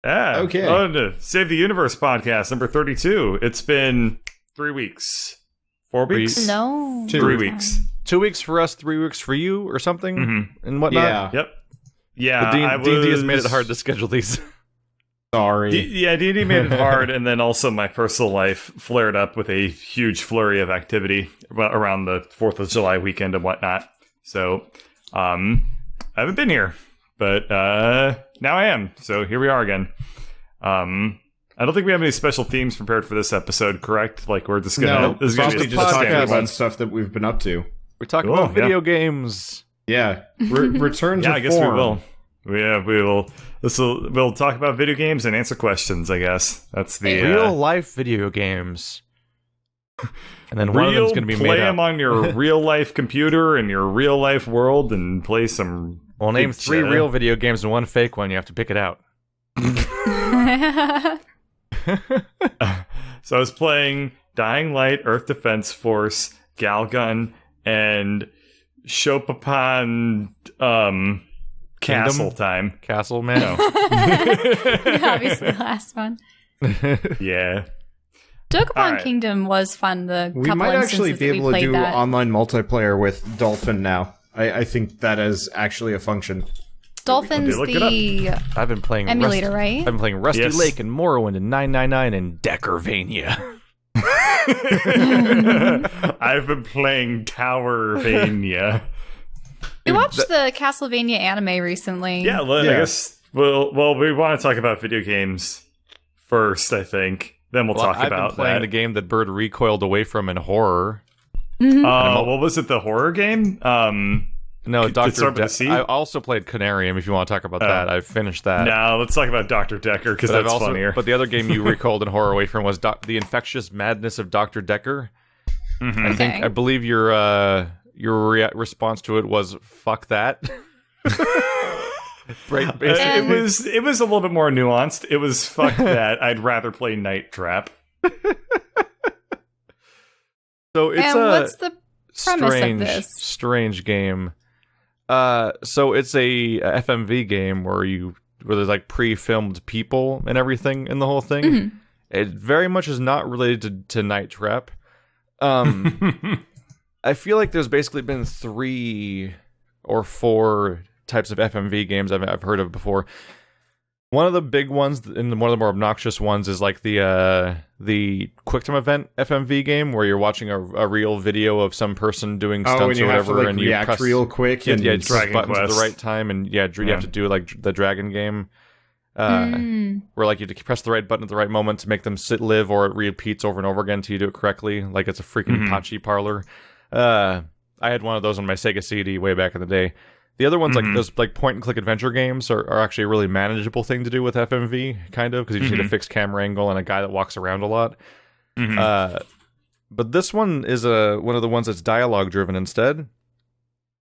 Yeah. Okay. On to Save the Universe podcast number 32. It's been 3 weeks. 4 weeks? No. 3 weeks. 2 weeks for us, 3 weeks for you, or something, and whatnot. Yeah. Yep. Yeah, D&D has made it hard to schedule these. Sorry. D&D made it hard, and then also my personal life flared up with a huge flurry of activity around the 4th of July weekend and whatnot. So, I haven't been here, but now I am. So here we are again. I don't think we have any special themes prepared for this episode, correct? Like, we're just gonna this is probably just talking podcast. about stuff that we've been up to. We're talking about video games. Yeah. Return to yeah, I guess form. we will. We will. We'll talk about video games and answer questions. I guess that's the real life video games. And then one of them's going to be play made up. them on your real life computer in your real life world and play some. Well, name 3 real video games and 1 fake one. You have to pick it out. So I was playing Dying Light, Earth Defense Force, Galgun, and Shopapan Castle Time. Castle, man. No. Obviously, the last one. Yeah. Dokapon Alright. Kingdom was fun. The We couple might actually instances be that we able to played do that. online multiplayer with Dolphin now. I think that is actually a function. Dolphin's look it up. the I've been playing emulator, right? I've been playing Rusty Yes. Lake and Morrowind and 999 and Deckervania. I've been playing Towervania. We watched the Castlevania anime recently. Yeah, I guess. Well, we want to talk about video games first, I think. Then we'll talk I've about been playing that. the game that Bird recoiled away from in horror. What was it? The horror game? No, Did it start with Dr. a C? I also played Canarium, if you want to talk about that. I finished that. No, let's talk about Dr. Decker because that's funnier. But the other game you recoiled in horror away from was The Infectious Madness of Dr. Decker. Okay. I believe your response to it was "fuck that." Right, basically. It was a little bit more nuanced. It was fuck that. I'd rather play Night Trap. So it's And a what's the premise of this? strange game. So it's a FMV game where there's like pre-filmed people and everything in the whole thing. Mm-hmm. It very much is not related to Night Trap. I feel like there's basically been 3 or 4 types of FMV games I've heard of before. One of the big ones and one of the more obnoxious ones is like the QuickTime event FMV game where you're watching a real video of some person doing stunts or whatever, and you react press real quick and press Dragon buttons at the Quest. right time, and you have to do like the dragon game, where like you have to press the right button at the right moment to make them live, or it repeats over and over again until you do it correctly, like it's a freaking Pachi parlor. I had one of those on my Sega CD way back in the day. The other ones, like those like point-and-click adventure games, are actually a really manageable thing to do with FMV, kind of, because you just need a fixed camera angle and a guy that walks around a lot. But this one is one of the ones that's dialogue-driven instead.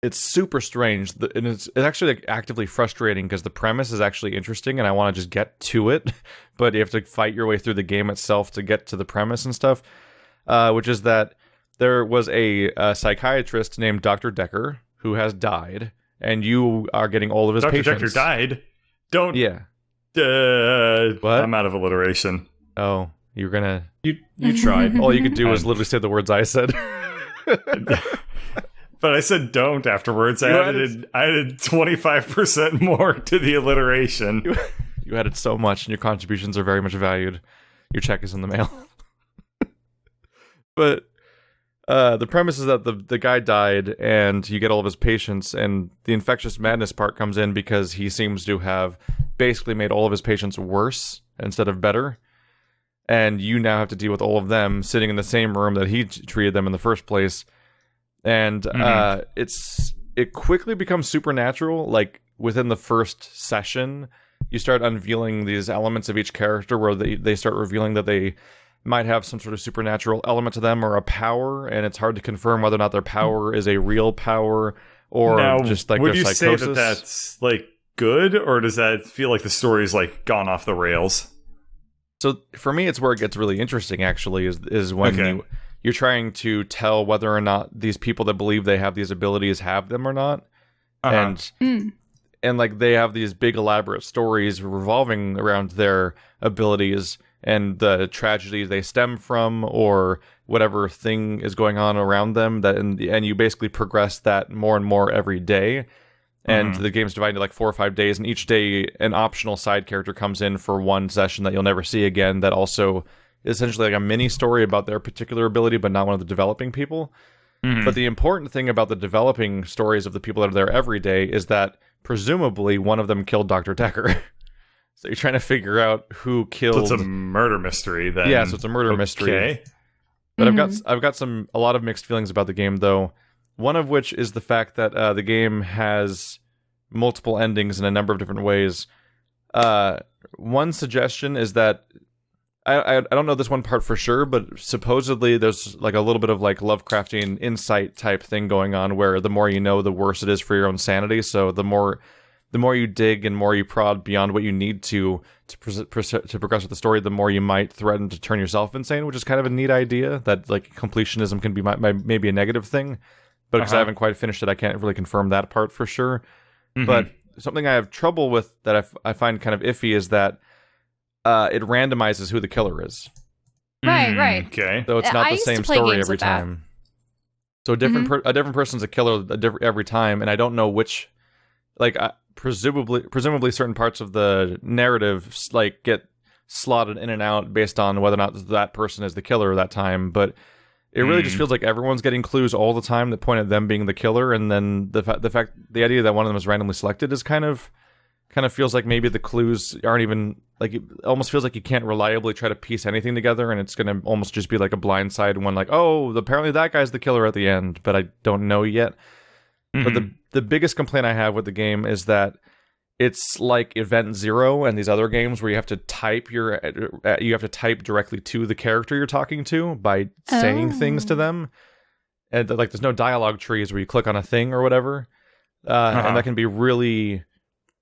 It's super strange, and it's actually like actively frustrating because the premise is actually interesting, and I want to just get to it, but you have to fight your way through the game itself to get to the premise and stuff, which is that there was a psychiatrist named Dr. Decker who has died, and you are getting all of his Dr. patients. Decker died? Don't... Yeah. What? I'm out of alliteration. Oh, you're gonna... You tried. All you could do was literally say the words I said. But I said don't afterwards. I added 25% more to the alliteration. You added so much, and your contributions are very much valued. Your check is in the mail. But the premise is that the guy died, and you get all of his patients, and the infectious madness part comes in because he seems to have basically made all of his patients worse instead of better. And you now have to deal with all of them sitting in the same room that he treated them in the first place. And it quickly becomes supernatural. Like within the first session, you start unveiling these elements of each character where they start revealing that they might have some sort of supernatural element to them or a power, and it's hard to confirm whether or not their power is a real power or Now, just like would their you psychosis. say that that's like good, or does that feel like the story's like gone off the rails? So for me, it's where it gets really interesting. Actually, is when you're trying to tell whether or not these people that believe they have these abilities have them or not, and and like they have these big elaborate stories revolving around their abilities and the tragedy they stem from, or whatever thing is going on around them. And you basically progress that more and more every day. And the game's divided into like 4 or 5 days, and each day an optional side character comes in for one session that you'll never see again. That also is essentially like a mini story about their particular ability, but not one of the developing people. But the important thing about the developing stories of the people that are there every day is that presumably one of them killed Dr. Decker. So you're trying to figure out who killed. So it's a murder mystery then. Yeah, so it's a murder mystery. But I've got a lot of mixed feelings about the game, though. One of which is the fact that the game has multiple endings in a number of different ways. One suggestion is that I don't know this one part for sure, but supposedly there's like a little bit of like Lovecraftian insight type thing going on, where the more you know, the worse it is for your own sanity. So the more you dig and more you prod beyond what you need to progress with the story, the more you might threaten to turn yourself insane, which is kind of a neat idea. That like completionism can be maybe a negative thing, but because I haven't quite finished it, I can't really confirm that part for sure. But something I have trouble with that I find kind of iffy is that it randomizes who the killer is. Right. Okay. So it's not the same story every time. So a different person's a killer every time, and I don't know which. Like presumably certain parts of the narrative like get slotted in and out based on whether or not that person is the killer that time, but it really just feels like everyone's getting clues all the time that point at them being the killer, and then the idea that one of them is randomly selected is kind of feels like maybe the clues aren't even like, it almost feels like you can't reliably try to piece anything together, and it's gonna almost just be like a blindside one, like, oh, apparently that guy's the killer at the end, but I don't know yet. But the biggest complaint I have with the game is that it's like Event Zero and these other games where you have to type directly to the character you're talking to by saying things to them, and like there's no dialogue trees where you click on a thing or whatever, and that can be really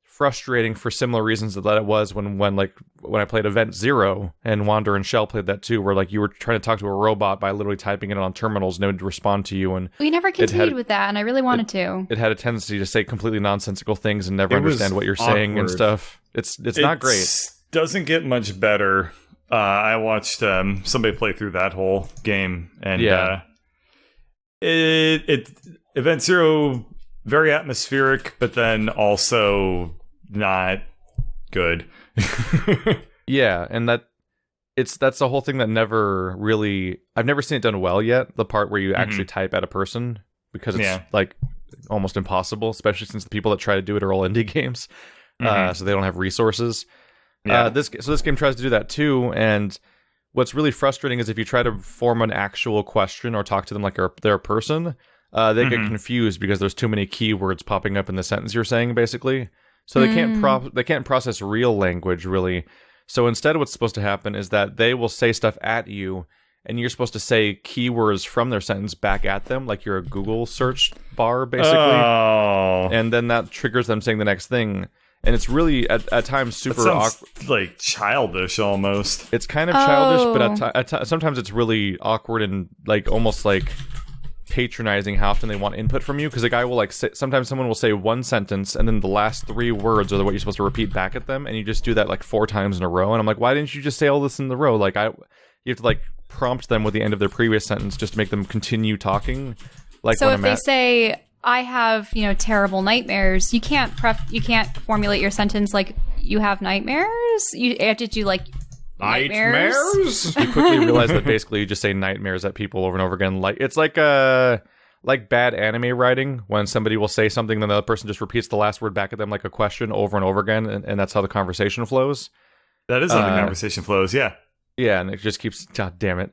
frustrating for similar reasons that it was when I played Event Zero, and Wander and Shell played that too, where like you were trying to talk to a robot by literally typing it on terminals and it would respond to you. And we never continued with that, and I really wanted to. It had a tendency to say completely nonsensical things and never understand what you're saying and stuff. It's not great. It doesn't get much better. I watched somebody play through that whole game, and Event Zero, very atmospheric, but then also not good. Yeah, and that's the whole thing that never really, I've never seen it done well yet, the part where you actually type at a person, because it's like almost impossible, especially since the people that try to do it are all indie games, so they don't have resources. This game tries to do that too, and what's really frustrating is if you try to form an actual question or talk to them like they're a person, they get confused because there's too many keywords popping up in the sentence you're saying, basically. So they can't process real language, really. So instead what's supposed to happen is that they will say stuff at you, and you're supposed to say keywords from their sentence back at them, like you're a Google search bar, basically. Oh. And then that triggers them saying the next thing. And it's really, at times, super awkward. Like childish, almost. It's kind of childish, but sometimes it's really awkward and like almost like patronizing how often they want input from you, because a guy will like sometimes someone will say one sentence and then the last 3 words are what you're supposed to repeat back at them, and you just do that like 4 times in a row, and I'm like, why didn't you just say all this in the row? Like you have to like prompt them with the end of their previous sentence just to make them continue talking. Like, so if they say, I have terrible nightmares, you can't formulate your sentence like, you have nightmares. You have to do like nightmares? You quickly realize that basically you just say nightmares at people over and over again. Like, it's like bad anime writing, when somebody will say something, then the other person just repeats the last word back at them like a question over and over again, and that's how the conversation flows. That is how the conversation flows, yeah. Yeah, and it just keeps, God damn it.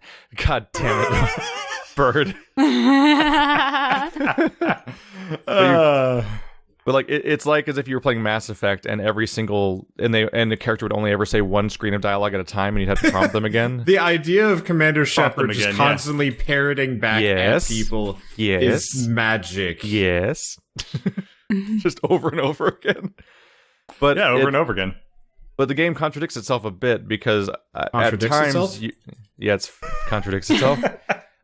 Bird. But like it's like as if you were playing Mass Effect, and every single and the character would only ever say one screen of dialogue at a time, and you'd have to prompt them again. The idea of Commander Shepard just constantly parroting back at people is magic. Yes. Just over and over again. But over and over again. But the game contradicts itself a bit, because at times it contradicts itself.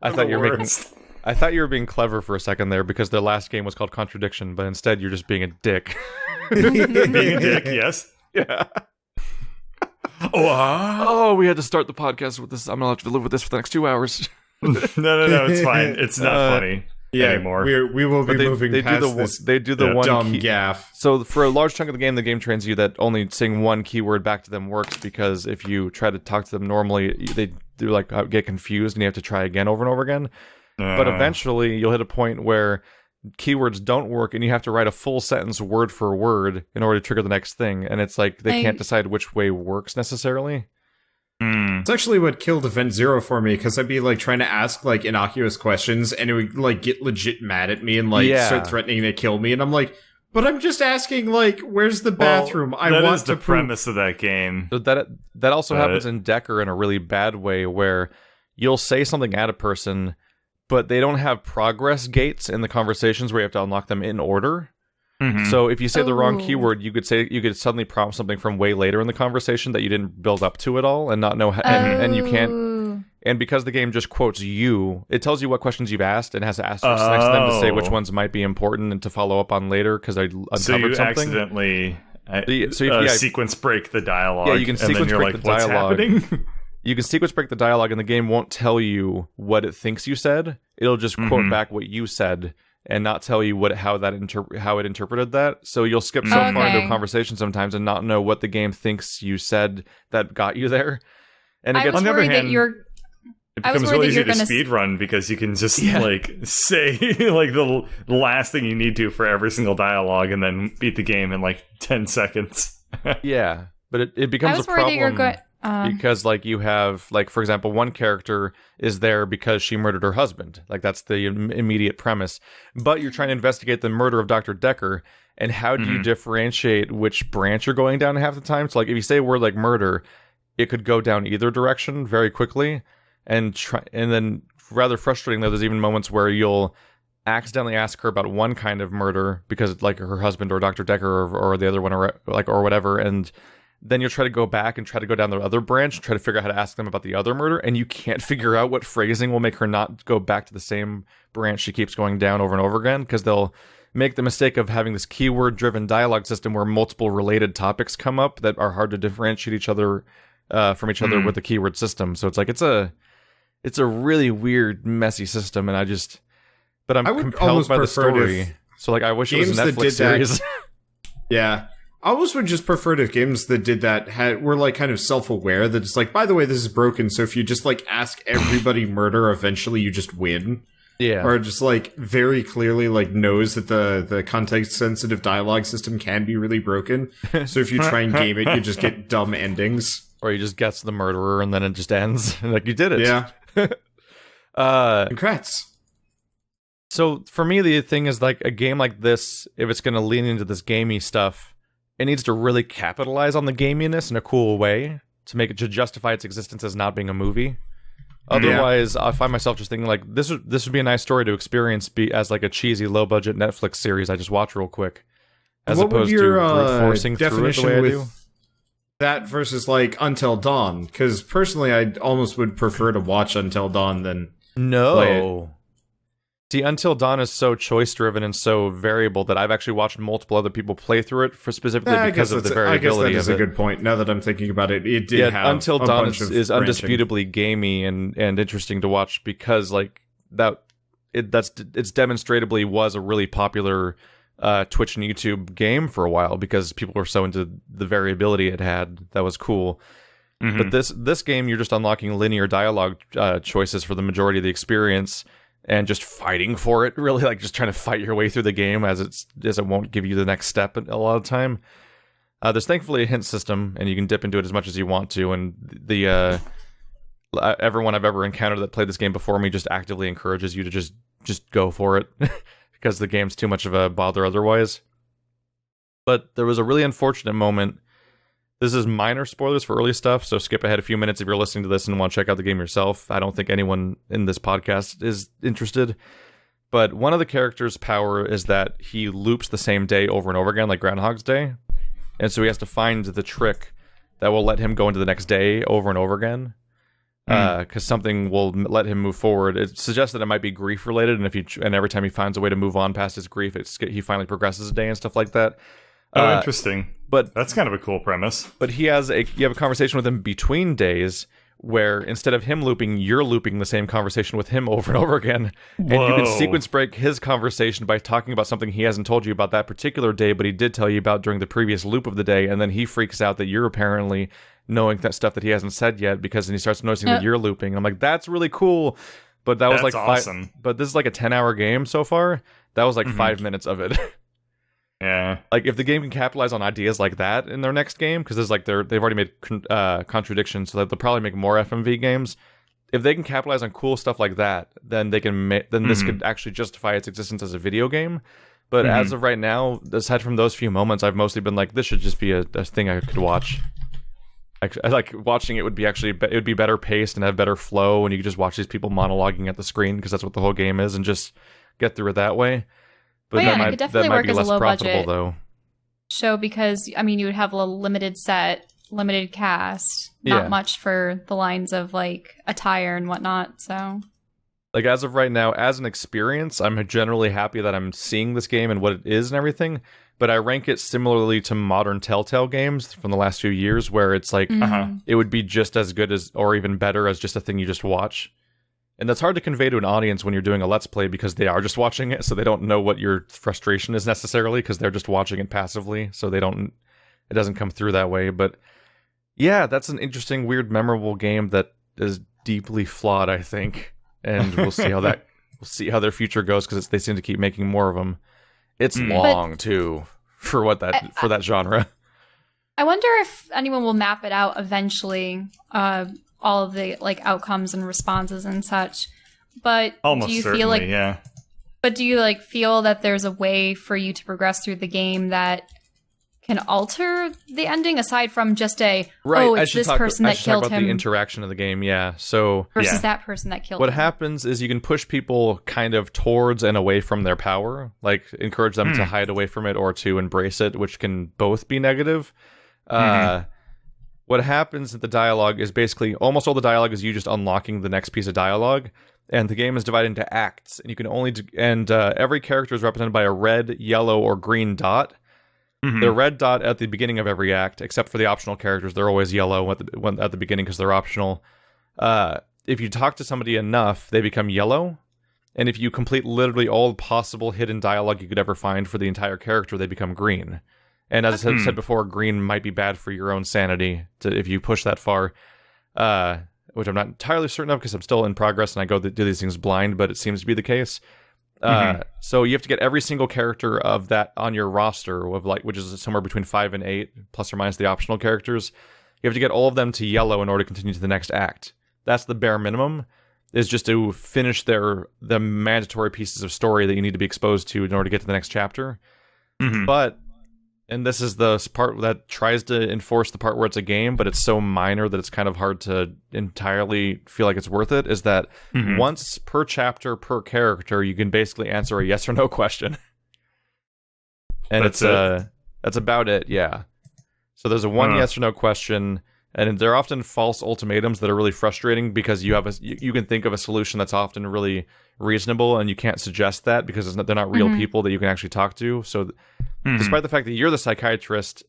I thought you I thought you were being clever for a second there because their last game was called Contradiction, but instead you're just being a dick. Being a dick, yes. Yeah. Oh, we had to start the podcast with this. I'm gonna have to live with this for the next 2 hours. No, it's fine. It's not funny anymore. We will be moving past this. They do the one dumb gaff. So for a large chunk of the game trains you that only saying one keyword back to them works, because if you try to talk to them normally, they do like get confused and you have to try again over and over again. But eventually you'll hit a point where keywords don't work and you have to write a full sentence word for word in order to trigger the next thing, and it's like they can't decide which way works necessarily. It's actually what killed Event Zero for me, because I'd be like trying to ask like innocuous questions and it would like get legit mad at me and like start threatening to kill me, and I'm like, but I'm just asking like, where's the bathroom? I want the premise of that game. So that also happens in Decker in a really bad way, where you'll say something at a person, but they don't have progress gates in the conversations where you have to unlock them in order. Mm-hmm. So if you say the wrong keyword, you could suddenly prompt something from way later in the conversation that you didn't build up to at all, and not know how, and you can't. And because the game just quotes you, it tells you what questions you've asked and has to ask next to them to say which ones might be important and to follow up on later because I uncovered something. So you accidentally sequence break the dialogue. Yeah, you can sequence break the dialogue. What's happening? You can sequence break the dialogue, and the game won't tell you what it thinks you said. It'll just quote back what you said and not tell you how it interpreted that. So you'll skip so far into a conversation sometimes and not know what the game thinks you said that got you there. And it gets, on the other hand, it becomes really easy to speed run because you can just like say like the last thing you need to for every single dialogue and then beat the game in like 10 seconds. Yeah, but it becomes a problem. Because, like, you have, like, for example, one character is there because she murdered her husband. Like, that's the immediate premise. But you're trying to investigate the murder of Dr. Decker, and how do you differentiate which branch you're going down half the time? So, like, if you say a word like murder, it could go down either direction very quickly. And then, rather frustrating, though, there's even moments where you'll accidentally ask her about one kind of murder because, like, her husband or Dr. Decker or the other one or whatever, and then you'll try to go back and try to go down the other branch, try to figure out how to ask them about the other murder, and you can't figure out what phrasing will make her not go back to the same branch she keeps going down over and over again, because they'll make the mistake of having this keyword-driven dialogue system where multiple related topics come up that are hard to differentiate each other from each other with the keyword system. So it's like it's a really weird, messy system, and I'm compelled by the story. So like I wish it was a Netflix series. Yeah. I almost would just prefer if games that did that were like kind of self-aware, that it's like, by the way, this is broken, so if you just like ask everybody murder, eventually you just win. Yeah. Or just like very clearly like knows that the context-sensitive dialogue system can be really broken. So if you try and game it, you just get dumb endings. Or you just guess the murderer and then it just ends. Like, you did it. Yeah. Congrats. So for me, the thing is, like, a game like this, if it's going to lean into this gamey stuff, it needs to really capitalize on the gaminess in a cool way to justify its existence as not being a movie. Otherwise, I find myself just thinking like this would be a nice story to experience as like a cheesy low budget Netflix series I just watch real quick, as opposed to brute forcing through it the way I do. That versus like Until Dawn, because personally, I almost would prefer to watch Until Dawn than play it. See, Until Dawn is so choice-driven and so variable that I've actually watched multiple other people play through it specifically because of the variability. I guess that is a good point. Now that I'm thinking about it, it did have Until Dawn is undisputably gamey and interesting to watch because like it's demonstrably was a really popular Twitch and YouTube game for a while because people were so into the variability it had. That was cool. But this game, you're just unlocking linear dialogue choices for the majority of the experience. And just fighting for it, really, like just trying to fight your way through the game as it won't give you the next step a lot of the time. There's thankfully a hint system, and you can dip into it as much as you want to. And the everyone I've ever encountered that played this game before me just actively encourages you to just go for it because the game's too much of a bother otherwise. But there was a really unfortunate moment. This is minor spoilers for early stuff, so skip ahead a few minutes if you're listening to this and want to check out the game yourself. I don't think anyone in this podcast is interested. But one of the characters' power is that he loops the same day over and over again, like Groundhog's Day. And so he has to find the trick that will let him go into the next day over and over again. because something will let him move forward. It suggests that it might be grief related, and every time he finds a way to move on past his grief, he finally progresses a day and stuff like that. Oh, interesting. But that's kind of a cool premise. But you have a conversation with him between days, where instead of him looping, you're looping the same conversation with him over and over again. And you can sequence break his conversation by talking about something he hasn't told you about that particular day, but he did tell you about during the previous loop of the day, and then he freaks out that you're apparently knowing that stuff that he hasn't said yet, because then he starts noticing that you're looping. And I'm like, that's really cool. But that was like awesome. But this is like a 10-hour game so far. That was like 5 minutes of it. Yeah. Like, if the game can capitalize on ideas like that in their next game, because there's like they've already made contradictions, so they'll probably make more FMV games. If they can capitalize on cool stuff like that, then they can this could actually justify its existence as a video game. But as of right now, aside from those few moments, I've mostly been like, this should just be a thing I could watch. I like watching it. Would be better paced and have better flow, and you could just watch these people monologuing at the screen, because that's what the whole game is, and just get through it that way. But it could definitely work as a low budget though. Show, because I mean, you would have a limited set, limited cast, not much for the lines of like attire and whatnot. So, like, as of right now, as an experience, I'm generally happy that I'm seeing this game and what it is and everything. But I rank it similarly to modern Telltale games from the last few years, where it's like it would be just as good as, or even better, as just a thing you just watch. And that's hard to convey to an audience when you're doing a Let's Play, because they are just watching it, so they don't know what your frustration is necessarily, because they're just watching it passively, so it doesn't come through that way. But yeah, that's an interesting, weird, memorable game that is deeply flawed, I think. And we'll see how their future goes, because they seem to keep making more of them. It's long too for that genre. I wonder if anyone will map it out eventually. All of the like outcomes and responses and such, but almost do you certainly, feel like, yeah. But do you like feel that there's a way for you to progress through the game that can alter the ending, aside from just it's this person that killed him? The interaction of the game, yeah. So versus that person that killed him. What happens is you can push people kind of towards and away from their power, like encourage them to hide away from it or to embrace it, which can both be negative. What happens in the dialogue is basically almost all the dialogue is you just unlocking the next piece of dialogue, and the game is divided into acts, and you can only every character is represented by a red, yellow, or green dot. The red dot at the beginning of every act, except for the optional characters, they're always yellow at the beginning because they're optional. If you talk to somebody enough, they become yellow, and if you complete literally all possible hidden dialogue you could ever find for the entire character, they become green. And as I said before, green might be bad for your own sanity if you push that far, which I'm not entirely certain of because I'm still in progress and I do these things blind, but it seems to be the case. So you have to get every single character of that on your roster, which is somewhere between 5 and 8, plus or minus the optional characters. You have to get all of them to yellow in order to continue to the next act. That's the bare minimum, is just to finish the mandatory pieces of story that you need to be exposed to in order to get to the next chapter. But... and this is the part that tries to enforce the part where it's a game, but it's so minor that it's kind of hard to entirely feel like it's worth it, is that once per chapter, per character, you can basically answer a yes or no question. And that's about it, yeah. So there's a one yes or no question, and they're often false ultimatums that are really frustrating, because you can think of a solution that's often really reasonable, and you can't suggest that because they're not real people that you can actually talk to. So despite the fact that you're the psychiatrist,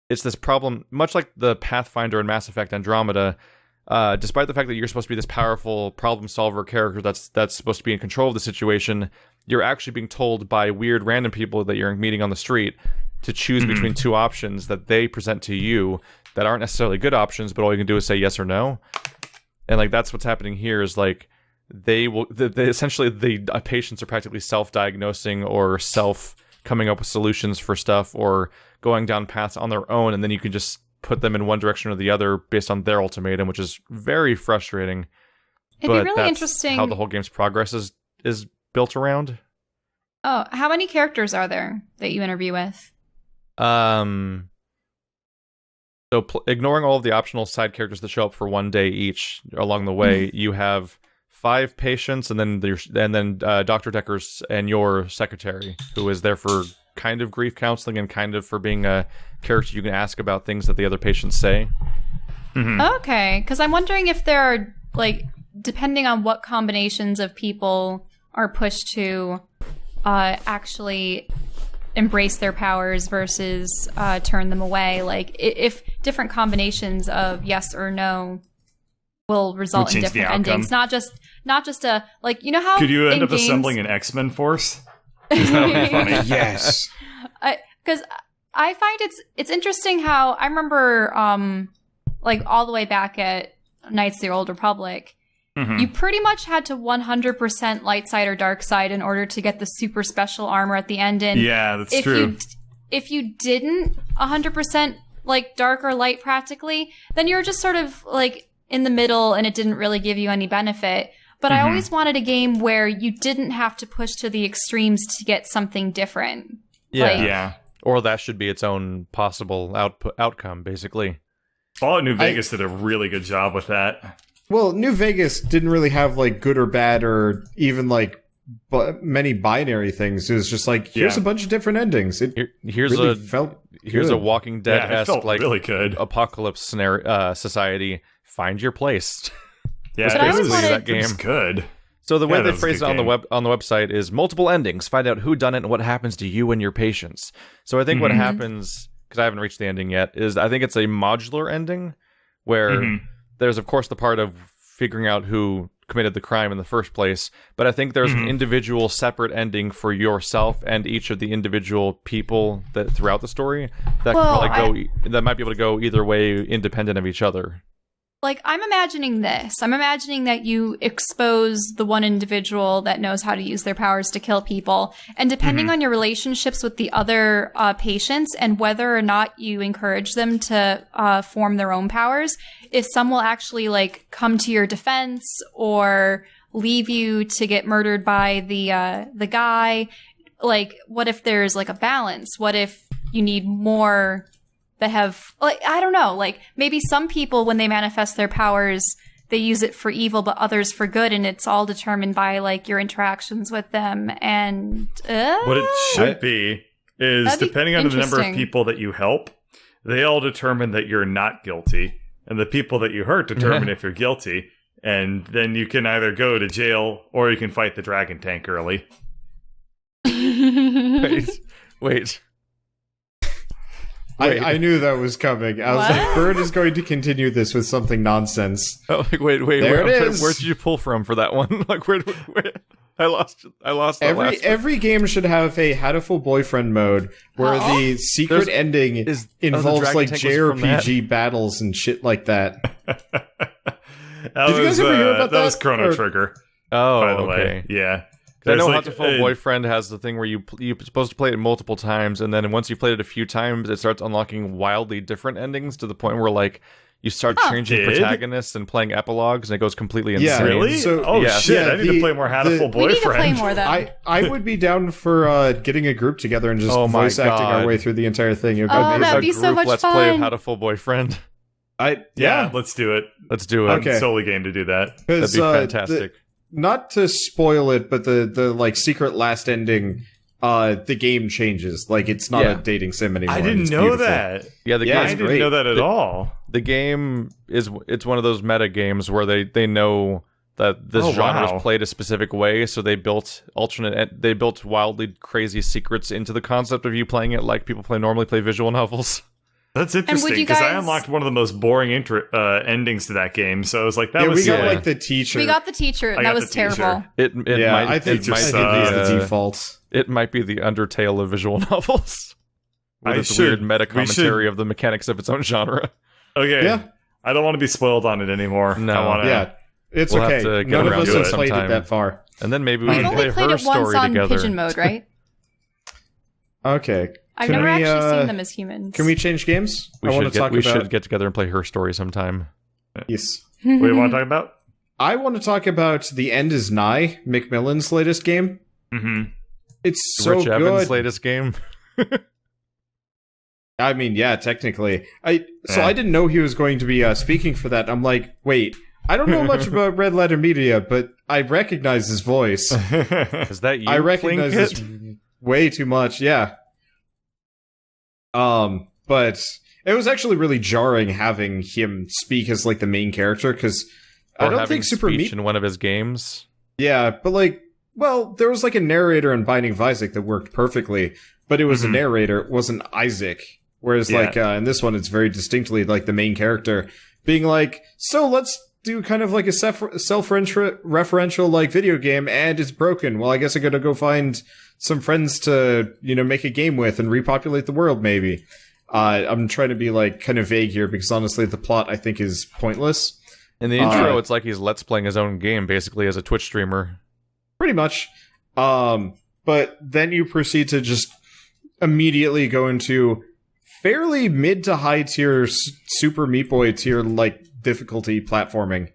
it's this problem, much like the Pathfinder in Mass Effect Andromeda. Despite the fact that you're supposed to be this powerful problem solver character that's supposed to be in control of the situation, you're actually being told by weird random people that you're meeting on the street to choose between two options that they present to you that aren't necessarily good options, but all you can do is say yes or no. And like that's what's happening here, is like essentially the patients are practically self-diagnosing or coming up with solutions for stuff, or going down paths on their own, and then you can just put them in one direction or the other based on their ultimatum, which is very frustrating. It'd be really interesting how the whole game's progress is built around. Oh, how many characters are there that you interview with? So ignoring all of the optional side characters that show up for one day each along the way, you have 5 patients, and then Dr. Decker's and your secretary, who is there for kind of grief counseling and kind of for being a character you can ask about things that the other patients say. Okay, because I'm wondering if there are, like, depending on what combinations of people are pushed to actually embrace their powers versus turn them away, like, if different combinations of yes or no will result in different endings. Not just a, like, you know how could you end up games, assembling an X-Men force? That would be funny. Yes. Because I find it's interesting how I remember like all the way back at Knights of the Old Republic, you pretty much had to 100% light side or dark side in order to get the super special armor at the end. And yeah, that's true. If you didn't 100% like dark or light practically, then you're just sort of like in the middle and it didn't really give you any benefit. But I always wanted a game where you didn't have to push to the extremes to get something different. Yeah. Or that should be its own possible outcome, basically. Fallout New Vegas did a really good job with that. Well, New Vegas didn't really have, like, good or bad or even, like, many binary things. It was just like, here's a bunch of different endings. Here's a Walking Dead-esque, like, really good apocalypse scenario, society. Find your place. Yeah, that game. It's good. So the way they phrase it on the website is multiple endings. Find out who done it and what happens to you and your patients. So I think what happens, because I haven't reached the ending yet, is I think it's a modular ending where there's, of course, the part of figuring out who committed the crime in the first place, but I think there's an individual separate ending for yourself and each of the individual people that throughout the story that that might be able to go either way independent of each other. Like, I'm imagining this. I'm imagining that you expose the one individual that knows how to use their powers to kill people. And depending on your relationships with the other patients and whether or not you encourage them to form their own powers, if some will actually, like, come to your defense or leave you to get murdered by the guy, like, what if there's, like, a balance? What if you need more that have, like, I don't know, like, maybe some people, when they manifest their powers, they use it for evil, but others for good, and it's all determined by, like, your interactions with them, and... what it should be is, depending on the number of people that you help, they all determine that you're not guilty, and the people that you hurt determine if you're guilty, and then you can either go to jail, or you can fight the dragon tank early. Wait. I knew that was coming. I was like, Bird is going to continue this with something nonsense. Oh, like, wait. There it is. Where did you pull from for that one? Like, where I lost every game should have a Hatoful Boyfriend mode where the secret ending involves, like, JRPG battles and shit like that. Did you guys ever hear about that? That was Chrono Trigger. Oh, by the way. Yeah. I know Hatoful Boyfriend has the thing where you're supposed to play it multiple times, and then once you played it a few times, it starts unlocking wildly different endings to the point where, like, you start changing protagonists and playing epilogues, and it goes completely insane. Yeah, really? So, shit! I need to play more Hatoful Boyfriend. We need to play more then. I would be down for getting a group together and just voice acting our way through the entire thing. That'd be so much Let's fun. play Hatoful Boyfriend. Let's do it. Let's do it. Okay. I'm solely game to do that. That'd be fantastic. Not to spoil it, but the like secret last ending, the game changes. Like, it's not a dating sim anymore. I didn't know that. Yeah, I didn't know that at all. The game it's one of those meta games where they know that this genre is played a specific way, so they built wildly crazy secrets into the concept of you playing it like people normally play visual novels. That's interesting, because I unlocked one of the most boring endings to that game, so I was like, we got like the teacher. We got the teacher. That was terrible. I think the default. It might be the Undertale of visual novels. With its weird meta commentary of the mechanics of its own genre. Okay. Yeah. I don't want to be spoiled on it anymore. No. It's we'll okay. None of us have played it that far. And then maybe we can play her story together. We've only played it once on Pigeon mode, right? Okay. I've never actually seen them as humans. Can we change games? We should get together and play her story sometime. Yes. What do you want to talk about? I want to talk about The End Is Nigh, McMillan's latest game. Mm-hmm. It's so Rich good. Evans' latest game. I mean, yeah, technically. So I didn't know he was going to be speaking for that. I'm like, wait, I don't know much about Red Letter Media, but I recognize his voice. Is that you? I recognize this way too much, yeah. But it was actually really jarring having him speak as like the main character, because I don't think Super Meat in one of his games. Yeah, but like, well, there was like a narrator in Binding of Isaac that worked perfectly, but it was a narrator, it wasn't Isaac. Whereas like in this one, it's very distinctly like the main character being like, so let's do kind of like a self-referential like video game, and it's broken. Well, I guess I gotta go find some friends to, make a game with and repopulate the world, maybe. I'm trying to be like kind of vague here because honestly the plot I think is pointless. In the intro, it's like he's let's playing his own game basically as a Twitch streamer. Pretty much. But then you proceed to just immediately go into fairly mid to high tier Super Meat Boy tier like difficulty platforming.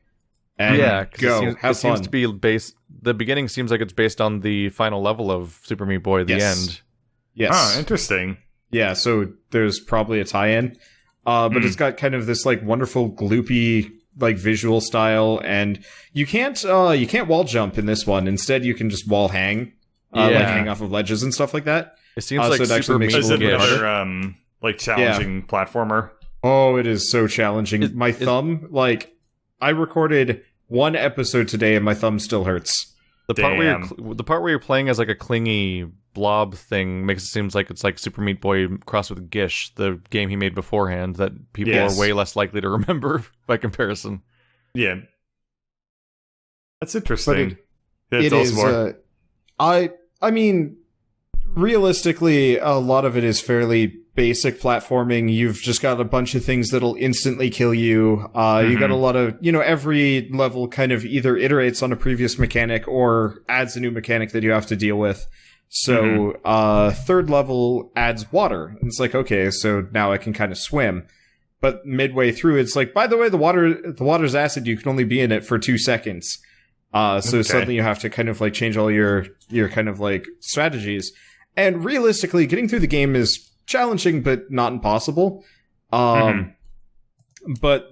And have fun. Seems to be based. The beginning seems like it's based on the final level of Super Meat Boy. The end. Yes. Oh, interesting. Yeah, so there's probably a tie-in. But it's got kind of this like wonderful gloopy like visual style, and you can't wall jump in this one. Instead, you can just wall hang, like hang off of ledges and stuff like that. It seems like so it actually makes it a little bit harder. Like challenging platformer. Oh, it is so challenging. My thumb, like, I recorded one episode today, and my thumb still hurts. The part where you're playing as like a clingy blob thing makes it seem like it's like Super Meat Boy crossed with Gish, the game he made beforehand that people are way less likely to remember by comparison. Yeah, that's interesting. It is. I mean, realistically, a lot of it is fairly basic platforming. You've just got a bunch of things that'll instantly kill you. You got a lot of, every level kind of either iterates on a previous mechanic or adds a new mechanic that you have to deal with. So, third level adds water. And it's like, okay, so now I can kind of swim. But midway through, it's like, by the way, the water's acid. You can only be in it for 2 seconds. So suddenly you have to kind of like change all your kind of like strategies. And realistically, getting through the game is challenging, but not impossible. But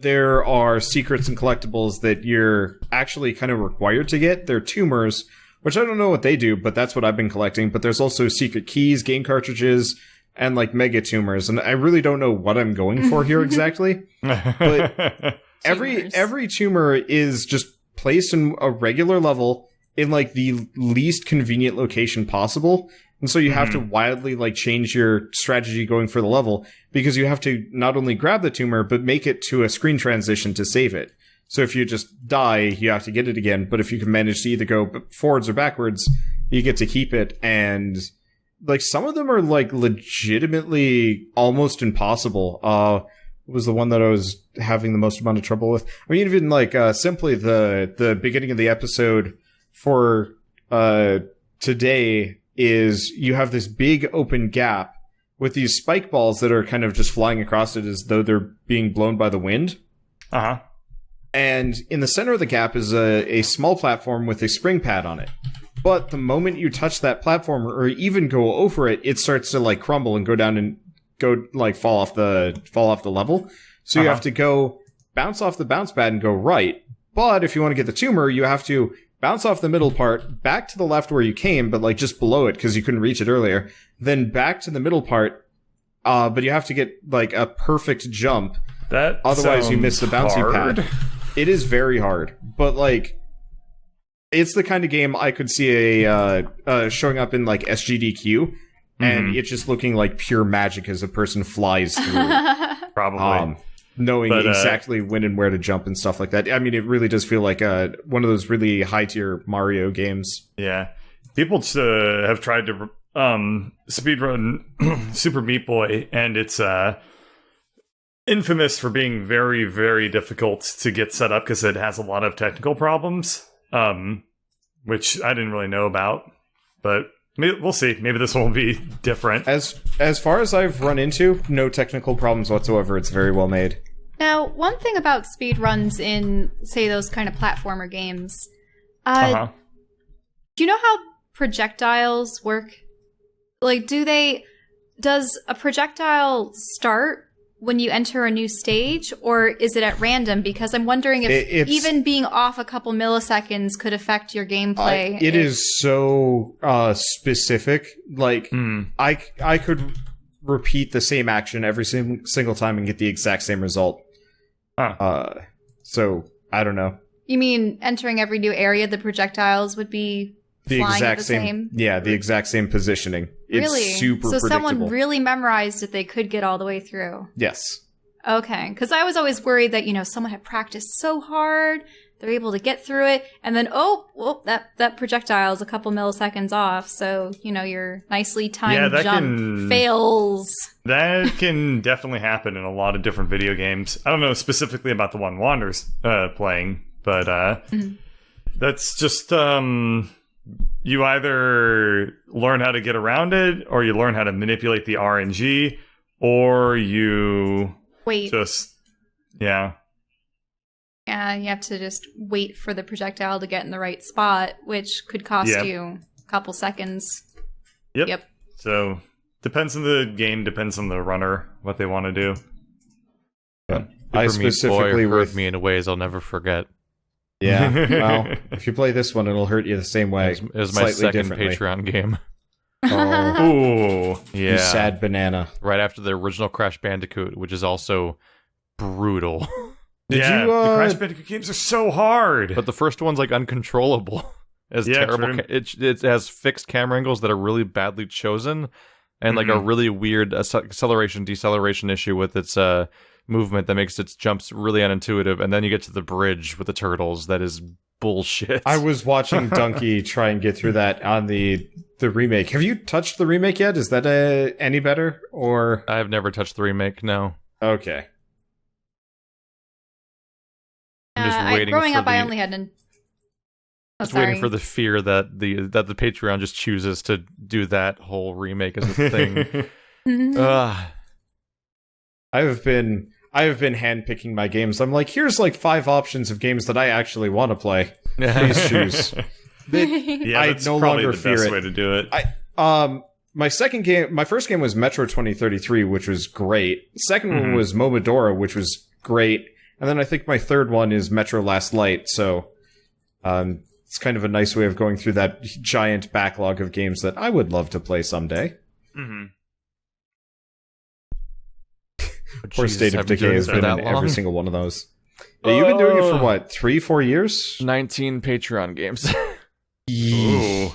there are secrets and collectibles that you're actually kind of required to get. They're tumors, which I don't know what they do, but that's what I've been collecting. But there's also secret keys, game cartridges, and like mega tumors. And I really don't know what I'm going for here exactly. But every tumor is just placed in a regular level in like the least convenient location possible. And so you have to wildly like change your strategy going for the level, because you have to not only grab the tumor, but make it to a screen transition to save it. So if you just die, you have to get it again. But if you can manage to either go forwards or backwards, you get to keep it. And like some of them are like legitimately almost impossible. Was the one that I was having the most amount of trouble with. I mean, even like simply the beginning of the episode for today is you have this big open gap with these spike balls that are kind of just flying across it as though they're being blown by the wind. And in the center of the gap is a small platform with a spring pad on it. But the moment you touch that platform or even go over it, it starts to like crumble and go down and go like fall off the level. So you have to go bounce off the bounce pad and go right. But if you want to get the tumor, you have to bounce off the middle part, back to the left where you came, but like just below it because you couldn't reach it earlier. Then back to the middle part, but you have to get like a perfect jump. Otherwise you miss the bouncy pad. It is very hard, but like it's the kind of game I could see showing up in like SGDQ, and it just looking like pure magic as a person flies through. Probably. Knowing exactly when and where to jump and stuff like that. I mean, it really does feel like one of those really high-tier Mario games. Yeah. People have tried to speedrun Super Meat Boy, and it's infamous for being very, very difficult to get set up because it has a lot of technical problems, which I didn't really know about. But we'll see. Maybe this one will be different. As far as I've run into, no technical problems whatsoever. It's very well made. Now, one thing about speedruns in, say, those kind of platformer games, do you know how projectiles work? Like, does a projectile start when you enter a new stage, or is it at random? Because I'm wondering if even being off a couple milliseconds could affect your gameplay. It is so specific. Like, I could repeat the same action every single time and get the exact same result. So I don't know. You mean entering every new area, the projectiles would be The flying exact at the same? Yeah, the exact same positioning. Really? It's super so predictable. someone really memorized it, they could get all the way through. Yes. Okay, because I was always worried that, someone had practiced so hard, they're able to get through it, and then, that projectile is a couple milliseconds off, so, your nicely timed jump fails. That can definitely happen in a lot of different video games. I don't know specifically about the one Wander's playing, but that's just, you either learn how to get around it, or you learn how to manipulate the RNG, or you... Wait. Yeah, you have to just wait for the projectile to get in the right spot, which could cost you a couple seconds. Yep. So, depends on the game, depends on the runner, what they want to do. Yeah. I specifically hurt me in ways I'll never forget. Yeah, well, if you play this one, it'll hurt you the same way. It was my second Patreon game. Oh, ooh, yeah. You sad banana. Right after the original Crash Bandicoot, which is also brutal. The Crash Bandicoot games are so hard. But the first one's like uncontrollable. It's terrible. It has fixed camera angles that are really badly chosen, and like a really weird acceleration deceleration issue with its movement that makes its jumps really unintuitive. And then you get to the bridge with the turtles. That is bullshit. I was watching Donkey try and get through that on the remake. Have you touched the remake yet? Is that any better? Or I have never touched the remake. No. Okay. I'm just waiting. Growing up, I only had an. Waiting for the fear that the Patreon just chooses to do that whole remake as a thing. I have been handpicking my games. I'm like, here's like 5 options of games that I actually want to play. Please choose. That's no probably longer the best way to do it. My first game was Metro 2033, which was great. The second one was Momodora, which was great. And then I think my third one is Metro Last Light, so it's kind of a nice way of going through that giant backlog of games that I would love to play someday. Poor State of Decay has been in every single one of those. Yeah, you've been doing it for what, 3-4 years? 19 Patreon games. Ooh.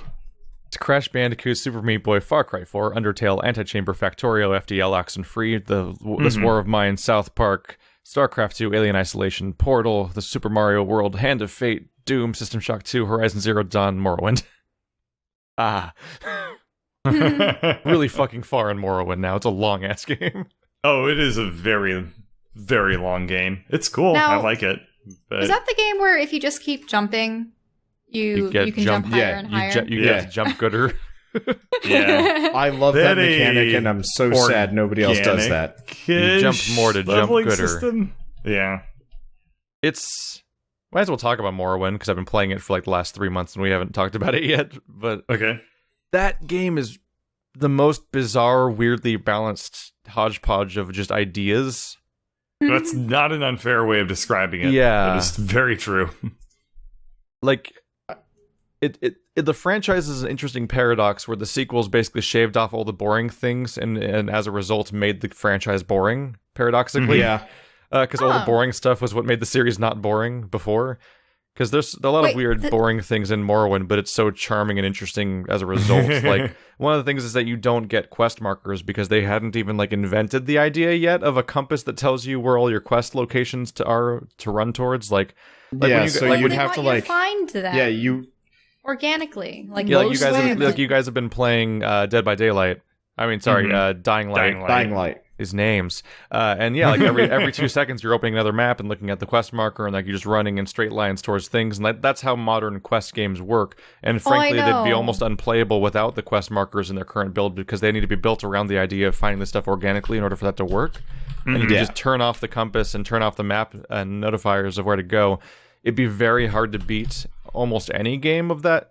It's Crash Bandicoot, Super Meat Boy, Far Cry 4, Undertale, Antichamber, Factorio, FDL, Oxenfree, This War of Mine, South Park, StarCraft 2, Alien Isolation, Portal, The Super Mario World, Hand of Fate, Doom, System Shock 2, Horizon Zero Dawn, Morrowind. Really fucking far in Morrowind now. It's a long-ass game. Oh, it is a very, very long game. It's cool. Now, I like it. But... Is that the game where if you just keep jumping, you can jump higher and higher? You get to jump gooder. Yeah. I love that mechanic, and I'm so sad nobody else does that. You jump more to jump gooder. System? Yeah. It's... Might as well talk about Morrowind, because I've been playing it for like the last 3 months, and we haven't talked about it yet. But okay. That game is the most bizarre, weirdly balanced hodgepodge of just ideas. That's not an unfair way of describing it. Yeah. That is very true. Like, the franchise is an interesting paradox where the sequels basically shaved off all the boring things and as a result made the franchise boring, paradoxically. Yeah. Because all the boring stuff was what made the series not boring before. Because there's a lot of weird, boring things in Morrowind, but it's so charming and interesting as a result. Like, one of the things is that you don't get quest markers because they hadn't even, like, invented the idea yet of a compass that tells you where all your quest locations are to run towards. Like yeah, so you'd have to, like... find them. Yeah, you... Organically. Like, yeah, you guys have been playing Dead by Daylight. I mean, sorry, Dying Light. Dying Light. His names. And yeah, like every 2 seconds you're opening another map and looking at the quest marker and like you're just running in straight lines towards things. And that's how modern quest games work. And frankly, they'd be almost unplayable without the quest markers in their current build because they need to be built around the idea of finding this stuff organically in order for that to work. And you just turn off the compass and turn off the map and notifiers of where to go. It'd be very hard to beat almost any game of that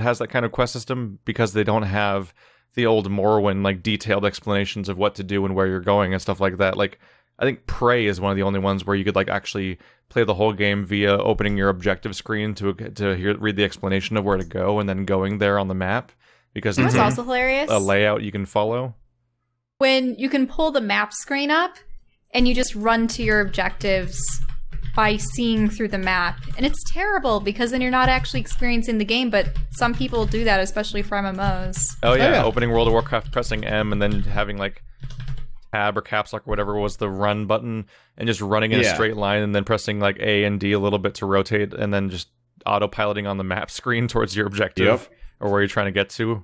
has that kind of quest system because they don't have the old Morrowind, like, detailed explanations of what to do and where you're going and stuff like that. Like, I think Prey is one of the only ones where you could, like, actually play the whole game via opening your objective screen to read the explanation of where to go and then going there on the map. Because it's also hilarious. A layout you can follow. when you can pull the map screen up and you just run to your objectives by seeing through the map. And it's terrible because then you're not actually experiencing the game, but some people do that, especially for MMOs. Oh yeah, opening World of Warcraft, pressing M, and then having like tab or caps lock or whatever was the run button, and just running in a straight line, and then pressing like A and D a little bit to rotate, and then just autopiloting on the map screen towards your objective or where you're trying to get to. And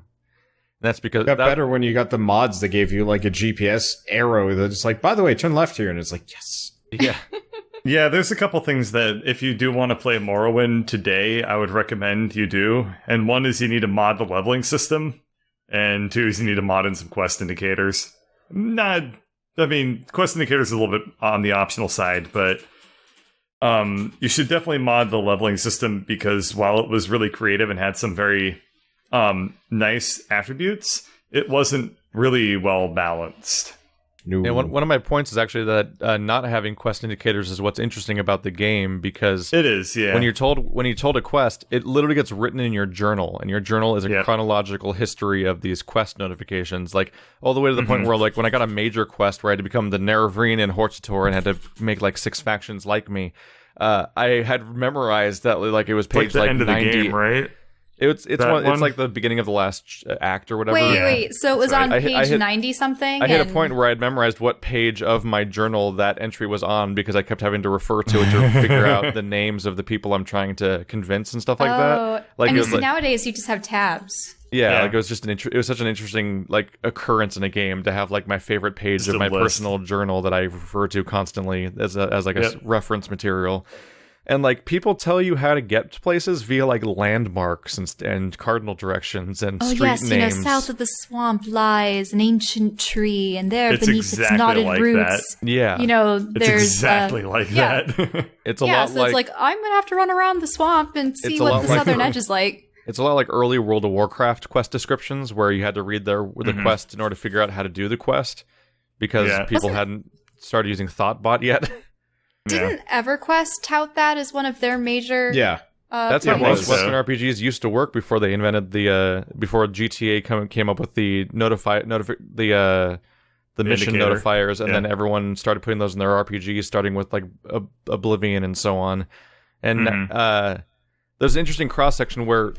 that's because it got better when you got the mods that gave you like a GPS arrow that's like, by the way, turn left here, and it's like, yes. Yeah. Yeah, there's a couple things that if you do want to play Morrowind today, I would recommend you do. And one is you need to mod the leveling system, and two is you need to mod in some quest indicators. Quest indicators are a little bit on the optional side, but you should definitely mod the leveling system because while it was really creative and had some very nice attributes, it wasn't really well balanced. No. And one of my points is actually that not having quest indicators is what's interesting about the game, because it is, yeah. When you're told a quest, it literally gets written in your journal, and your journal is a chronological history of these quest notifications, like all the way to the point where, like, when I got a major quest where I had to become the Nerevrine and Hortator and had to make like 6 factions like me, I had memorized that like it was page like the end 90. Of the game, right? It's like the beginning of the last act or whatever. Wait. So it was on page 90 something? I hit a point where I had memorized what page of my journal that entry was on because I kept having to refer to it to figure out the names of the people I'm trying to convince and stuff like that. Like, and you see, nowadays you just have tabs. Yeah, like it was just it was such an interesting like occurrence in a game to have like my favorite page of my personal journal that I refer to constantly as a reference material. And, like, people tell you how to get to places via, like, landmarks and cardinal directions and street names. Oh, yes, south of the swamp lies an ancient tree, and there beneath its knotted roots, there's... It's exactly like that. It's a lot so it's like, I'm going to have to run around the swamp and see what the southern edge is like. It's a lot like early World of Warcraft quest descriptions, where you had to read the quest in order to figure out how to do the quest, because people hadn't started using Thoughtbot yet. Didn't EverQuest tout that as one of their major? That's how most Western RPGs used to work before they invented before GTA came up with the mission notifiers, and then everyone started putting those in their RPGs, starting with like Oblivion and so on. And there's an interesting cross section where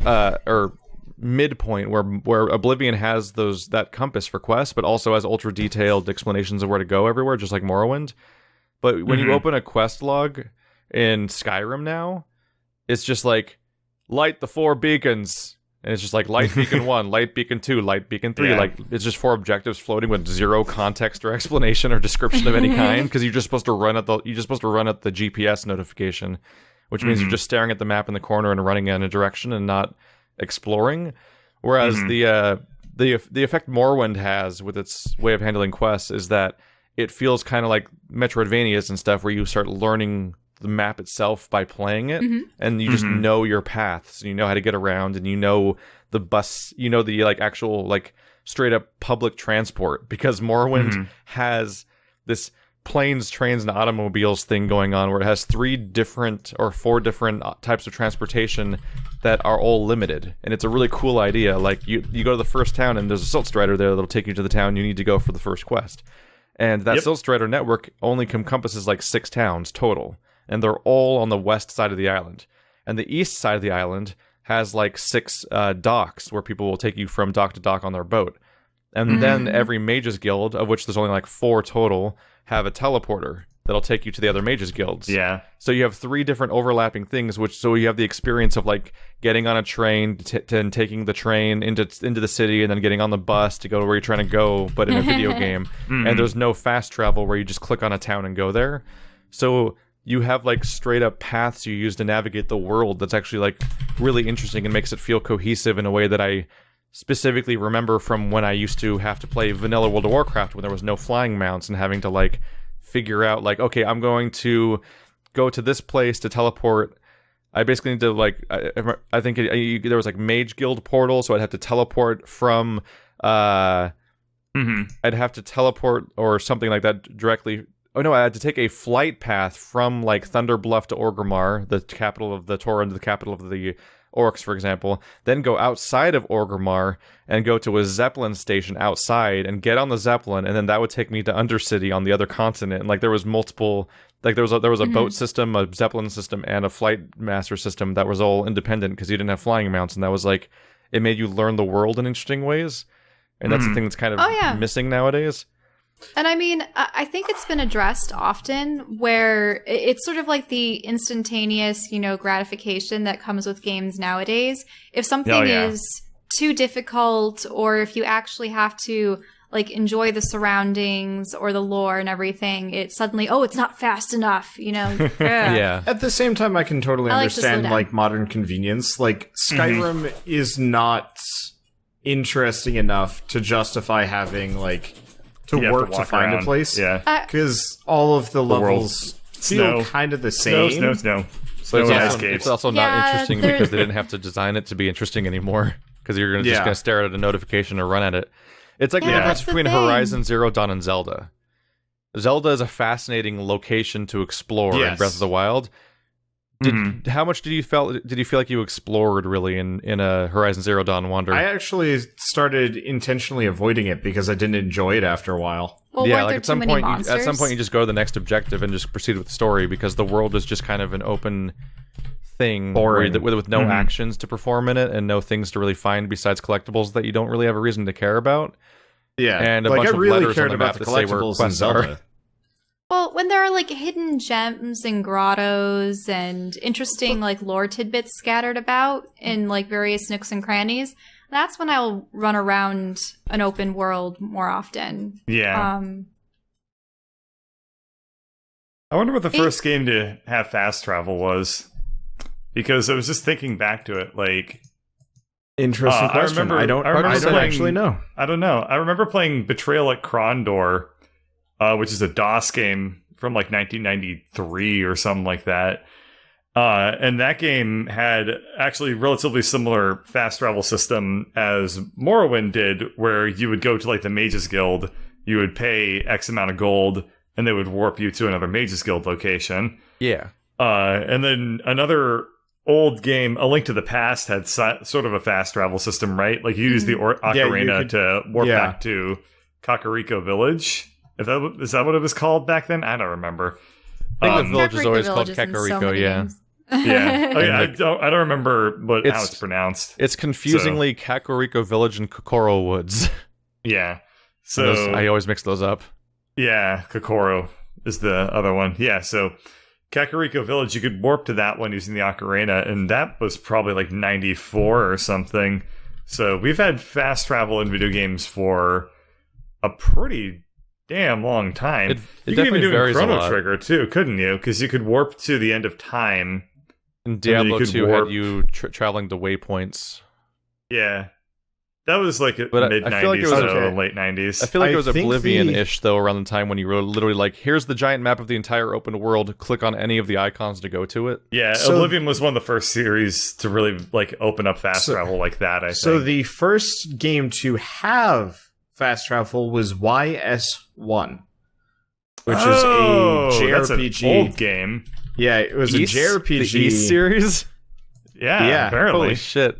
or midpoint where Oblivion has that compass for quests, but also has ultra detailed explanations of where to go everywhere, just like Morrowind. But when you open a quest log in Skyrim now, it's just like, light the 4 beacons. And it's just like, light beacon 1, light beacon 2, light beacon 3. Like, it's just 4 objectives floating with 0 context or explanation or description of any kind, because you're just supposed to run at the GPS notification, which means you're just staring at the map in the corner and running in a direction and not exploring. Whereas the effect Morrowind has with its way of handling quests is that it feels kind of like Metroidvanias and stuff, where you start learning the map itself by playing it, and you just know your paths, and you know how to get around, and you know the bus, you know the like actual like straight up public transport, because Morrowind has this planes, trains, and automobiles thing going on, where it has 4 different types of transportation that are all limited, and it's a really cool idea. Like you go to the first town, and there's a Silt Strider there that'll take you to the town you need to go for the first quest. And that Silt Strider network only encompasses like 6 towns total, and they're all on the west side of the island. And the east side of the island has like 6 docks where people will take you from dock to dock on their boat. And then every Mages Guild, of which there's only like 4 total, have a teleporter that'll take you to the other Mages Guilds. Yeah. So you have 3 different overlapping things, so you have the experience of like getting on a train and taking the train into the city, and then getting on the bus to go to where you're trying to go, but in a video game. And there's no fast travel where you just click on a town and go there. So you have like straight up paths you use to navigate the world that's actually like really interesting and makes it feel cohesive in a way that I specifically remember from when I used to have to play vanilla World of Warcraft, when there was no flying mounts and having to like figure out like, okay, I'm going to go to this place to teleport. I basically need to like, I think there was like Mage Guild portal, so I'd have to teleport from I'd have to teleport or something like that directly. Oh no, I had to take a flight path from like Thunder Bluff to Orgrimmar, the capital of the Torrent, the capital of the orcs, for example, then go outside of Orgrimmar and go to a Zeppelin station outside and get on the Zeppelin, and then that would take me to Undercity on the other continent. And like there was multiple, like there was a boat system, a Zeppelin system, and a flight master system that was all independent because you didn't have flying mounts, and that was like it made you learn the world in interesting ways, and that's the thing that's kind of missing nowadays. And I mean, I think it's been addressed often where it's sort of like the instantaneous, gratification that comes with games nowadays. If something is too difficult, or if you actually have to like enjoy the surroundings or the lore and everything, it's suddenly, it's not fast enough, Yeah. At the same time, I can totally understand like modern convenience. Like Skyrim is not interesting enough to justify having like to work to find around. A place. Yeah. Because all of the levels feel kind of the same. Snow. But it's also not interesting because they didn't have to design it to be interesting anymore. Because you're just going to stare at a notification or run at it. It's like the difference between Horizon Zero Dawn and Zelda. Zelda is a fascinating location to explore in Breath of the Wild. How much did you feel like you explored really in a Horizon Zero Dawn Wander? I actually started intentionally avoiding it because I didn't enjoy it after a while. Well, yeah, like at some point you just go to the next objective and just proceed with the story because the world is just kind of an open thing with no actions to perform in it and no things to really find besides collectibles that you don't really have a reason to care about. Yeah, and a bunch of letters on the map that say where quests are. Well, when there are like hidden gems and grottos and interesting like lore tidbits scattered about in like various nooks and crannies, that's when I'll run around an open world more often. Yeah. I wonder what the first game to have fast travel was, because I was just thinking back to it. Like, interesting question. I don't actually know. I don't know. I remember playing Betrayal at Krondor, which is a DOS game from like 1993 or something like that. And that game had actually relatively similar fast travel system as Morrowind did, where you would go to like the Mages Guild, you would pay X amount of gold, and they would warp you to another Mages Guild location. Yeah. And then another old game, A Link to the Past, had sort of a fast travel system, right? Like you use the Ocarina to warp back to Kakariko Village. Is that what it was called back then? I don't remember. I think the village is always called Kakariko, yeah. I don't remember how it's pronounced. It's confusingly Kakariko Village and Kokoro Woods. Yeah. So I always mix those up. Yeah, Kokoro is the other one. Yeah, so Kakariko Village, you could warp to that one using the Ocarina, and that was probably like 94 or something. So we've had fast travel in video games for a pretty damn long time. You could even do it in Chrono Trigger too, couldn't you? Because you could warp to the end of time. And Diablo 2 had you traveling to waypoints. Yeah. That was like mid-90s, late 90s. I feel like it was Oblivion-ish, though, around the time when you were literally like, here's the giant map of the entire open world, click on any of the icons to go to it. Yeah, Oblivion was one of the first series to really like open up fast travel like that, I think. So the first game to have fast travel was YS1, which is a JRPG. That's an old game. Yeah, it was a JRPG. The East series? Yeah, apparently. Holy shit.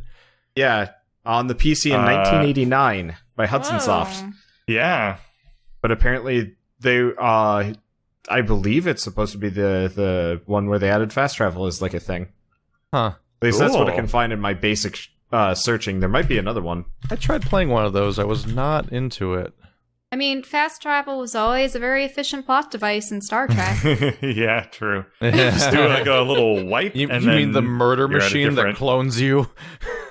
Yeah, on the PC in 1989 by Hudson Soft. Yeah. But apparently they, I believe it's supposed to be the one where they added fast travel as like a thing. Huh. At least that's what I can find in my basic searching. There might be another one. I tried playing one of those. I was not into it. I mean, fast travel was always a very efficient plot device in Star Trek. Yeah, true. Just do like a little wipe. You mean the murder machine that clones you?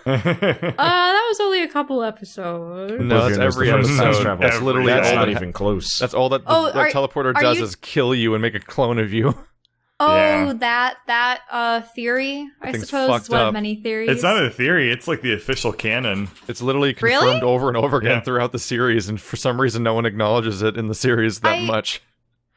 That was only a couple episodes. No, that's every episode. That's literally that's not even close. That's all that the teleporter does is kill you and make a clone of you. Oh, that theory, I suppose, is one of many theories. It's not a theory, it's like the official canon. It's literally confirmed over and over again throughout the series, and for some reason no one acknowledges it in the series that much.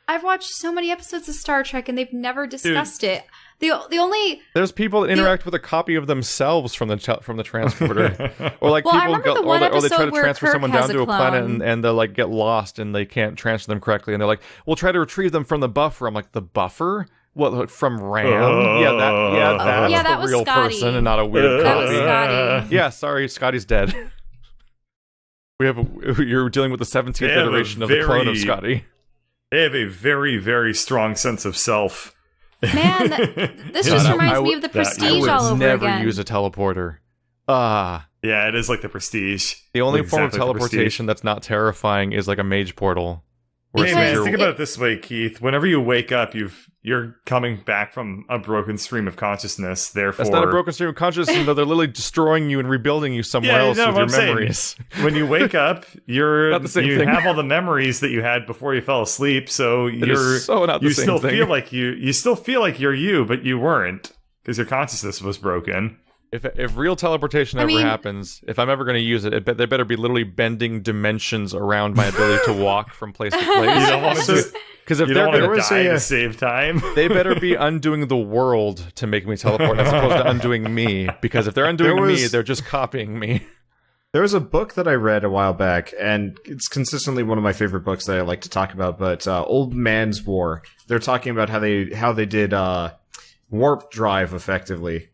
I've watched so many episodes of Star Trek, and they've never discussed it. The only... There's people that interact with a copy of themselves from the transporter. Or like people or they try to transfer someone down to a planet and they'll like get lost and they can't transfer them correctly, and they're like, we'll try to retrieve them from the buffer. I'm like, the buffer? What, from Ram? That's that the was real Scotty. person and not a weird That was copy. Scotty. Yeah, sorry, Scotty's dead. You're dealing with the 17th iteration of the clone of Scotty. They have a very, very strong sense of self. Man, this just reminds me of the Prestige all over never again. use a teleporter. Yeah, it is like the Prestige. The only Like form of exactly like the teleportation that's not terrifying is like a mage portal. Hey man, think about it this way, Keith. Whenever you wake up, you're coming back from a broken stream of consciousness. Therefore, that's not a broken stream of consciousness. Though they're literally destroying you and rebuilding you somewhere else with your memories. When you wake up, you not the same thing. have all the memories that you had before you fell asleep. So you still feel like you still feel like you're you, but you weren't because your consciousness was broken. If real teleportation ever happens, if I'm ever going to use it, there better be literally bending dimensions around my ability to walk from place to place. You don't want to because if they're going to die to save time, they better be undoing the world to make me teleport as opposed to undoing me. Because if they're undoing me, they're just copying me. There was a book that I read a while back, and it's consistently one of my favorite books that I like to talk about. But Old Man's War. They're talking about how they did warp drive effectively.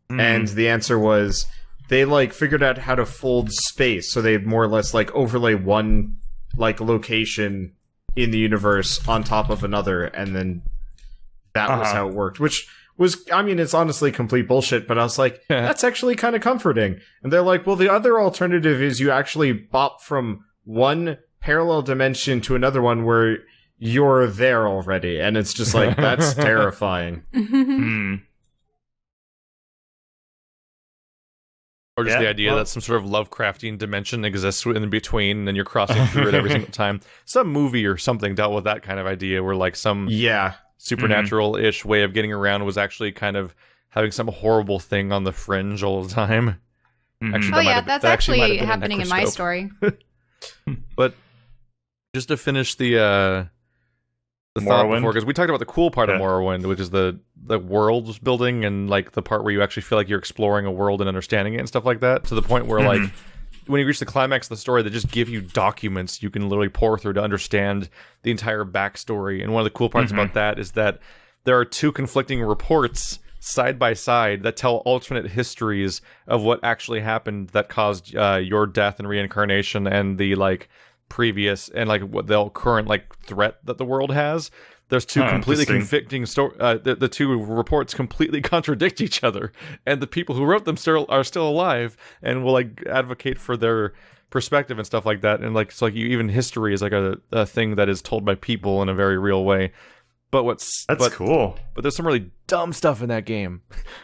And the answer was they figured out how to fold space, so they more or less overlay one location in the universe on top of another, and then that was how it worked. Which was, I mean, it's honestly complete bullshit, but I was like, that's actually kind of comforting. And they're like, well, the other alternative is you actually bop from one parallel dimension to another one where you're there already, and it's just like, that's terrifying. Or just the idea that some sort of Lovecraftian dimension exists in between, and you're crossing through it every single time. Some movie or something dealt with that kind of idea, where some supernatural-ish way of getting around was actually kind of having some horrible thing on the fringe all the time. Actually, that's actually happening in my story. But just to finish the thought before, because we talked about the cool part of Morrowind, which is the world building and the part where you actually feel like you're exploring a world and understanding it and stuff like that, to the point where when you reach the climax of the story, they just give you documents you can literally pour through to understand the entire backstory. And one of the cool parts about that is that there are two conflicting reports side by side that tell alternate histories of what actually happened that caused your death and reincarnation, and the previous and what the current threat that the world has. There's two completely conflicting the two reports completely contradict each other, and the people who wrote them are still alive and will advocate for their perspective and stuff like that. And even history is a thing that is told by people in a very real way. But that's cool. But there's some really dumb stuff in that game.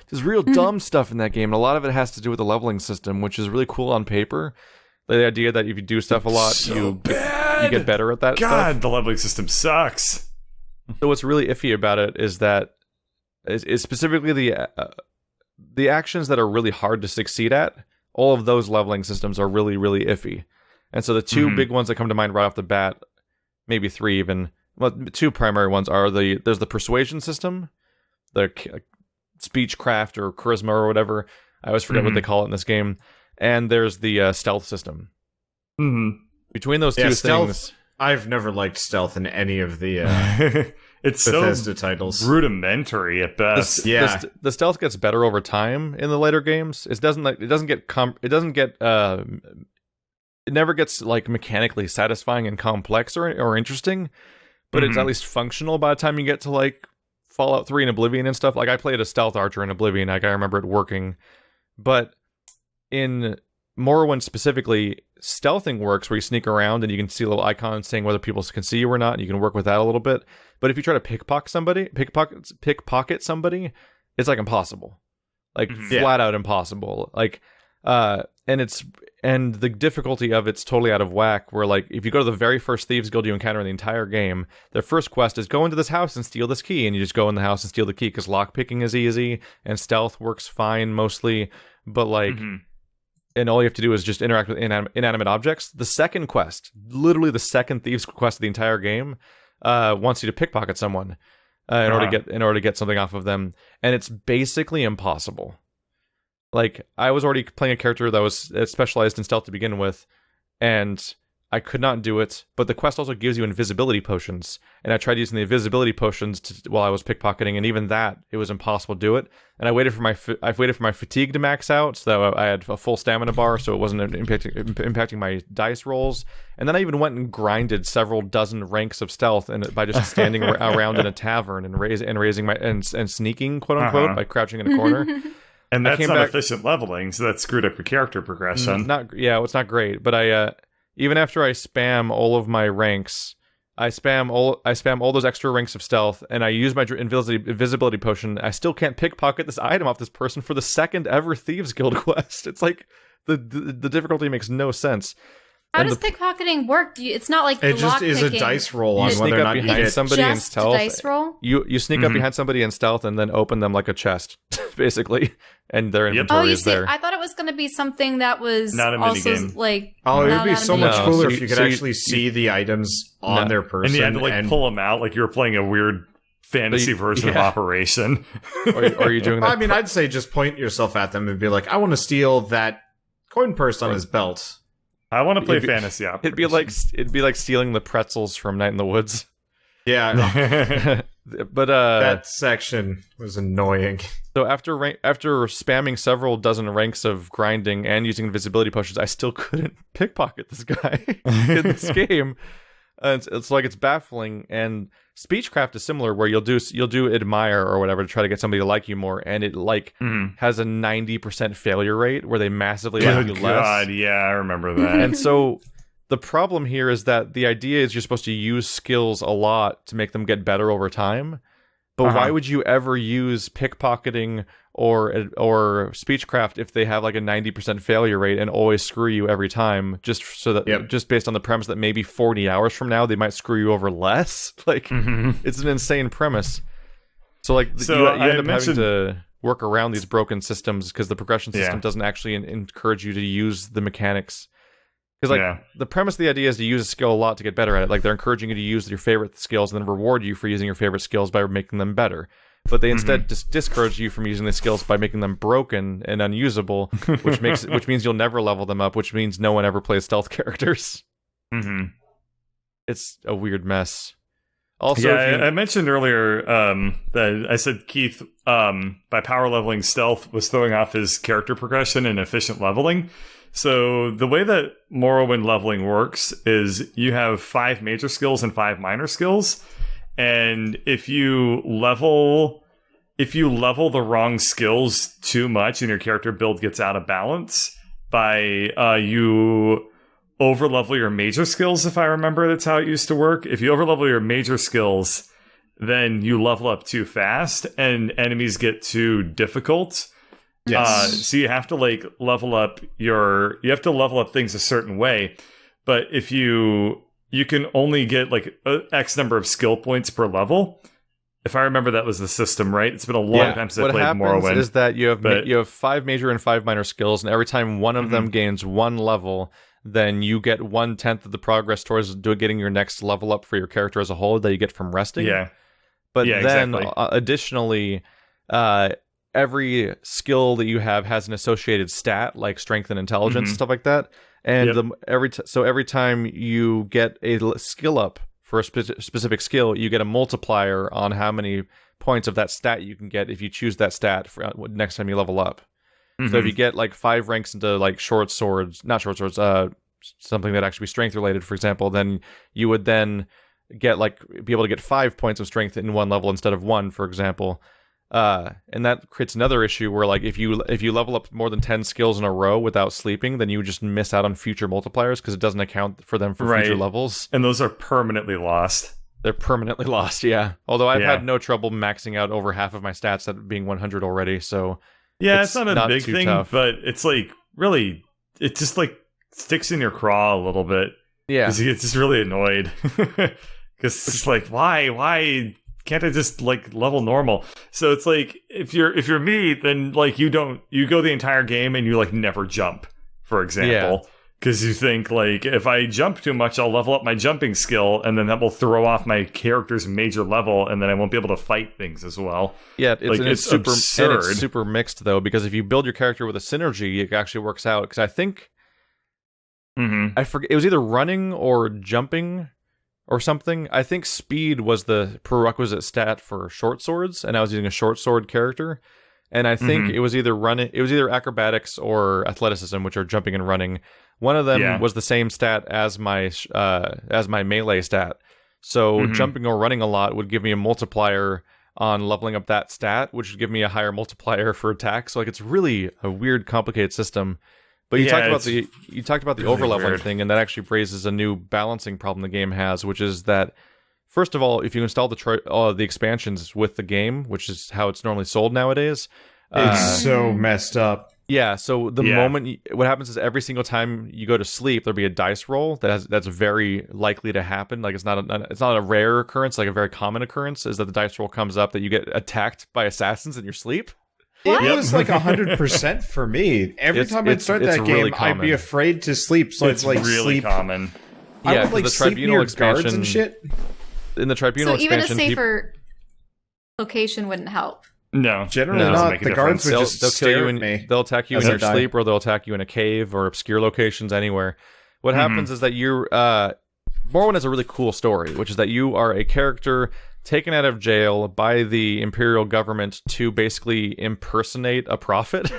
There's real dumb stuff in that game, and a lot of it has to do with the leveling system, which is really cool on paper. The idea that if you do stuff a lot, you get better at that stuff. The leveling system sucks. So what's really iffy about it is that is specifically the actions that are really hard to succeed at. All of those leveling systems are really, really iffy. And so the two big ones that come to mind right off the bat, maybe three even, well, two primary ones are there's the persuasion system, the speechcraft or charisma or whatever. I always forget what they call it in this game. And there's the stealth system. Between those two things, I've never liked stealth in any of the it's Bethesda so titles. Rudimentary at best. The stealth gets better over time in the later games. It never gets mechanically satisfying and complex or interesting, but it's at least functional by the time you get to Fallout 3 and Oblivion and stuff. I played a stealth archer in Oblivion. I remember it working, but in Morrowind specifically, stealthing works where you sneak around and you can see a little icon saying whether people can see you or not, and you can work with that a little bit. But if you try to pickpocket somebody, it's impossible. Flat out impossible. And the difficulty of it's totally out of whack, where if you go to the very first Thieves Guild you encounter in the entire game, their first quest is go into this house and steal this key, and you just go in the house and steal the key because lockpicking is easy and stealth works fine mostly, but and all you have to do is just interact with inanimate objects. The second quest, literally the second Thieves quest of the entire game, wants you to pickpocket someone in order to get something off of them, and it's basically impossible. I was already playing a character that was specialized in stealth to begin with, and I could not do it, but the quest also gives you invisibility potions, and I tried using the invisibility potions while I was pickpocketing, and even that, it was impossible to do it. And I waited for my fatigue to max out, so I had a full stamina bar, so it wasn't impacting my dice rolls. And then I even went and grinded several dozen ranks of stealth, and by just standing around in a tavern and raising my and sneaking, quote unquote, by crouching in a corner. And that's not efficient leveling, so that screwed up your character progression. It's not great, but even after I spam all of my ranks, I spam all those extra ranks of stealth, and I use my invisibility potion. I still can't pickpocket this item off this person for the second ever Thieves Guild quest. It's like the difficulty makes no sense. How does pickpocketing work? It's not like it just is a dice roll on whether or not you get somebody in stealth. Dice roll? You sneak up behind somebody in stealth and then open them like a chest, basically, and their inventory is there. I thought it was going to be something that was not a also minigame. Like. Oh, it would be so much cooler if you could actually see the items on their person, and you had to pull them out like you were playing a weird fantasy version of Operation. Or are you doing that? I mean, I'd say just point yourself at them and be like, "I want to steal that coin purse on his belt." I want to play fantasy Operation. It'd be like stealing the pretzels from Night in the Woods. Yeah, but that section was annoying. So after spamming several dozen ranks of grinding and using invisibility potions, I still couldn't pickpocket this guy in this game. It's like it's baffling. And Speechcraft is similar, where you'll do admire or whatever to try to get somebody to like you more, and it has a 90% failure rate where they massively like you less. God, yeah, I remember that. And so the problem here is that the idea is you're supposed to use skills a lot to make them get better over time. But why would you ever use pickpocketing or Speechcraft if they have like a 90% failure rate and always screw you every time, just so that just based on the premise that maybe 40 hours from now they might screw you over less? Like it's an insane premise. So like you end up having to work around these broken systems because the progression system doesn't actually encourage you to use the mechanics. Because the premise of the idea is to use a skill a lot to get better at it. Like they're encouraging you to use your favorite skills and then reward you for using your favorite skills by making them better. But they instead just discourage you from using the skills by making them broken and unusable, which means you'll never level them up, which means no one ever plays stealth characters. It's a weird mess. Also, I mentioned earlier that I said Keith, by power leveling stealth, was throwing off his character progression and efficient leveling. So the way that Morrowind leveling works is you have 5 major skills and 5 minor skills. And if you level the wrong skills too much and your character build gets out of balance, by you overlevel your major skills, if I remember, that's how it used to work. If you overlevel your major skills, then you level up too fast and enemies get too difficult. Yes. So you have to level up things a certain way, but if you can only get X number of skill points per level. If I remember, that was the system, right? It's been a long time since I played Morrowind. What happens is that you have 5 major and 5 minor skills, and every time one of them gains 1 level, then you get 1/10 of the progress towards getting your next level up for your character as a whole that you get from resting. But then additionally, every skill that you have has an associated stat like strength and intelligence, stuff like that. And every time you get a skill up for a specific skill, you get a multiplier on how many points of that stat you can get if you choose that stat for next time you level up. So if you get 5 ranks into something that actually be strength related, for example, then you would then get be able to get 5 points of strength in one level instead of 1, for example. And that creates another issue where if you level up more than 10 skills in a row without sleeping, then you just miss out on future multipliers because it doesn't account for them for future levels. And those are permanently lost. They're permanently lost, yeah. Although I've had no trouble maxing out over half of my stats at being 100 already, so it's not a big thing, tough. But it's really, it just sticks in your craw a little bit. Yeah. Because you get just really annoyed. Because it's why can't I just level normal? So it's if you're me, then you go the entire game and you never jump, for example, because you think if I jump too much, I'll level up my jumping skill, and then that will throw off my character's major level, and then I won't be able to fight things as well. Yeah, it's super absurd. And it's super mixed though, because if you build your character with a synergy, it actually works out. Because I think I forget. It was either running or jumping or something. I think speed was the prerequisite stat for short swords, and I was using a short sword character. And I think it was either acrobatics or athleticism, which are jumping and running. One of them was the same stat as my melee stat. So jumping or running a lot would give me a multiplier on leveling up that stat, which would give me a higher multiplier for attack. So like it's really a weird, complicated system. But you talked about the really overleveling weird thing, and that actually raises a new balancing problem the game has, which is that first of all, if you install the expansions with the game, which is how it's normally sold nowadays, it's so messed up. Yeah. So the moment what happens is every single time you go to sleep, there'll be a dice roll that's very likely to happen. Like it's not a rare occurrence, like a very common occurrence is that the dice roll comes up that you get attacked by assassins in your sleep. It was like 100% for me. Every time I'd start that game, really I'd be afraid to sleep. So it's like really common. I would like the sleep near guards and shit. In the tribunal expansion, even a safer location wouldn't help. No, generally not. The guards would just stare at me. They'll attack you in your sleep, or they'll attack you in a cave or obscure locations anywhere. What happens is that Morrowind has a really cool story, which is that you are a character taken out of jail by the Imperial government to basically impersonate a prophet.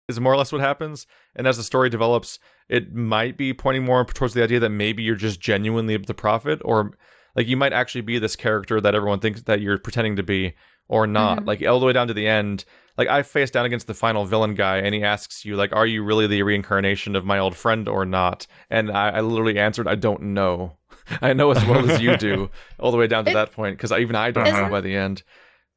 Is more or less what happens. And as the story develops, it might be pointing more towards the idea that maybe you're just genuinely the prophet, or like you might actually be this character that everyone thinks that you're pretending to be, or not. Like all the way down to the end, like I faced down against the final villain guy, and he asks you like, "Are you really the reincarnation of my old friend or not?" And I literally answered, "I don't know." I know as well as you do, all the way down to that point, because even I don't know by the end.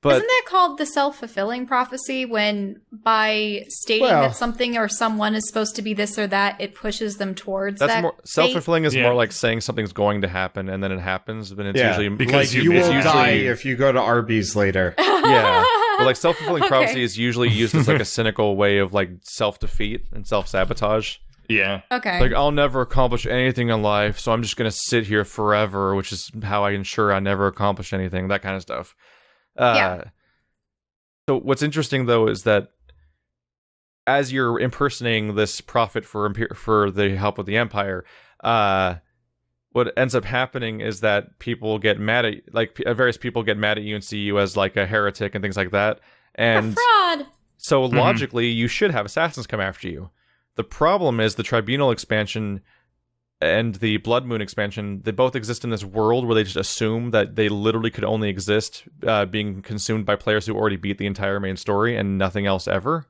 But isn't that called the self-fulfilling prophecy, when by stating that something or someone is supposed to be this or that, it pushes them towards that? More, self-fulfilling is more like saying something's going to happen and then it happens, but it's usually because you will die if you go to Arby's later. Yeah, but like self-fulfilling prophecy is usually used as like a cynical way of like self-defeat and self-sabotage. Yeah. Okay. Like, I'll never accomplish anything in life, so I'm just going to sit here forever, which is how I ensure I never accomplish anything, that kind of stuff. So what's interesting, though, is that as you're impersonating this prophet for the help of the Empire, what ends up happening is that people get mad at, like, various people get mad at you and see you as, like, a heretic and things like that. And a fraud! So logically, you should have assassins come after you. The problem is the Tribunal expansion and the Blood Moon expansion, they both exist in this world where they just assume that they literally could only exist being consumed by players who already beat the entire main story and nothing else ever.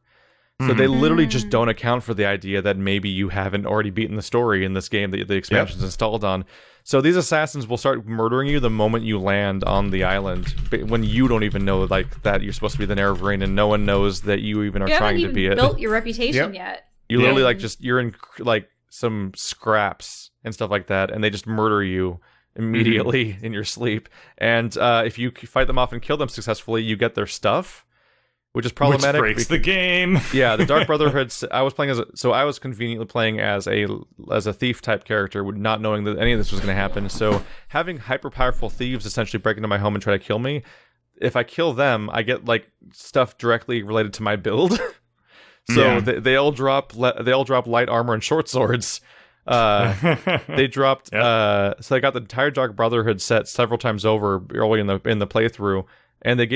So they literally just don't account for the idea that maybe you haven't already beaten the story in this game that the expansion's installed on. So these assassins will start murdering you the moment you land on the island, when you don't even know like that you're supposed to be the Nerevarine, and no one knows that you even are trying to be it. You haven't even built your reputation yet. You literally like you're in like some scraps and stuff like that, and they just murder you immediately in your sleep. And if you fight them off and kill them successfully, you get their stuff, which is problematic. Which breaks the game. Yeah, the Dark Brotherhood. I was playing I was conveniently playing as a thief type character, not knowing that any of this was going to happen. So having hyper powerful thieves essentially break into my home and try to kill me, if I kill them, I get like stuff directly related to my build. So they all drop light armor and short swords. They dropped. So I got the entire Dark Brotherhood set several times over early in the playthrough, and they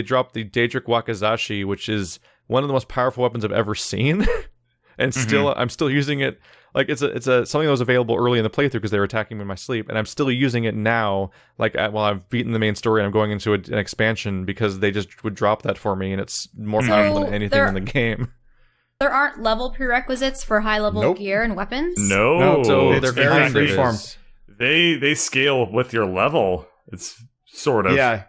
dropped the Daedric Wakizashi, which is one of the most powerful weapons I've ever seen, and I'm still using it. Like it's something that was available early in the playthrough because they were attacking me in my sleep, and I'm still using it now. Like while I've beaten the main story and I'm going into an expansion because they just would drop that for me, and it's more powerful than anything in the game. There aren't level prerequisites for high-level gear and weapons? No. So they're very freeform. They scale with your level. It's sort of. Yeah.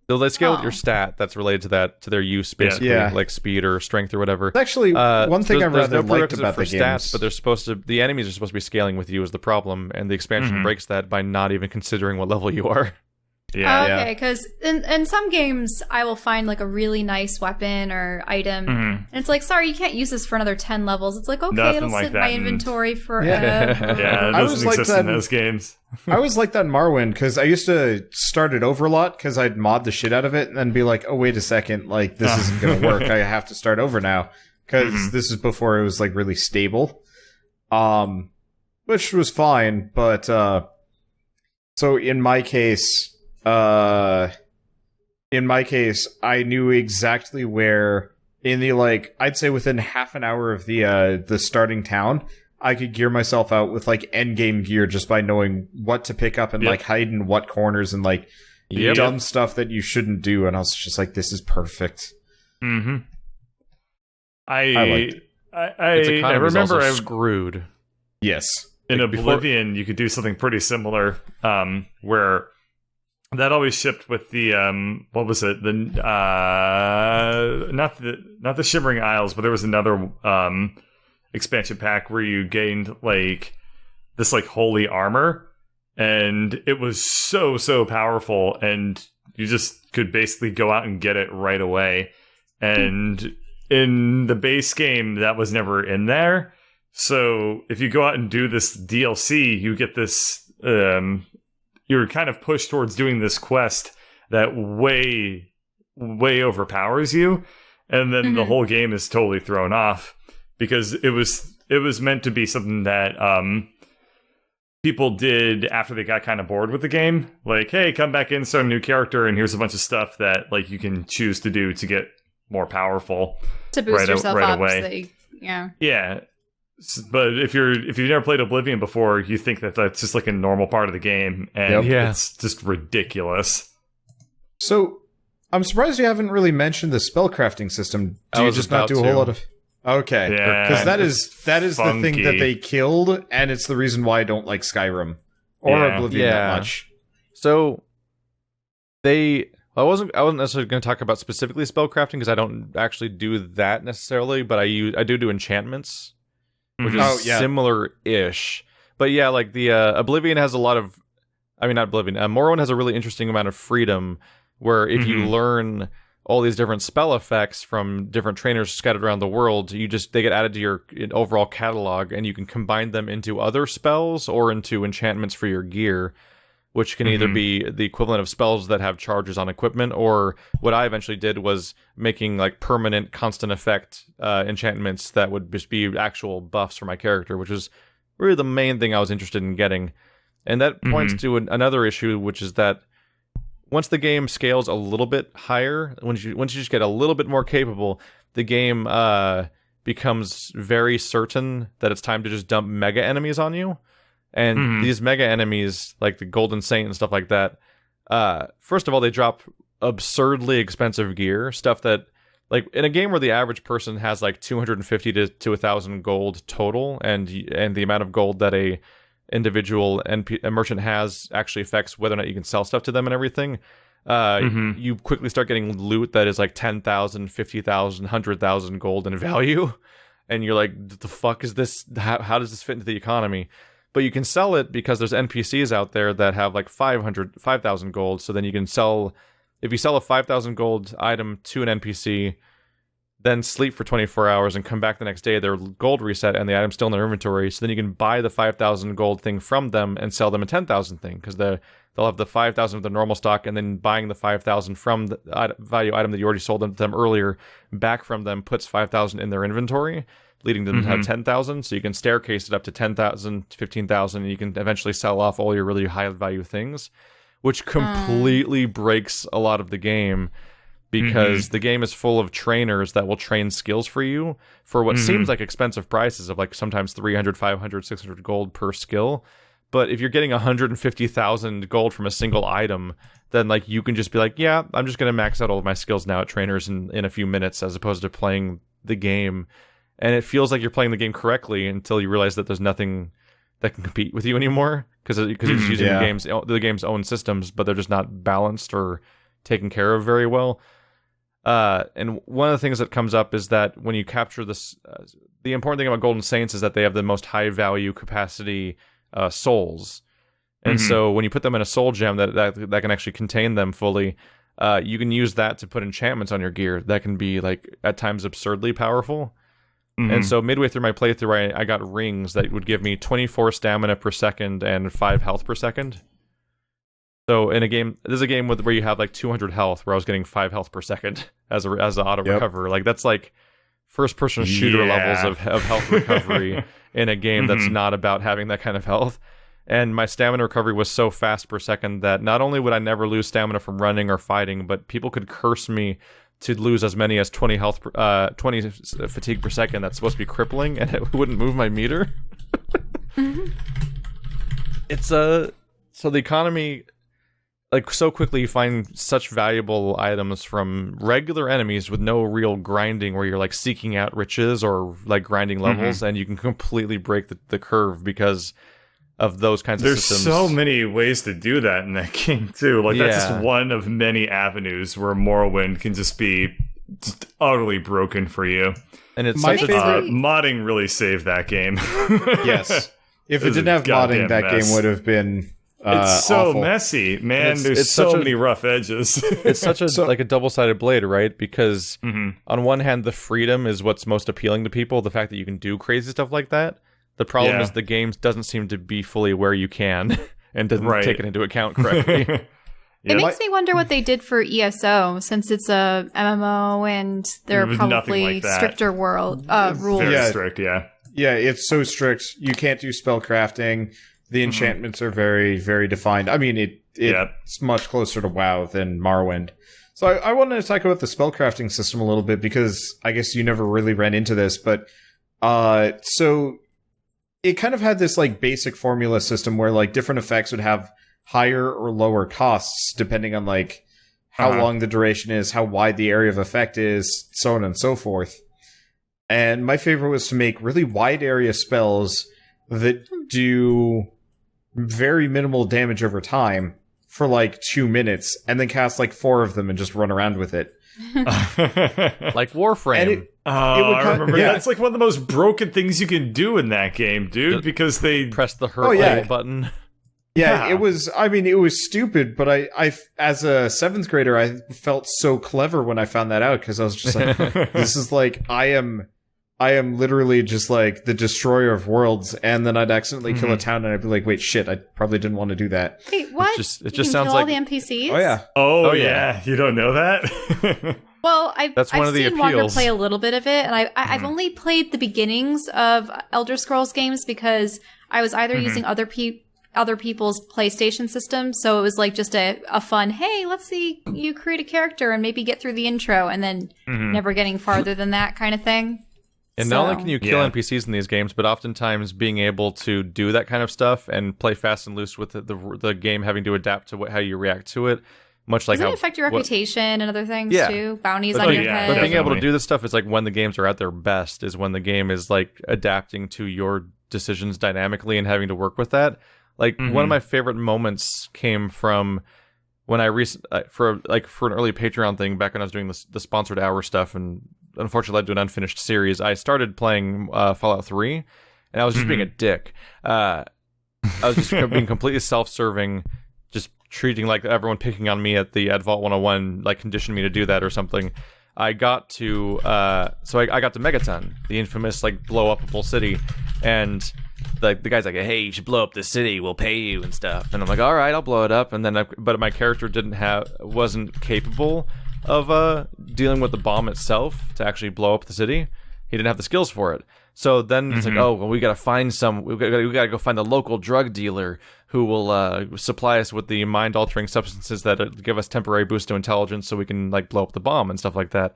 So they scale with your stat that's related to their use, basically, like speed or strength or whatever. It's actually one thing I rather liked about the games. Stats, but the enemies are supposed to be scaling with you is the problem, and the expansion breaks that by not even considering what level you are. Okay, because in some games, I will find like a really nice weapon or item, and it's like, sorry, you can't use this for another 10 levels. It's like, okay, nothing it'll like sit in my inventory forever. Yeah, it doesn't exist in those games. I was like that in Morrowind, because I used to start it over a lot, because I'd mod the shit out of it, and then be like, oh, wait a second, like, this isn't going to work. I have to start over now, because this is before it was like really stable. which was fine, but so in my case, I knew exactly where in the I'd say within half an hour of the starting town, I could gear myself out with end game gear just by knowing what to pick up and hide in what corners and dumb stuff that you shouldn't do. And I was just like, this is perfect. Mm-hmm. I liked it. I remember I screwed. Yes. In Oblivion, you could do something pretty similar, where that always shipped with the what was it? The not the Shimmering Isles, but there was another expansion pack where you gained this holy armor, and it was so powerful, and you just could basically go out and get it right away. And in the base game, that was never in there. So if you go out and do this DLC, you get this, you're kind of pushed towards doing this quest that way overpowers you. And then the whole game is totally thrown off, because it was meant to be something that, people did after they got kind of bored with the game. Hey, come back in, start a new character, and here's a bunch of stuff that you can choose to do to get more powerful. To boost yourself right up. away. Yeah. But if you've never played Oblivion before, you think that that's just a normal part of the game, and it's just ridiculous. So I'm surprised you haven't really mentioned the spellcrafting system. Do you just not do a whole lot of? Okay, yeah, because that is funky. the thing that they killed, and it's the reason why I don't like Skyrim or Oblivion that much. So I wasn't necessarily going to talk about specifically spellcrafting, because I don't actually do that necessarily, but I do enchantments, which is similar-ish. But yeah, the Oblivion has a lot of, not Oblivion. Morrowind has a really interesting amount of freedom, where if you learn all these different spell effects from different trainers scattered around the world, they get added to your overall catalog, and you can combine them into other spells or into enchantments for your gear, which can either be the equivalent of spells that have charges on equipment, or what I eventually did was making permanent constant effect enchantments that would just be actual buffs for my character, which is really the main thing I was interested in getting. And that points to another issue, which is that once the game scales a little bit higher, once you just get a little bit more capable, the game becomes very certain that it's time to just dump mega enemies on you. And these mega enemies, like the Golden Saint and stuff like that, first of all, they drop absurdly expensive gear, stuff that, in a game where the average person has 250 to 1,000 gold total, and the amount of gold that a individual a merchant has actually affects whether or not you can sell stuff to them and everything. You quickly start getting loot that is 10,000, 50,000, 100,000 gold in value, and you're like, the fuck is this? How does this fit into the economy? But you can sell it because there's NPCs out there that have 5,000 gold. So then you can sell, if you sell a 5,000 gold item to an NPC, then sleep for 24 hours and come back the next day, their gold reset and the item's still in their inventory. So then you can buy the 5,000 gold thing from them and sell them a 10,000 thing, because they'll have the 5,000 of the normal stock, and then buying the 5,000 from the value item that you already sold them earlier back from them puts 5,000 in their inventory, leading them to have 10,000. So you can staircase it up to 10,000, 15,000, and you can eventually sell off all your really high value things, which completely breaks a lot of the game, because the game is full of trainers that will train skills for you for what seems like expensive prices of sometimes 300, 500, 600 gold per skill. But if you're getting 150,000 gold from a single item, then you can just be yeah, I'm just going to max out all of my skills now at trainers in a few minutes, as opposed to playing the game. And it feels like you're playing the game correctly until you realize that there's nothing that can compete with you anymore, because it's using the game's own systems, but they're just not balanced or taken care of very well. And one of the things that comes up is that when you capture this, the important thing about Golden Saints is that they have the most high value capacity souls. And so when you put them in a soul gem that can actually contain them fully, you can use that to put enchantments on your gear that can be at times absurdly powerful. And so midway through my playthrough, I got rings that would give me 24 stamina per second and 5 health per second. So in a game, this is a game where you have 200 health, where I was getting 5 health per second as an auto recover. That's first-person shooter levels of health recovery in a game that's not about having that kind of health. And my stamina recovery was so fast per second that not only would I never lose stamina from running or fighting, but people could curse me to lose as many as 20 fatigue per second. That's supposed to be crippling, and it wouldn't move my meter. It's so the economy, like, so quickly you find such valuable items from regular enemies with no real grinding, where you're like seeking out riches or like grinding levels, and you can completely break the curve because of those kinds of systems. There's so many ways to do that in that game too. Like that's just one of many avenues where Morrowind can just be utterly broken for you. And it's my favorite modding really saved that game. Yes. If it didn't have modding, that game would have been it's so awful. Messy, man. There's it's so many rough edges. It's such a double-sided blade, right? Because on one hand, the freedom is what's most appealing to people, the fact that you can do crazy stuff like that. The problem is the game doesn't seem to be fully where you can and doesn't take it into account correctly. It makes me wonder what they did for ESO, since it's a MMO and there are probably stricter rules. Very strict, yeah. Yeah, it's so strict. You can't do spell crafting. The enchantments are very, very defined. I mean, it's much closer to WoW than Morrowind. So I wanted to talk about the spellcrafting system a little bit, because I guess you never really ran into this, but so it kind of had this like basic formula system where like different effects would have higher or lower costs depending on like how long the duration is, how wide the area of effect is, so on and so forth. And my favorite was to make really wide area spells that do very minimal damage over time for like 2 minutes, and then cast like 4 of them and just run around with it. Like Warframe. I remember. Yeah, it's like one of the most broken things you can do in that game, dude, because they press the hurt button. Yeah, it was. I mean, it was stupid, but I, as a 7th grader, I felt so clever when I found that out, because I was just like, "This is like I am literally just like the destroyer of worlds." And then I'd accidentally kill a town, and I'd be like, "Wait, shit! I probably didn't want to do that." Wait, what? It just sounds kill like all the NPCs. Oh yeah. Oh yeah. You don't know that? Well, I've seen Walker play a little bit of it, and I've only played the beginnings of Elder Scrolls games because I was either using other people's PlayStation systems, so it was like just a fun, hey, let's see you create a character and maybe get through the intro, and then never getting farther than that kind of thing. And not only can you kill NPCs in these games, but oftentimes being able to do that kind of stuff and play fast and loose with the game having to adapt to how you react to it. Much like Does it affect your reputation and other things too? Bounties on your head. But being able to do this stuff is like when the games are at their best, is when the game is like adapting to your decisions dynamically and having to work with that. Like one of my favorite moments came from when I for an early Patreon thing back when I was doing the sponsored hour stuff, and unfortunately led to an unfinished series. I started playing Fallout 3, and I was just being a dick. I was just being completely self-serving, just treating like everyone picking on me at Vault 101 like conditioned me to do that or something. I got to I got to Megaton, the infamous like blow up a full city, and the guy's like, hey, you should blow up the city, we'll pay you and stuff. And I'm like, all right, I'll blow it up. And then but my character wasn't capable of dealing with the bomb itself to actually blow up the city. He didn't have the skills for it. So then it's like, oh, well, we gotta go find the local drug dealer who will supply us with the mind-altering substances that give us temporary boost to intelligence so we can like blow up the bomb and stuff like that.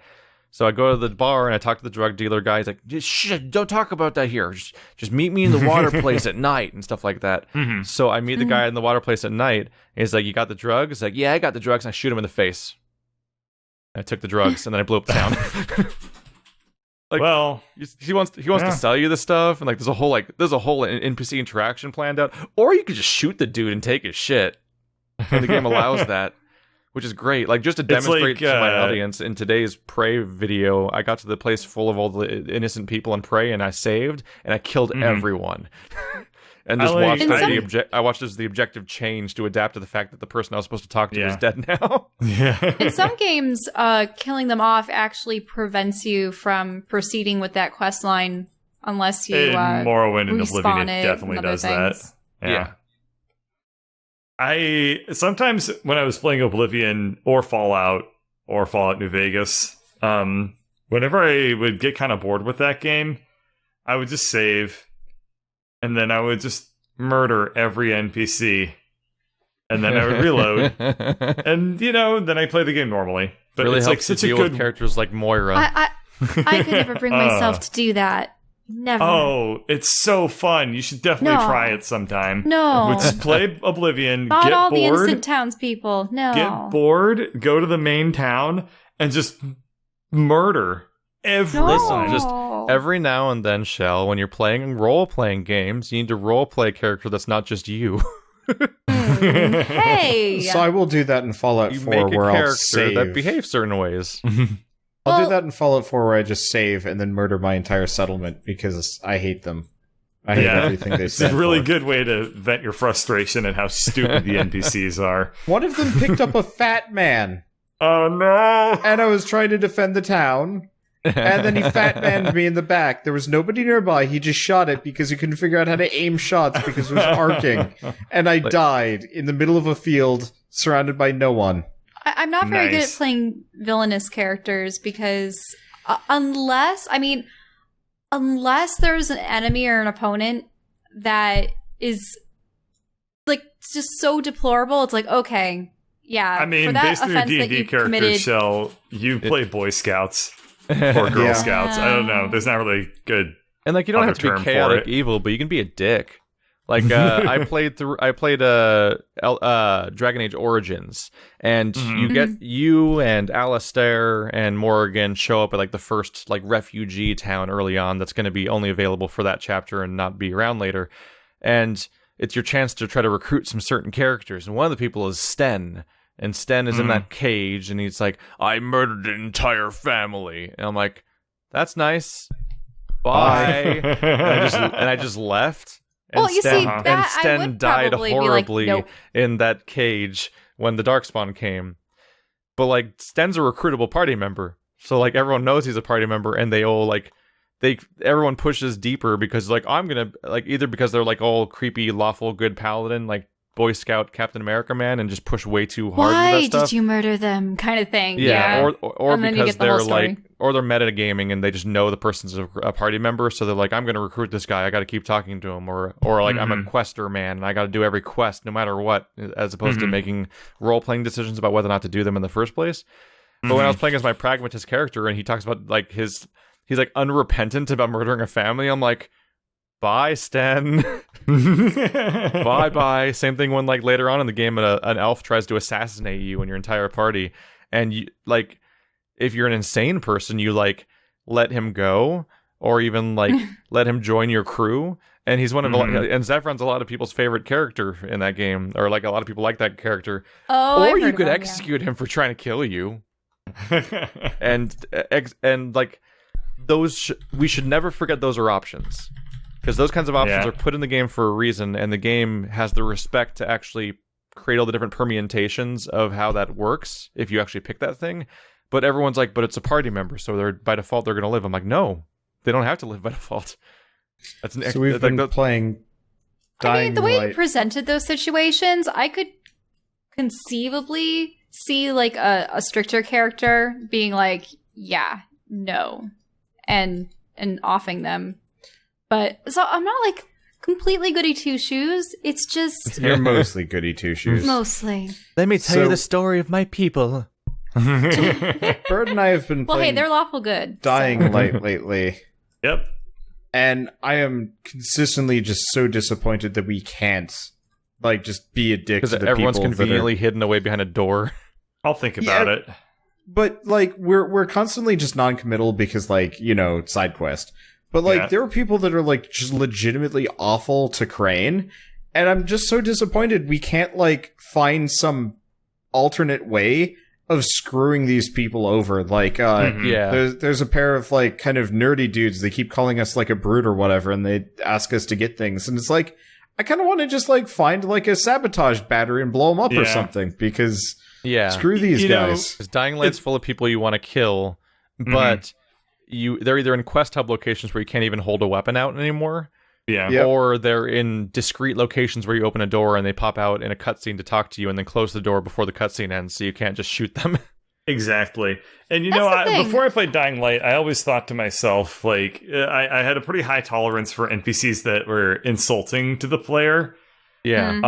So I go to the bar and I talk to the drug dealer guy. He's like, shit, don't talk about that here. Just meet me in the water place at night and stuff like that. So I meet the guy in the water place at night. And he's like, you got the drugs? He's like, yeah, I got the drugs. And I shoot him in the face. I took the drugs and then I blew up the town. Like, well, he wants to sell you this stuff, and like there's a whole NPC interaction planned out, or you could just shoot the dude and take his shit. And the game allows that, which is great. Like just to demonstrate to my audience, in today's Prey video, I got to the place full of all the innocent people in Prey, and I saved and I killed everyone. And just I watched as the objective change to adapt to the fact that the person I was supposed to talk to is dead now. In some games, killing them off actually prevents you from proceeding with that quest line unless you Morrowind and Oblivion definitely does that. Yeah. I sometimes when I was playing Oblivion or Fallout New Vegas, whenever I would get kind of bored with that game, I would just save, and then I would just murder every NPC, and then I would reload, and then I play the game normally. But really it's helps such to deal a good with characters like Moira. I could never bring myself to do that. Never. Oh, it's so fun. You should definitely try it sometime. No. Just play Oblivion, Not get all bored, the innocent townspeople. No. get bored, go to the main town, and just murder everyone. Listen, just every now and then, Shell, when you're playing role-playing games, you need to role-play a character that's not just you. Hey! So I will do that in Fallout You 4 make a where I'll character save. that behaves certain ways. I'll do that in Fallout 4 where I just save and then murder my entire settlement because I hate them. I hate everything they It's stand a really for. good way to vent your frustration at how stupid the NPCs are. One of them picked up a fat man, Oh no! and I was trying to defend the town, and then he fat manned me in the back. There was nobody nearby. He just shot it because he couldn't figure out how to aim shots because it was arcing. And I died in the middle of a field surrounded by no one. I'm not very good at Nice. playing villainous characters because unless there's an enemy or an opponent that is like just so deplorable, it's like, okay, yeah. I mean, for that based on your offense that D&D you character, committed, Shell, you play Boy Scouts or Girl Yeah. Scouts. I don't know. There's not really good. And like, you don't Other have to term be for chaotic it. evil, but you can be a dick. Like I played Dragon Age Origins, and you and Alistair and Morrigan show up at like the first like refugee town early on that's going to be only available for that chapter and not be around later, and it's your chance to try to recruit some certain characters, and one of the people is Sten. And Sten is in that cage, and he's like, "I murdered an entire family," and I'm like, "That's nice, bye." and I just left. And Well, you see, Sten, that and I Sten would died probably be like, horribly nope. in that cage when the Darkspawn came. But like, Sten's a recruitable party member, so like everyone knows he's a party member, and they all like, everyone pushes deeper because like I'm gonna like either because they're like all creepy, lawful, good paladin like Boy Scout Captain America man and just push way too hard with why that stuff. did you murder them? Kind of thing. Yeah, or And then you because get the whole they're story. like, or they're metagaming and they just know the person's a party member, so they're like, I'm going to recruit this guy, I got to keep talking to him, or like I'm a quester man and I got to do every quest no matter what, as opposed to making role playing decisions about whether or not to do them in the first place. But when I was playing as my pragmatist character and he talks about like he's like unrepentant about murdering a family, I'm like, bye, Sten. Bye. Same thing when like later on in the game an elf tries to assassinate you and your entire party, and you like, if you're an insane person, you like let him go or even like let him join your crew. And he's one of and Zephron's a lot of people's favorite character in that game, or like a lot of people like that character. Oh, Or I've you heard could about him, yeah. execute him for trying to kill you. and like those we should never forget those are options, because those kinds of options Yeah. are put in the game for a reason, and the game has the respect to actually create all the different permutations of how that works if you actually pick that thing. But everyone's like, but it's a party member, so they're by default they're going to live. I'm like, no, they don't have to live by default. That's So we've been playing Dying I mean, the way Light. you presented those situations, I could conceivably see like a stricter character being like, yeah, no, and offing them. But so I'm not like completely goody two shoes. It's just You're mostly goody two shoes. mostly. Let me tell you So- the story of my people. Bird and I have been Well, hey, playing they're lawful good. Dying Light lately. Yep. And I am consistently just so disappointed that we can't, like, just be a dick Because to the everyone's people that are- conveniently hidden away behind a door. I'll think about Yeah. it. But like, we're constantly just non-committal because, like, you know, side quest. But like, Yeah. there are people that are like just legitimately awful to Crane, and I'm just so disappointed we can't like find some alternate way of screwing these people over. Like, Yeah. there's a pair of like kind of nerdy dudes. They keep calling us like a brute or whatever, and they ask us to get things, and it's like, I kind of want to just like find like a sabotage battery and blow them up or Yeah. something, because Yeah. screw these You know, guys. Because Dying Light's full of people you want to kill, but they're either in quest hub locations where you can't even hold a weapon out anymore, Yeah. Yep. or they're in discrete locations where you open a door and they pop out in a cutscene to talk to you and then close the door before the cutscene ends, so you can't just shoot them. Exactly. And That's the thing. before I played Dying Light, I always thought to myself, like, I had a pretty high tolerance for NPCs that were insulting to the player. Yeah.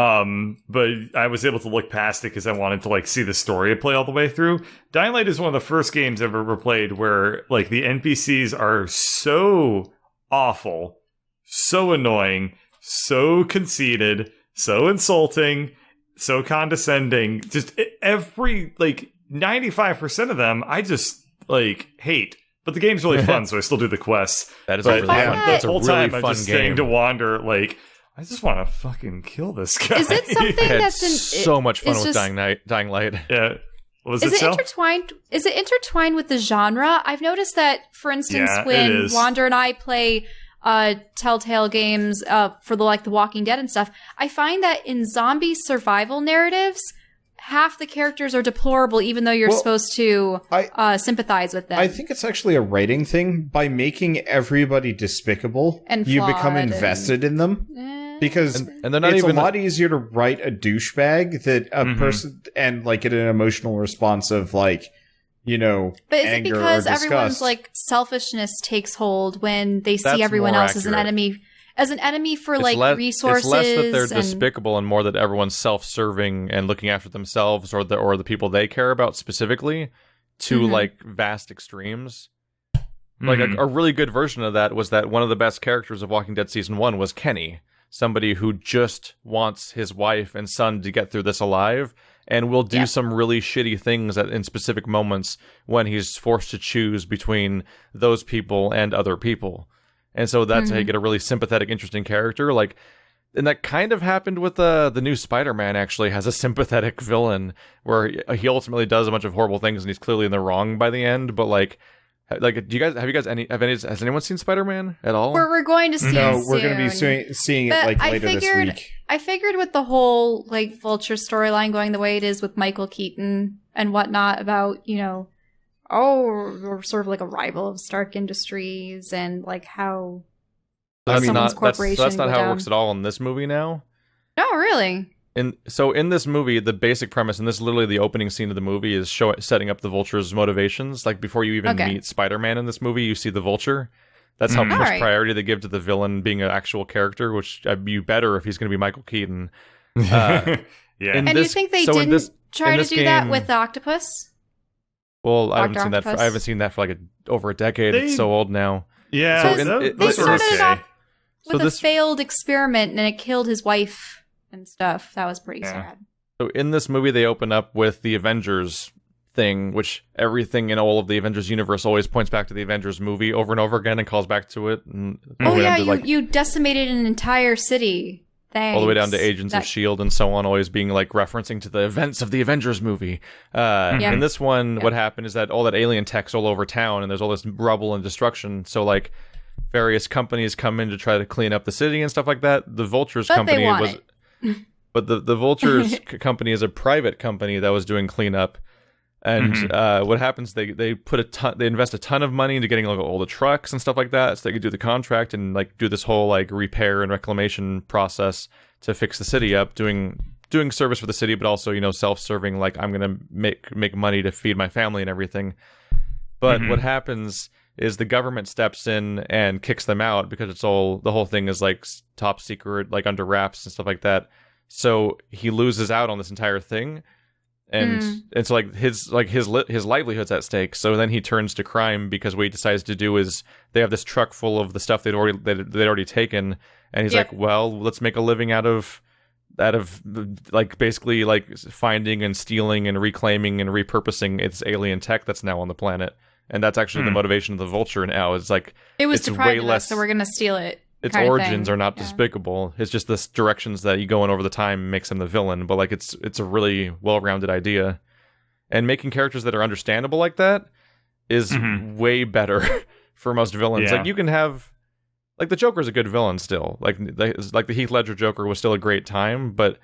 But I was able to look past it because I wanted to like see the story play all the way through. Dying Light is one of the first games I've ever played where like the NPCs are so awful, so annoying, so conceited, so insulting, so condescending. Just every like 95% of them, I just like hate. But the game's really fun, so I still do the quests. That is but really fun. The whole time I'm fun just game. staying to wander like. I just want to fucking kill this guy. Is it something I had that's in so much fun with just- Dying Light. Yeah. Was Is it it so? intertwined? Is it intertwined with the genre? I've noticed that, for instance, Yeah, it when is. Wander and I play Telltale games for the Walking Dead and stuff, I find that in zombie survival narratives, half the characters are deplorable, even though you're supposed to sympathize with them. I think it's actually a writing thing. By making everybody despicable, And you become flawed invested in them. Because And they're not it's even a lot easier to write a douchebag that a Mhm. person and like get an emotional response of like, But is it anger because or everyone's disgust. selfishness takes hold when they see That's everyone more else as an accurate. enemy? As an enemy for It's less, resources. It's less that they're and- despicable and more that everyone's self-serving and looking after themselves or the people they care about specifically to Mhm. like vast extremes. Like Mhm. a really good version of that was that one of the best characters of Walking Dead Season 1 was Kenny. Somebody who just wants his wife and son to get through this alive and will do some really shitty things in specific moments when he's forced to choose between those people and other people. And so that's how you get a really sympathetic, interesting character. Like, and that kind of happened with the new Spider-Man. Actually, has a sympathetic villain where he ultimately does a bunch of horrible things and he's clearly in the wrong by the end. But like, do you guys has anyone seen Spider-Man at all? We're going to see no, it we're going to be soon. seeing it But like I later this figured- week. I figured with the whole Vulture storyline going the way it is with Michael Keaton and whatnot about, we're sort of like a rival of Stark Industries and how someone's corporation that's not go how down. it works at all in this movie now. No, really. In this movie, the basic premise, and this is literally the opening scene of the movie, is setting up the Vulture's motivations. Like before you even meet Spider-Man in this movie, you see the Vulture. That's how much Alright. priority they give to the villain being an actual character, which you better if he's going to be Michael Keaton. Yeah. And you think they didn't try to do that with the octopus? Well, I haven't Dr. seen that. Octopus? I haven't seen that for over a decade. They- It's so old now. Yeah. So those they were started it okay. off with this- a failed experiment and it killed his wife and stuff. That was pretty sad. So in this movie, they open up with the Avengers thing, which everything in all of the Avengers universe always points back to the Avengers movie over and over again and calls back to it. And all Oh the way yeah, down to, you decimated an entire city. Thanks. all the way down to Agents of S.H.I.E.L.D. and so on, always being referencing to the events of the Avengers movie. In this one, what happened is that all that alien tech's all over town and there's all this rubble and destruction. So various companies come in to try to clean up the city and stuff like that. The Vulture's But company they want was... it. But the Vulture's company is a private company that was doing cleanup. And what happens? They invest a ton of money into getting all the trucks and stuff like that, so they could do the contract and do this whole repair and reclamation process to fix the city up, doing service for the city, but also self-serving. I'm gonna make money to feed my family and everything. But what happens is the government steps in and kicks them out because the whole thing is top secret, under wraps and stuff like that. So he loses out on this entire thing. And so his livelihood's at stake. So then he turns to crime because what he decides to do is they have this truck full of the stuff they'd already taken, and he's well, let's make a living out of basically finding and stealing and reclaiming and repurposing its alien tech that's now on the planet. And that's actually the motivation of the Vulture now. It's it was it's deprived way of us, so we're gonna steal it. its kind of origins thing. are not despicable. It's just the directions that you go in over the time makes him the villain. But it's a really well-rounded idea, and making characters that are understandable like that is way better for most villains. Yeah. You can have the Joker's a good villain still. The Heath Ledger Joker was still a great time, but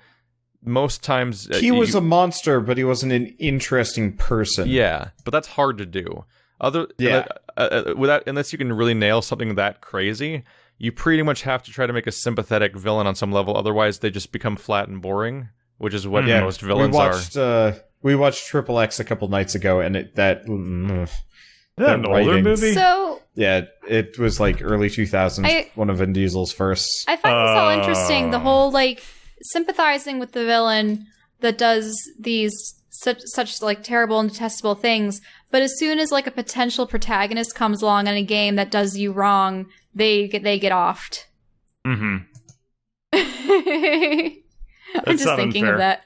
most times He was a monster, but he wasn't an interesting person. yeah, but that's hard to do. Without unless you can really nail something that crazy. You pretty much have to try to make a sympathetic villain on some level. Otherwise, they just become flat and boring, which is what most villains we We watched Triple X a couple nights ago, and that an older movie? So yeah, it was like early 2000s. One of Vin Diesel's first. I find this all interesting. The whole like sympathizing with the villain that does these such like terrible and detestable things, but as soon as like a potential protagonist comes along in a game that does you wrong, they get offed. Mm-hmm. I'm just thinking of that.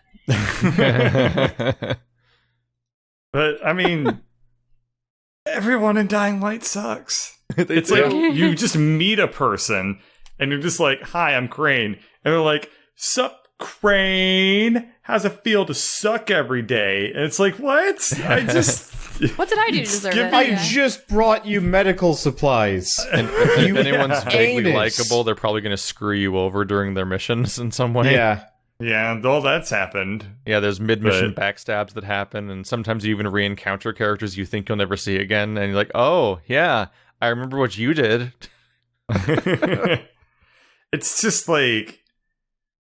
But I mean, everyone in Dying Light sucks. It's like you just meet a person and you're just like, "Hi, I'm Crane," and they're like, "Sup, Crane? How's it feel to suck every day?" And it's like, what? I just what did I do to deserve it? I just brought you medical supplies. And if anyone's vaguely likable, they're probably going to screw you over during their missions in some way. Yeah, all that's happened. Yeah, there's mid-mission backstabs that happen, and sometimes you even re-encounter characters you think you'll never see again, and you're like, oh, yeah, I remember what you did. It's just like,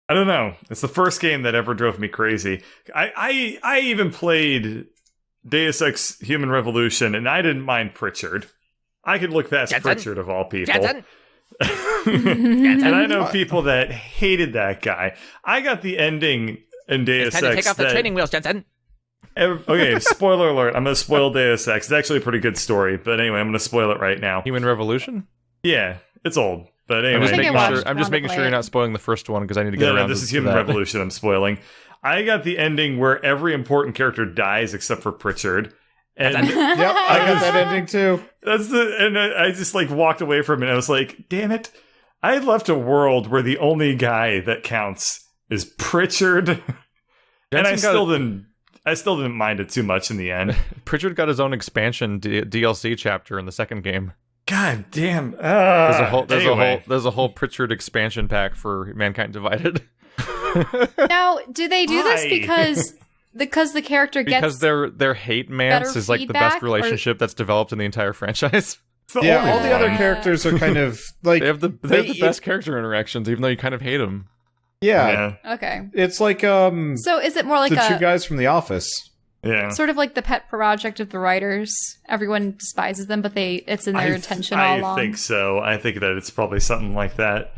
I don't know. It's the first game that ever drove me crazy. I even played Deus Ex Human Revolution, and I didn't mind Pritchard. I could look past Pritchard of all people. And I know people that hated that guy. I got the ending in Deus Ex. Take off the training wheels, Jensen. Okay, spoiler alert. I'm going to spoil Deus Ex. It's actually a pretty good story, but anyway, I'm going to spoil it right now. Human Revolution? Yeah, it's old. But anyway, I'm just making sure you're not spoiling the first one because I need to get around to this is Human Revolution I'm spoiling. I got the ending where every important character dies except for Pritchard. And yep, I got that ending too. And I just like walked away from it. I was like, damn it. I left a world where the only guy that counts is Pritchard. And I still didn't mind it too much in the end. Pritchard got his own expansion DLC chapter in the second game. God damn. There's a whole Pritchard expansion pack for Mankind Divided. Now, do they do this because the character gets their hate mance is like the best relationship that's developed in the entire franchise. Yeah, all the other characters are kind of like they have the best character interactions, even though you kind of hate them. Yeah. Okay. It's like So is it more like the two guys from The Office? Yeah. Sort of like the pet project of the writers. Everyone despises them, but it's in their intention all along. I think so. I think that it's probably something like that.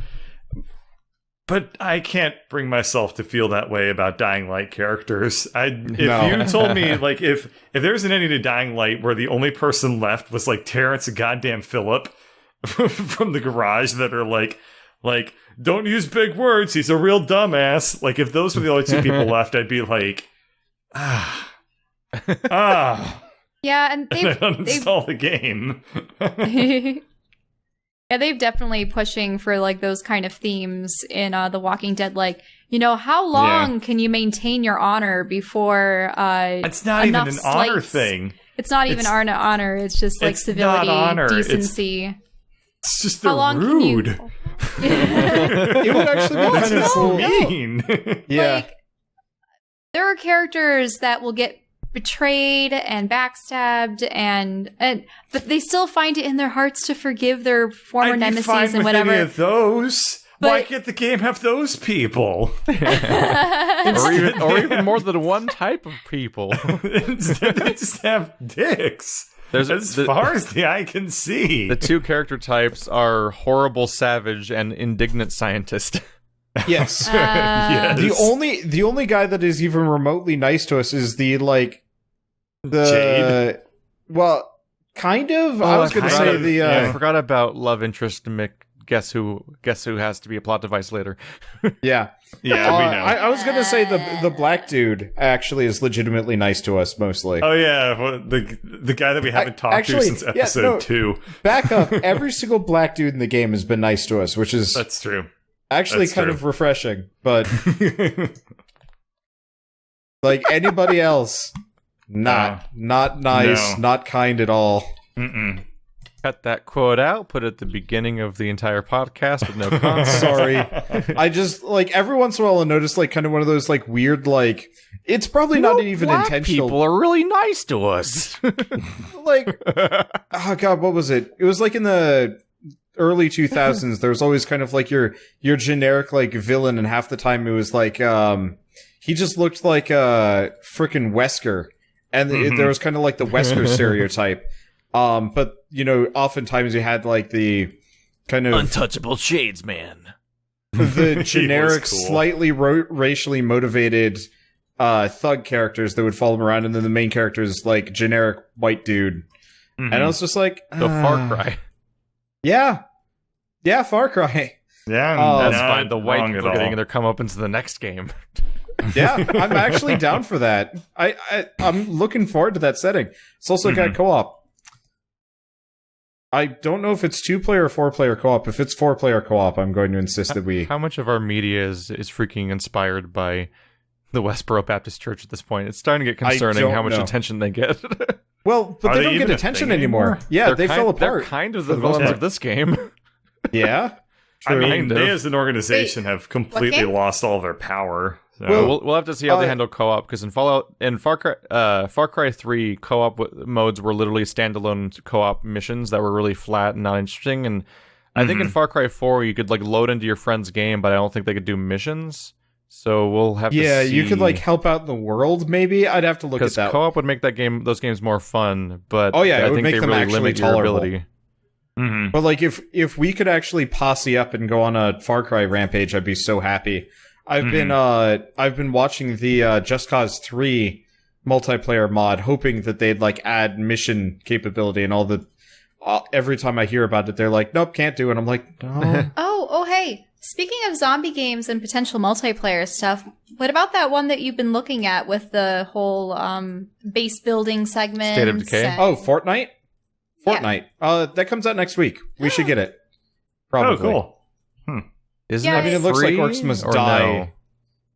But I can't bring myself to feel that way about Dying Light characters. If you told me, like, if there's an ending to Dying Light where the only person left was, like, Terrence and goddamn Phillip from the garage that are like, don't use big words, he's a real dumbass. Like, if those were the only two people left, I'd be like, Yeah, and they've uninstall the game. Yeah, they've definitely pushing for like those kind of themes in The Walking Dead. Like, how long can you maintain your honor before it's not even an honor thing. It's not even honor. It's just like civility, decency. It's just rude. It would actually be kind of cool. Mean. Yeah. Like, there are characters that will get betrayed and backstabbed but they still find it in their hearts to forgive their former nemesis and whatever. Any of those. Why can't the game have those people? or even more than one type of people. Instead, they just have dicks. As far as the eye can see. The two character types are horrible savage and indignant scientist. Yes. Yes. The only guy that is even remotely nice to us is the Jade. Well, kind of. I was going to say I forgot about love interest Mick. Guess who has to be a plot device later. Yeah. Yeah, we know. I was going to say the black dude actually is legitimately nice to us mostly. Oh yeah, well, the guy that we haven't talked to since episode 2. Back up. Every single black dude in the game has been nice to us, which is That's true. Actually kind of refreshing, but like anybody else, not nice, not kind at all. Mm-mm. Cut that quote out, put it at the beginning of the entire podcast with no context. Sorry. I just, like, every once in a while I notice, like, kind of one of those, like, weird, like, it's probably not even black intentional. People are really nice to us. Like, oh god, what was it? It was, like, in the early 2000s, there was always kind of, like, your generic, like, villain, and half the time it was, like, he just looked like a frickin' Wesker. And there was kind of like the Wesker stereotype. But, oftentimes you had like the kind of... Untouchable shades, man. The generic, slightly racially motivated thug characters that would follow him around, and then the main character is like generic white dude. And I was just like... The Far Cry. Yeah, Far Cry. Yeah, that's fine. The white people are getting their comeuppance in the next game. Yeah, I'm actually down for that. I'm looking forward to that setting. It's also got co-op. I don't know if it's 2-player or 4-player co-op. If it's 4-player co-op, I'm going to insist that we... How much of our media is freaking inspired by the Westboro Baptist Church at this point? It's starting to get concerning how much attention they get. Well, but they don't get attention anymore. Yeah, they fell apart. They're kind of the villains of this game. Yeah. I mean, they as an organization have completely lost all their power. So. Well, we'll have to see how they handle co-op, because in Far Cry 3, co-op modes were literally standalone co-op missions that were really flat and not interesting. And I think in Far Cry 4, you could like load into your friend's game, but I don't think they could do missions. So we'll have to see. Yeah, you could like help out in the world. Maybe I'd have to look at that. Because co-op would make those games more fun, but it I would think make they them really actually limit tolerable. your ability. But like if we could actually posse up and go on a Far Cry rampage, I'd be so happy. I've been watching the Just Cause 3 multiplayer mod, hoping that they'd like add mission capability, and all the every time I hear about it, they're like, nope, can't do it. I'm like, no. Oh, hey. Speaking of zombie games and potential multiplayer stuff, what about that one that you've been looking at with the whole base building segment? State of Decay? Oh, Fortnite? Fortnite. That comes out next week. We should get it. Probably. Oh, cool. Isn't it it looks like Orcs Must Die.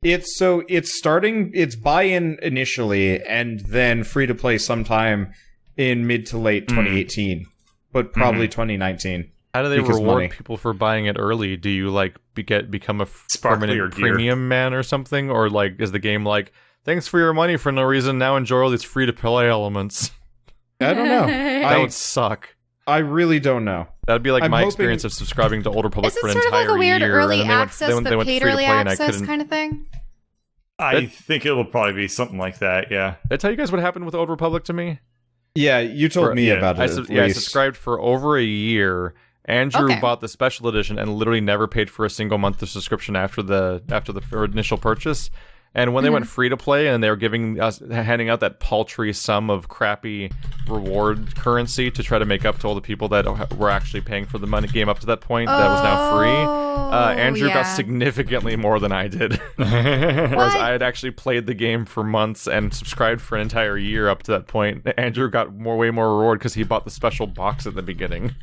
No? It's buy-in initially, and then free-to-play sometime in mid to late 2018. But probably 2019. How do they reward people for buying it early? Do you like become a permanent premium man or something? Or like is the game like, thanks for your money for no reason, now enjoy all these free-to-play elements? I don't know. That would suck. I really don't know. That'd be like my experience of subscribing to Old Republic for an entire year. Is it sort of like a weird early access, but paid early access kind of thing? I think it'll probably be something like that, yeah. Did I tell you guys what happened with Old Republic to me? Yeah, you told me about it. I subscribed for over a year. Andrew bought the special edition and literally never paid for a single month of subscription after the initial purchase. And when they went free to play and they were handing out that paltry sum of crappy reward currency to try to make up to all the people that were actually paying for the game up to that point that was now free, Andrew got significantly more than I did. Whereas I had actually played the game for months and subscribed for an entire year up to that point. Andrew got way more reward because he bought the special box at the beginning.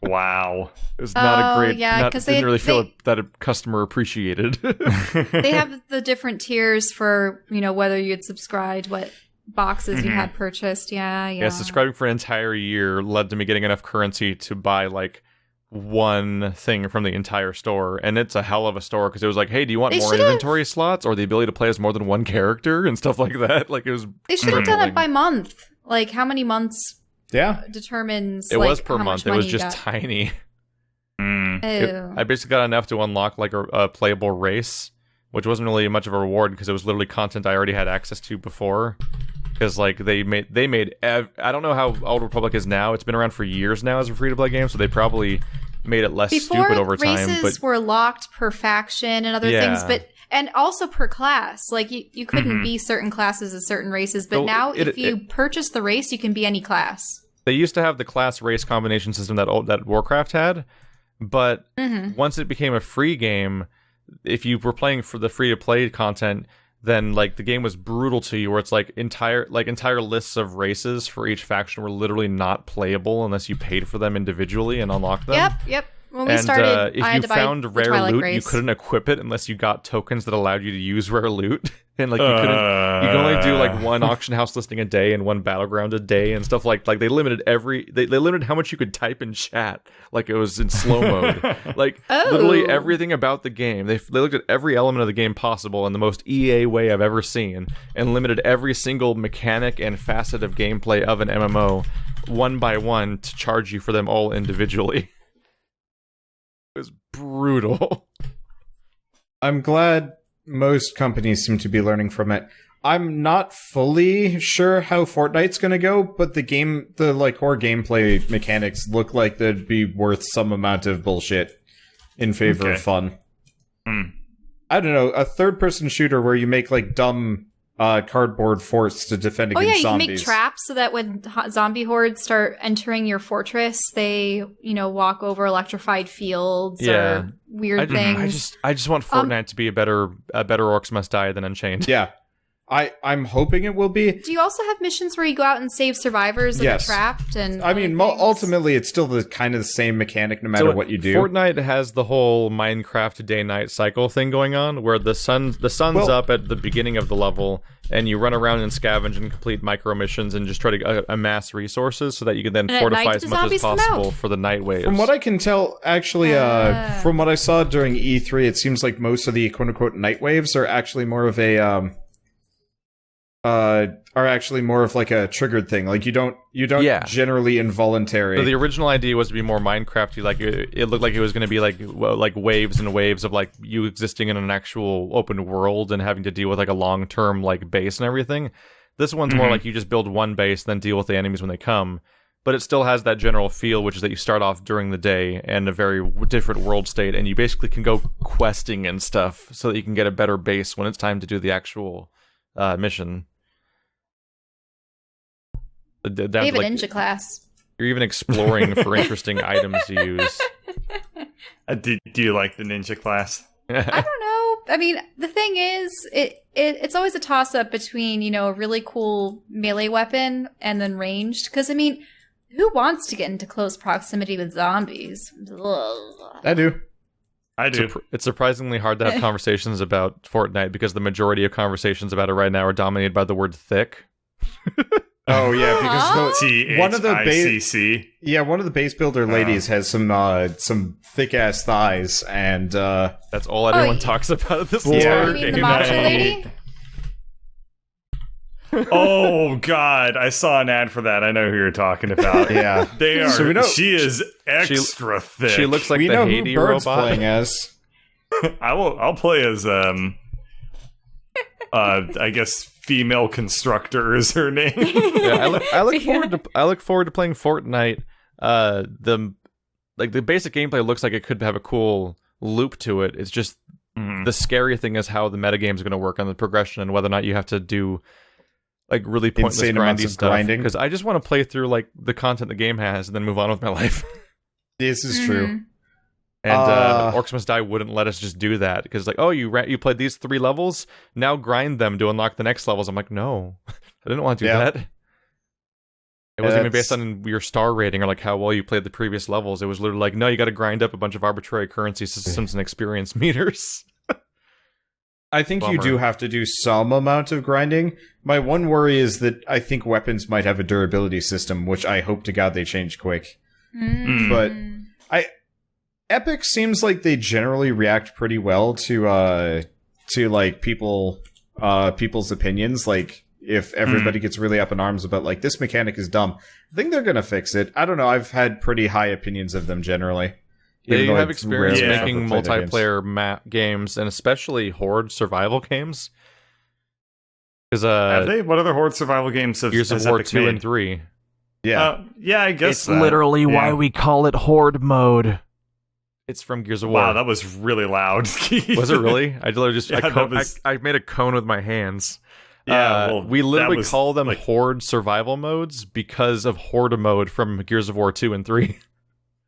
Wow. It was not a great... didn't really feel that a customer appreciated. They have the different tiers for, whether you'd subscribed, what boxes you had purchased. Yeah, subscribing for an entire year led to me getting enough currency to buy, like, one thing from the entire store. And it's a hell of a store, because it was like, hey, do you want more inventory slots or the ability to play as more than one character and stuff like that? Like, it was... They should have done it by month. Like, how many months... determines it was per how month. Much it was just tiny. I basically got enough to unlock like a playable race, which wasn't really much of a reward because it was literally content I already had access to before. Because like they made I don't know how Old Republic is now. It's been around for years now as a free to play game, so they probably made it less stupid over time. Races were locked per faction and other things, and also per class. Like you couldn't be certain classes as certen races, but now if you purchase the race, you can be any class. They used to have the class race combination system that Warcraft had, but once it became a free game, if you were playing for the free to play content, then like the game was brutal to you, where it's like entire lists of races for each faction were literally not playable unless you paid for them individually and unlocked them. Yep. When we started, if you found rare loot, you couldn't equip it unless you got tokens that allowed you to use rare loot. And like you could only do like one auction house listing a day and one battleground a day and stuff like they limited they limited how much you could type in chat, like it was in slow mode. Like literally everything about the game. They looked at every element of the game possible in the most EA way I've ever seen and limited every single mechanic and facet of gameplay of an MMO one by one to charge you for them all individually. It was brutal. I'm glad most companies seem to be learning from it. I'm not fully sure how Fortnite's gonna go, but the core gameplay mechanics look like they'd be worth some amount of bullshit in favor of fun. I don't know, a third-person shooter where you make like dumb cardboard forts to defend against zombies. Oh yeah, you can make traps so that when zombie hordes start entering your fortress, they walk over electrified fields or weird things. I just want Fortnite to be a better Orcs Must Die than Unchained. Yeah. I'm hoping it will be. Do you also have missions where you go out and save survivors that are trapped? And I mean, ultimately, it's still the kind of the same mechanic no matter what you do. Fortnite has the whole Minecraft day-night cycle thing going on, where the sun's up at the beginning of the level, and you run around and scavenge and complete micro missions and just try to amass resources so that you can then fortify as much as possible for the night waves. From what I can tell, actually, from what I saw during E3, it seems like most of the quote-unquote night waves are actually more of a like a triggered thing. Like you don't generally involuntary. So the original idea was to be more Minecrafty. Like it looked like it was going to be like waves and waves of like you existing in an actual open world and having to deal with like a long-term like base and everything. This one's more like you just build one base, then deal with the enemies when they come. But it still has that general feel, which is that you start off during the day and a very different world state, and you basically can go questing and stuff so that you can get a better base when it's time to do the actual mission. They have a ninja class. You're even exploring for interesting items to use. Do you like the ninja class? I don't know. I mean, the thing is, it's always a toss-up between, a really cool melee weapon and then ranged. Because, I mean, who wants to get into close proximity with zombies? Ugh. I do. It's surprisingly hard to have conversations about Fortnite because the majority of conversations about it right now are dominated by the word thick. Oh yeah, because one of the base builder ladies has some thick ass thighs, and that's all anyone talks about at this You mean the macho lady? Oh god, I saw an ad for that. I know who you're talking about. Yeah, they are. So she is extra thick. She looks like the Haiti robot. Playing as. I'll play as I guess female constructor is her name. Yeah, I look forward to playing Fortnite. The basic gameplay looks like it could have a cool loop to it. It's just the scary thing is how the metagame is going to work on the progression and whether or not you have to do like really pointless grindy stuff. Because I just want to play through like the content the game has and then move on with my life. This is true. And Orcs Must Die wouldn't let us just do that because like, oh, you played these 3 levels, now grind them to unlock the next levels. I'm like, no, I didn't want to do that. It wasn't even based on your star rating or like how well you played the previous levels. It was literally like, no, you got to grind up a bunch of arbitrary currency systems and experience meters. I think you do have to do some amount of grinding. My one worry is that I think weapons might have a durability system, which I hope to God they change quick. But Epic seems like they generally react pretty well to like people's opinions. Like if everybody gets really up in arms about like this mechanic is dumb, I think they're gonna fix it. I don't know. I've had pretty high opinions of them generally. They have experience making multiplayer games and especially horde survival games. Because have they? What other horde survival games have Gears of War 2 and 3? Yeah, I guess it's literally why we call it horde mode. It's from Gears of War. Wow, that was really loud. Was it really? I literally just I made a cone with my hands. Yeah, we literally call them like horde survival modes because of horde mode from Gears of War 2 and 3.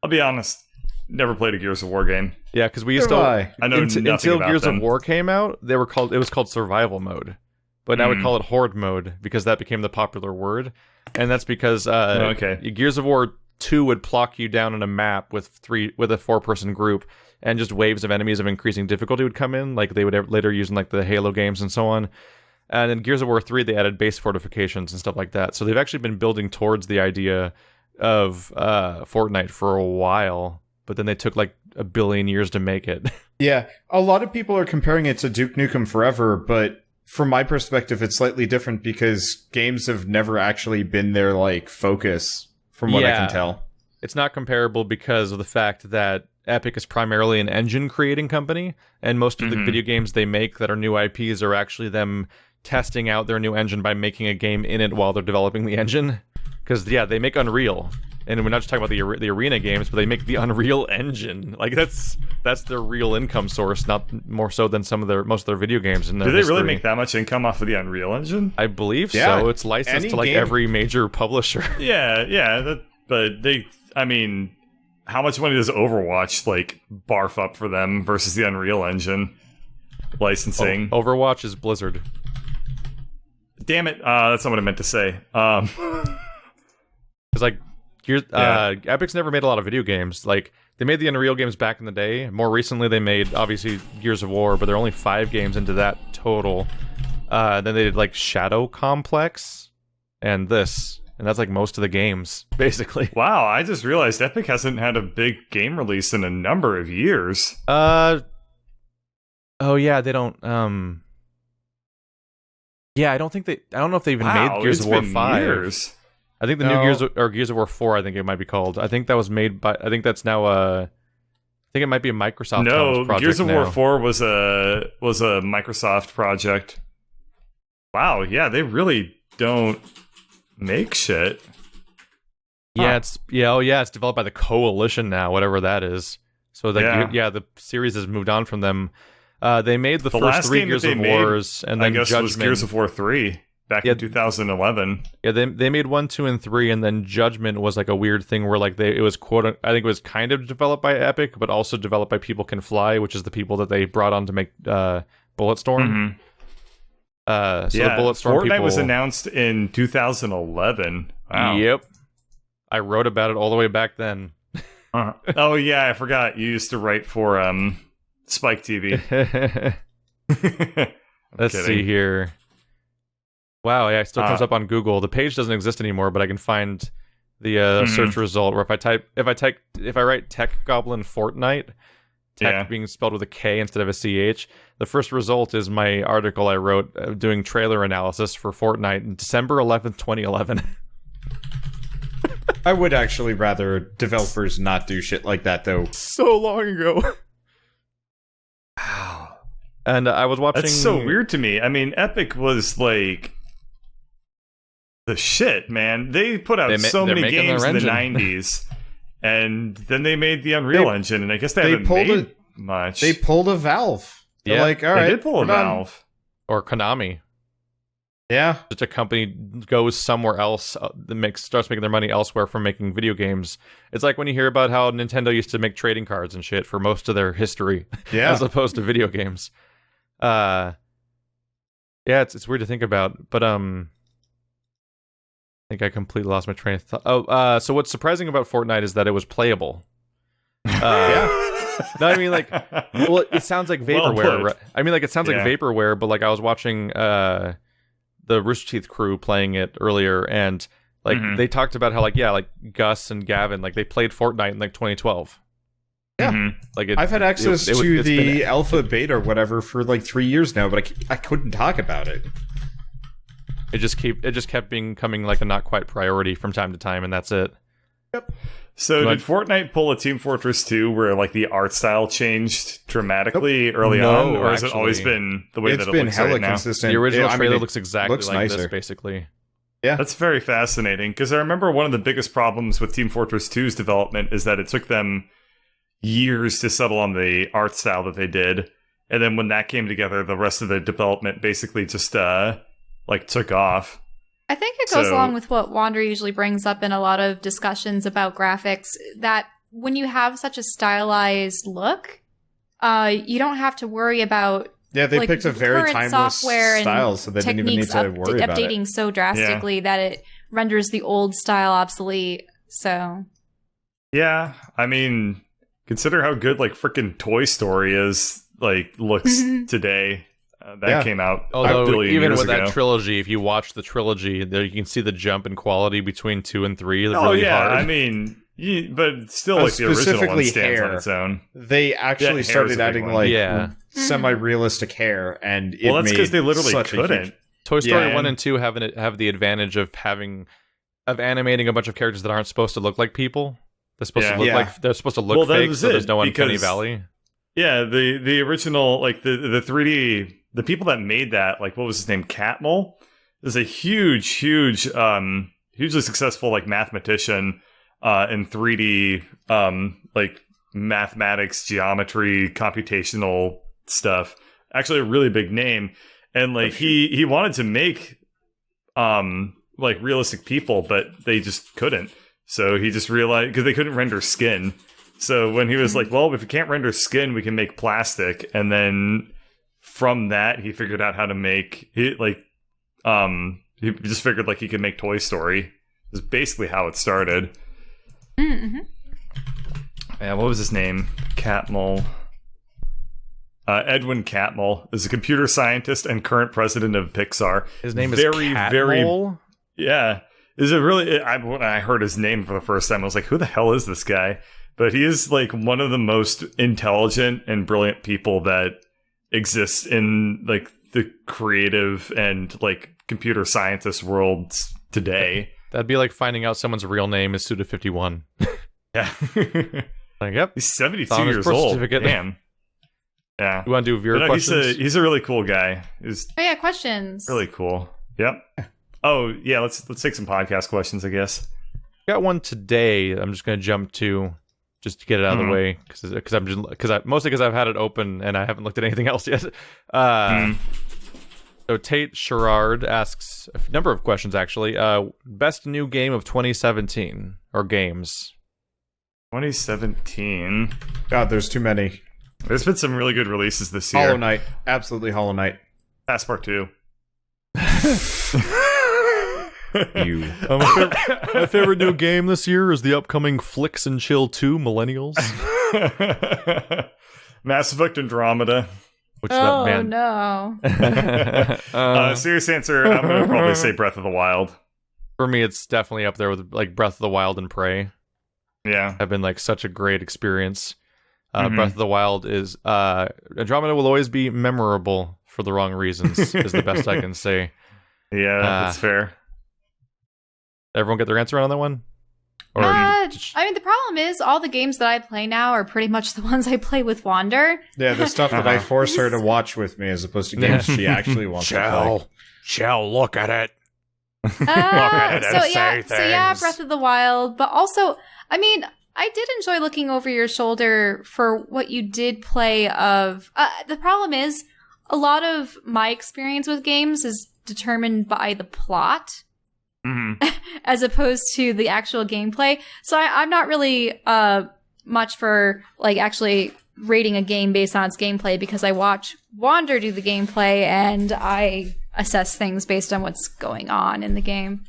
I'll be honest, never played a Gears of War game. Yeah, because we used to. I know nothing until about Gears them. of War came out. It was called survival mode, but now we call it horde mode because that became the popular word, and that's because Gears of War 2 would plock you down on a map with a 4-person group, and just waves of enemies of increasing difficulty would come in, like they would later use in like the Halo games and so on. And in Gears of War 3, they added base fortifications and stuff like that. So they've actually been building towards the idea of Fortnite for a while, but then they took like 1 billion years to make it. Yeah, a lot of people are comparing it to Duke Nukem Forever, but from my perspective, it's slightly different because games have never actually been their like focus. From what I can tell. It's not comparable because of the fact that Epic is primarily an engine creating company, and most of the video games they make that are new IPs are actually them testing out their new engine by making a game in it while they're developing the engine. Because they make Unreal, and we're not just talking about the arena games, but they make the Unreal Engine. Like that's their real income source, not more so than most of their video games. Do they really make that much income off of the Unreal Engine? I believe so. It's licensed to every major publisher. But I mean, how much money does Overwatch barf up for them versus the Unreal Engine licensing? Overwatch is Blizzard. Damn it! That's not what I meant to say. It's Epic's never made a lot of video games. Like, they made the Unreal games back in the day. More recently, they made, obviously, Gears of War, but they're only 5 games into that total. Then they did, Shadow Complex, and this. And that's, most of the games, basically. Wow, I just realized Epic hasn't had a big game release in a number of years. Oh, yeah, they don't, Yeah, I don't know if they even made Gears of War 5. Years. I think the new Gears of War 4, I think it might be called. I think that was made by, I think that's now I think it might be a Microsoft project. Gears of War 4 was a Microsoft project. Wow, yeah, they really don't make shit. Yeah, it's developed by the Coalition now, whatever that is. So the series has moved on from them. They made the first 3 Gears of Wars, and then Judgment was Gears of War 3 back in 2011. Yeah, they made 1, 2, and 3, and then Judgment was a weird thing where it was I think it was kind of developed by Epic, but also developed by People Can Fly, which is the people that they brought on to make Bulletstorm. The Bulletstorm Fortnite was announced in 2011. Wow. Yep. I wrote about it all the way back then. Oh yeah, I forgot. You used to write for Spike TV. Let's see here. Wow, yeah, it still comes up on Google. The page doesn't exist anymore, but I can find the search result where if I write Tech Goblin Fortnite, Tech being spelled with a K instead of a CH, the first result is my article I wrote doing trailer analysis for Fortnite on December 11th, 2011. I would actually rather developers not do shit like that, though. So long ago. Wow. And I was watching... That's so weird to me. I mean, Epic was the shit, man. They put out so many games in the 90s, and then they made the Unreal Engine, and I guess they haven't made much. They pulled a Valve. They're all right, they did pull a Valve. Or Konami. Yeah. Such a company goes somewhere else, starts making their money elsewhere from making video games. It's like when you hear about how Nintendo used to make trading cards and shit for most of their history, as opposed to video games. It's weird to think about, but I think I completely lost my train of thought. So what's surprising about Fortnite is that it was playable. No, I mean, it sounds like vaporware. Right? I mean, it sounds like vaporware, but I was watching the Rooster Teeth crew playing it earlier, and they talked about how Gus and Gavin they played Fortnite in 2012. Yeah, I've had access to the alpha, beta, or whatever for 3 years now, but I couldn't talk about it. It just kept becoming a not quite priority from time to time, and that's it. Yep. So did Fortnite pull a Team Fortress 2 where the art style changed dramatically early on, or has it always been the way that it looks right now? Consistent. The original trailer looks exactly like this, basically. Yeah, that's very fascinating because I remember one of the biggest problems with Team Fortress 2's development is that it took them years to settle on the art style that they did, and then when that came together, the rest of the development basically just took off. I think it goes along with what Wander usually brings up in a lot of discussions about graphics, that when you have such a stylized look, you don't have to worry about they picked a very timeless style, so they didn't even need to worry about it. Updating so drastically that it renders the old style obsolete. So yeah, I mean, consider how good frickin' Toy Story is looks today. That came out although a billion even years with ago. that trilogy, if you watch the trilogy, there you can see the jump in quality between 2 and 3. Hard. I mean, but still, the original one stands on its own. They actually started adding semi-realistic hair, and that's because they literally couldn't. Toy Story 1 and 2 have the advantage of animating a bunch of characters that aren't supposed to look like people. They're supposed to look like they're supposed to look fake, so there's no Uncanny Valley. Yeah, the original, like the 3D, the people that made that, like what was his name, Catmull, is a hugely successful like mathematician in 3D, like mathematics, geometry, computational stuff. Actually, a really big name, and like he wanted to make like realistic people, but they just couldn't. So he just realized, because they couldn't render skin. So when he was like, well, if we can't render skin, we can make plastic. And then from that, he figured out how to make he just figured like he could make Toy Story. Is basically how it started. Mm-hmm. Yeah, what was his name? Catmull. Edwin Catmull is a computer scientist and current president of Pixar. His name is Catmull? Yeah. Is it really? When I heard his name for the first time, I was like, who the hell is this guy? But he is like one of the most intelligent and brilliant people that exists in like the creative and like computer scientist worlds today. That'd be like finding out someone's real name is Suda51. Yeah. Like, yep. He's 72 years old. Damn. Yeah. You want to do viewer questions? He's a really cool guy. Questions. Really cool. Yep. Oh, yeah, let's take some podcast questions, I guess. Got one today. I'm just going to jump to just to get it out of the way because I've had it open and I haven't looked at anything else yet. So Tate Sherrard asks a number of questions actually. Best new game of 2017 or games? 2017. God, there's too many. There's been some really good releases this year. Hollow Knight, absolutely Hollow Knight. Passport 2. My favorite new game this year is the upcoming Flicks and Chill 2 Millennials. Mass Effect Andromeda. No. Serious answer, I'm going to probably say Breath of the Wild. For me, it's definitely up there with like Breath of the Wild and Prey. Yeah. Have been like such a great experience. Breath of the Wild is Andromeda will always be memorable for the wrong reasons is the best I can say. Yeah, that's fair. Everyone get their answer on that one? Or I mean, the problem is all the games that I play now are pretty much the ones I play with Wander. Yeah, the stuff that I force her to watch with me as opposed to games she actually wants to play. Shall look at it. So yeah, Breath of the Wild. But also, I mean, I did enjoy looking over your shoulder for what you did play of... the problem is, a lot of my experience with games is determined by the plot. As opposed to the actual gameplay. So I'm not really much for like actually rating a game based on its gameplay because I watch Wander do the gameplay and I assess things based on what's going on in the game.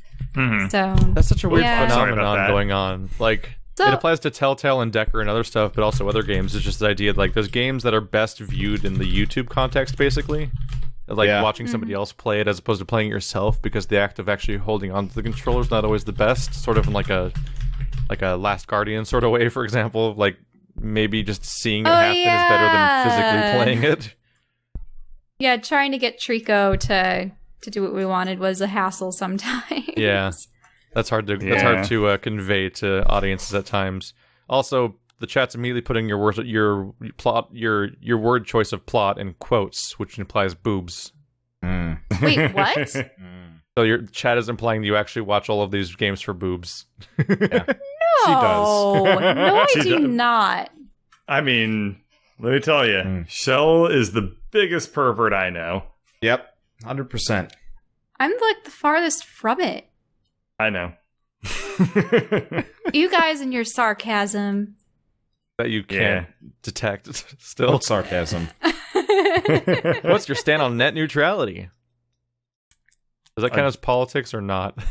So that's such a weird phenomenon going on. Like it applies to Telltale and Decker and other stuff, but also other games. It's just the idea like there's games that are best viewed in the YouTube context, basically. Like watching somebody else play it as opposed to playing it yourself, because the act of actually holding onto the controller is not always the best. Sort of in like a Last Guardian sort of way, for example. Like maybe just seeing it happen is better than physically playing it. Yeah, trying to get Trico to do what we wanted was a hassle sometimes. Yeah, that's hard to convey to audiences at times. Also, the chat's immediately putting your word choice of plot in quotes, which implies boobs. Wait, what? So your chat is implying that you actually watch all of these games for boobs. No, she does. No, I do not. I mean, let me tell you, Shell is the biggest pervert I know. Yep, 100%. I'm like the farthest from it. I know. You guys and your sarcasm. That you can't detect still. What sarcasm? What's your stand on net neutrality? Does that count as politics or not?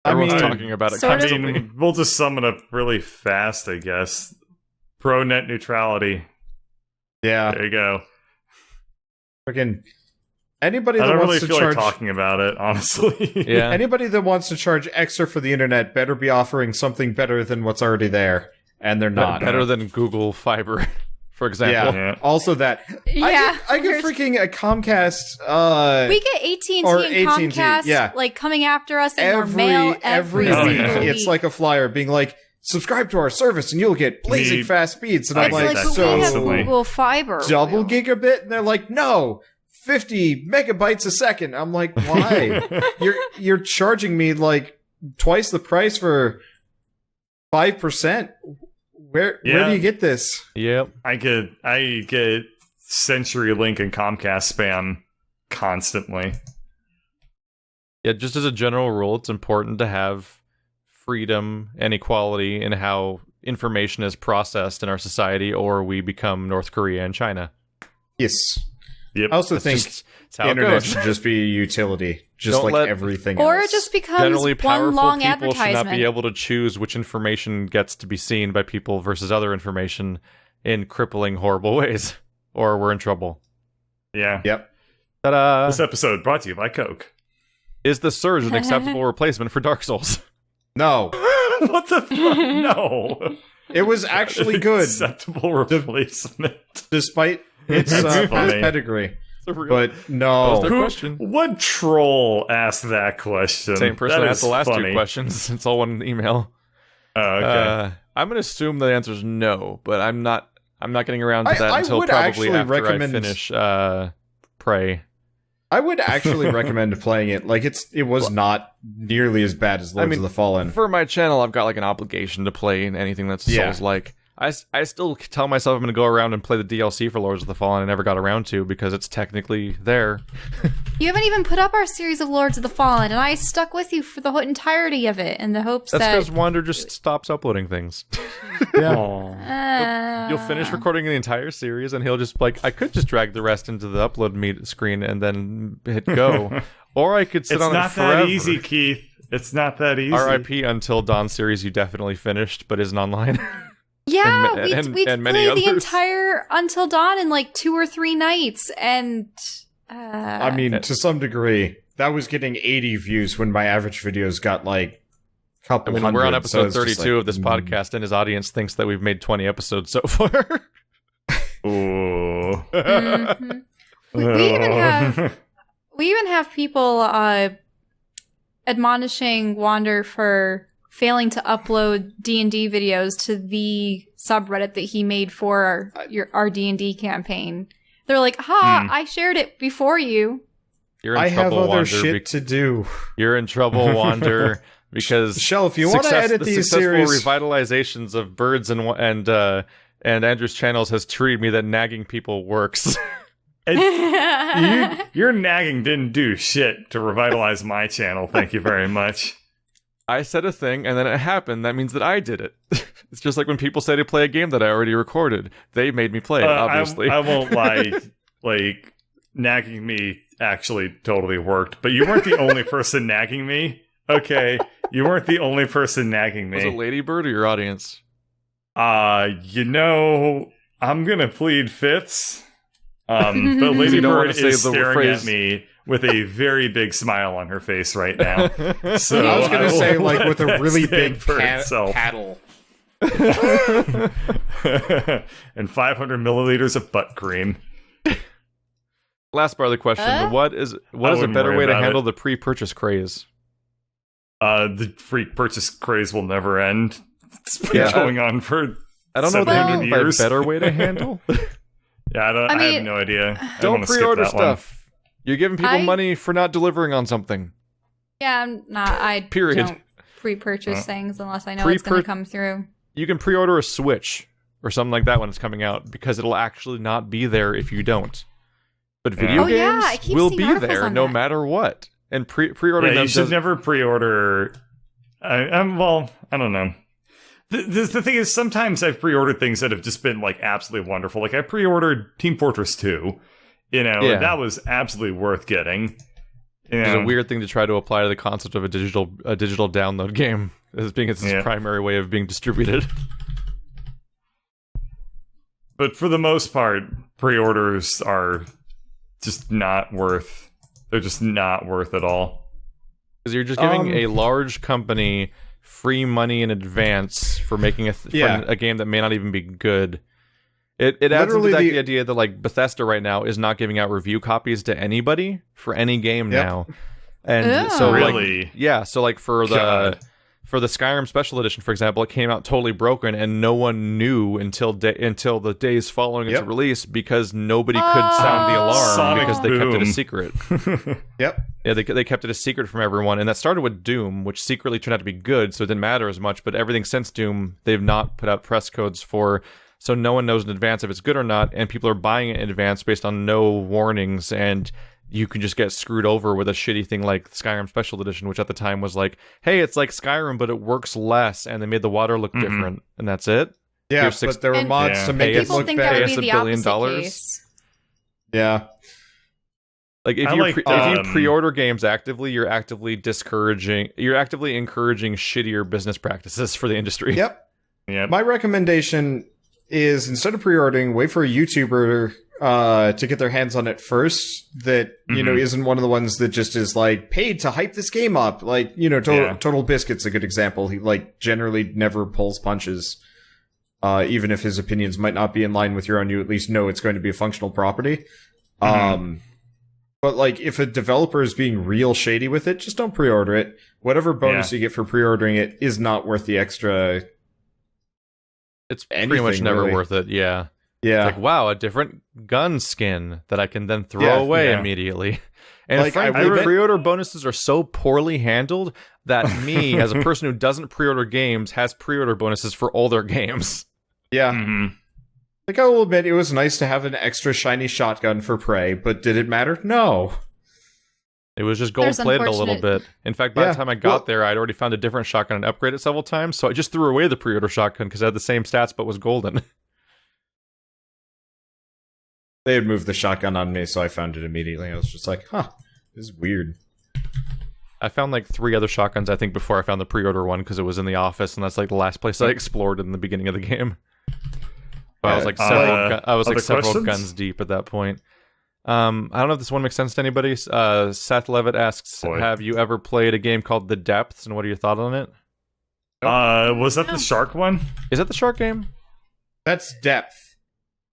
Everyone's talking about it constantly. We'll just sum it up really fast, I guess. Pro net neutrality. Yeah. There you go. Freaking anybody that I don't wants really to feel charge, like talking about it, honestly. Yeah. Anybody that wants to charge extra for the internet better be offering something better than what's already there. And they're not. Better than Google Fiber, for example. Yeah. Also that. Yeah. I get freaking a Comcast. We get AT&T and Comcast like coming after us in our mail every week. single week. It's like a flyer being like, subscribe to our service and you'll get blazing fast speeds. And I'm It's like, like, but so we have Google Fiber. double gigabit? And they're like, no, 50 megabytes a second. I'm like, why? You're charging me like twice the price for 5%. Where do you get this? Yep. I get CenturyLink and Comcast spam constantly. Yeah, just as a general rule, it's important to have freedom and equality in how information is processed in our society, or we become North Korea and China. Yes. Yep. I also That's think just how internet it goes. should just be a utility, just Don't like let- everything Or else. it just becomes Generally, one powerful long people should advertisement. not be able to choose which information gets to be seen by people versus other information in crippling, horrible ways, or we're in trouble. Yeah. Yep. Ta-da! This episode brought to you by Coke. Is the Surge an acceptable replacement for Dark Souls? No. What the fuck? No. It was actually good, Acceptable replacement. despite its That's past funny. pedigree. But But no. Their question. What troll asked that question? Same person That asked is the last funny. two questions. It's all one email. Oh, okay. I'm gonna assume the answer is no, but I'm not getting around to I- that I until would probably actually after recommend- I finish Prey. I would actually recommend playing it. Like it was not nearly as bad as Lords mean, of the Fallen. For my channel, I've got like an obligation to play anything that's Yeah. Souls-like. I still tell myself I'm going to go around and play the DLC for Lords of the Fallen. I never got around to because it's technically there. You haven't even put up our series of Lords of the Fallen, and I stuck with you for the whole entirety of it in the hopes That's that because Wander just stops uploading things. You'll finish recording the entire series, and he'll just I could just drag the rest into the upload screen and then hit go, or I could sit It's on it not forever. that easy, Keith. It's not that easy. R.I.P. Until Dawn series you definitely finished, but isn't online. Yeah, and we and many played the others. entire Until Dawn in like 2 or 3 nights, and I mean, to some degree, that was getting 80 views when my average videos got like a couple hundred. We're on so episode it's just 32 like, of this podcast, and his audience thinks that we've made 20 episodes so far. Ooh. mhm. we even have people admonishing Wander for failing to upload D&D videos to the subreddit that he made for our D&D campaign. They're like, I shared it before you. You're in I have trouble, other Wander. shit to do. You're in trouble, Wander, because Shell, if you want to edit the these successful series, revitalizations of Birds and Andrew's channels has treated me that nagging people works. Your nagging didn't do shit to revitalize my channel. Thank you very much. I said a thing, and then it happened. That means that I did it. It's just like when people say to play a game that I already recorded. They made me play it, obviously. I won't lie. Like, nagging me actually totally worked, but you weren't the only person nagging me. Okay, you weren't the only person nagging me. Was it Ladybird or your audience? I'm gonna plead fifths. But You don't Ladybird wanna say is the staring phrase. at me with a very big smile on her face right now. So I was going to will say, like, let with a that really stand big for itself. paddle. And 500 milliliters of butt cream. Last part of the question: What is a wouldn't better worry way to about handle it. the pre-purchase craze? The free purchase craze will never end. It's been Yeah. going on for I don't know what they 700 mean by years. better way to handle. Yeah, I I have mean, no idea. I Don't wanna skip pre-order that one. stuff. You're giving people I- money for not delivering on something. Yeah, I'm not. I Period. don't pre-purchase things unless I know it's going to come through. You can pre-order a Switch or something like that when it's coming out because it'll actually not be there if you don't. But video Oh, yeah, I games keep will seeing be articles there on no that. matter what. And pre-ordering Yeah, them you should does- never pre-order. Well, I don't know. The thing is, sometimes I've pre-ordered things that have just been like absolutely wonderful. Like I pre-ordered Team Fortress 2. You know, Yeah. that was absolutely worth getting. You It's know, a weird thing to try to apply to the concept of a digital download game as being its Yeah. primary way of being distributed. But for the most part, pre-orders are just not worth. They're just not worth it all. Because you're just giving a large company free money in advance for making for a game that may not even be good. It adds into Literally the idea that like Bethesda right now is not giving out review copies to anybody for any game Yep. now. And Ew. so Really? like, yeah, so like for the God. For the Skyrim Special Edition, for example, it came out totally broken, and no one knew until the days following its release because nobody could sound the alarm Sonic because they kept it a boom. secret. Yep. Yeah, they kept it a secret from everyone, and that started with Doom, which secretly turned out to be good, so it didn't matter as much. But everything since Doom, they've not put out press codes for, so no one knows in advance if it's good or not, and people are buying it in advance based on no warnings, and you can just get screwed over with a shitty thing like Skyrim Special Edition, which at the time was like, hey, it's like Skyrim, but it works less, and they made the water look different, and that's it. Yeah, Here's but there were mods to make Pay it us- People look think that would better. be $1 the billion. opposite case. Yeah. Like if I you like, if you pre-order games actively, you're actively encouraging shittier business practices for the industry. Yep. Yep. My recommendation is instead of pre-ordering, wait for a YouTuber to get their hands on it first. That you know isn't one of the ones that just is like paid to hype this game up. Like Total Biscuit's a good example. He like generally never pulls punches. Even if his opinions might not be in line with your own, you at least know it's going to be a functional property. But like if a developer is being real shady with it, just don't pre-order it. Whatever bonus you get for pre-ordering it is not worth the extra. It's pretty much never really. worth it. Yeah. Yeah. It's like, wow, a different gun skin that I can then throw away immediately. And Like, frankly, pre-order bonuses are so poorly handled that me, as a person who doesn't pre-order games, has pre-order bonuses for all their games. Yeah. Like, I will admit, it was nice to have an extra shiny shotgun for Prey, but did it matter? No. It was just There's gold-plated a little unfortunate- bit. In fact, by the time I got there, I'd already found a different shotgun and upgraded it several times, so I just threw away the pre-order shotgun because it had the same stats but was golden. They had moved the shotgun on me, so I found it immediately. I was just like, huh, this is weird. I found like 3 other shotguns, I think, before I found the pre-order one because it was in the office, and that's like the last place I explored in the beginning of the game. But I was like several questions? guns deep at that point. I don't know if this one makes sense to anybody. Seth Levitt asks, have you ever played a game called The Depths, and what are your thoughts on it? Was that the shark one? Is that the shark game? That's depth.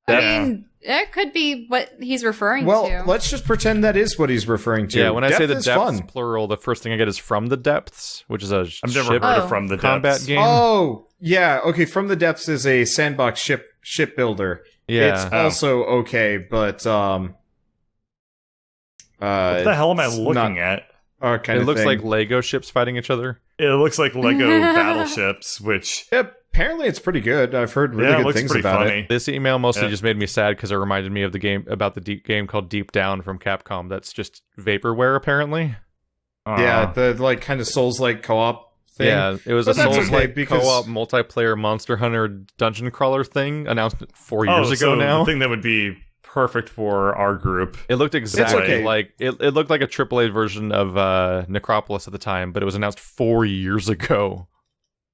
I mean, it could be what he's referring to. Well, let's just pretend that is what he's referring to. Yeah, when I say The is Depths, fun. plural, the first thing I get is From the Depths, which is a I've never ship heard of From the combat Depths. game. Oh, yeah, okay, From the Depths is a sandbox ship builder. Yeah. It's also okay, but What the hell am I it's looking not at? our kind It of looks thing. like Lego ships fighting each other. It looks like Lego battleships, which Yeah, apparently it's pretty good. I've heard really it good looks things pretty about funny. it. This email mostly just made me sad because it reminded me of the game about the game called Deep Down from Capcom. That's just vaporware, apparently. Yeah, the like kind of Souls-like co-op thing. Yeah, it was But a that's Souls-like okay, because- co-op multiplayer Monster Hunter dungeon crawler thing announced 4 Oh, years ago so now. the thing that would be perfect for our group. It looked exactly okay. like it looked like a AAA version of Necropolis at the time, but it was announced 4 years ago.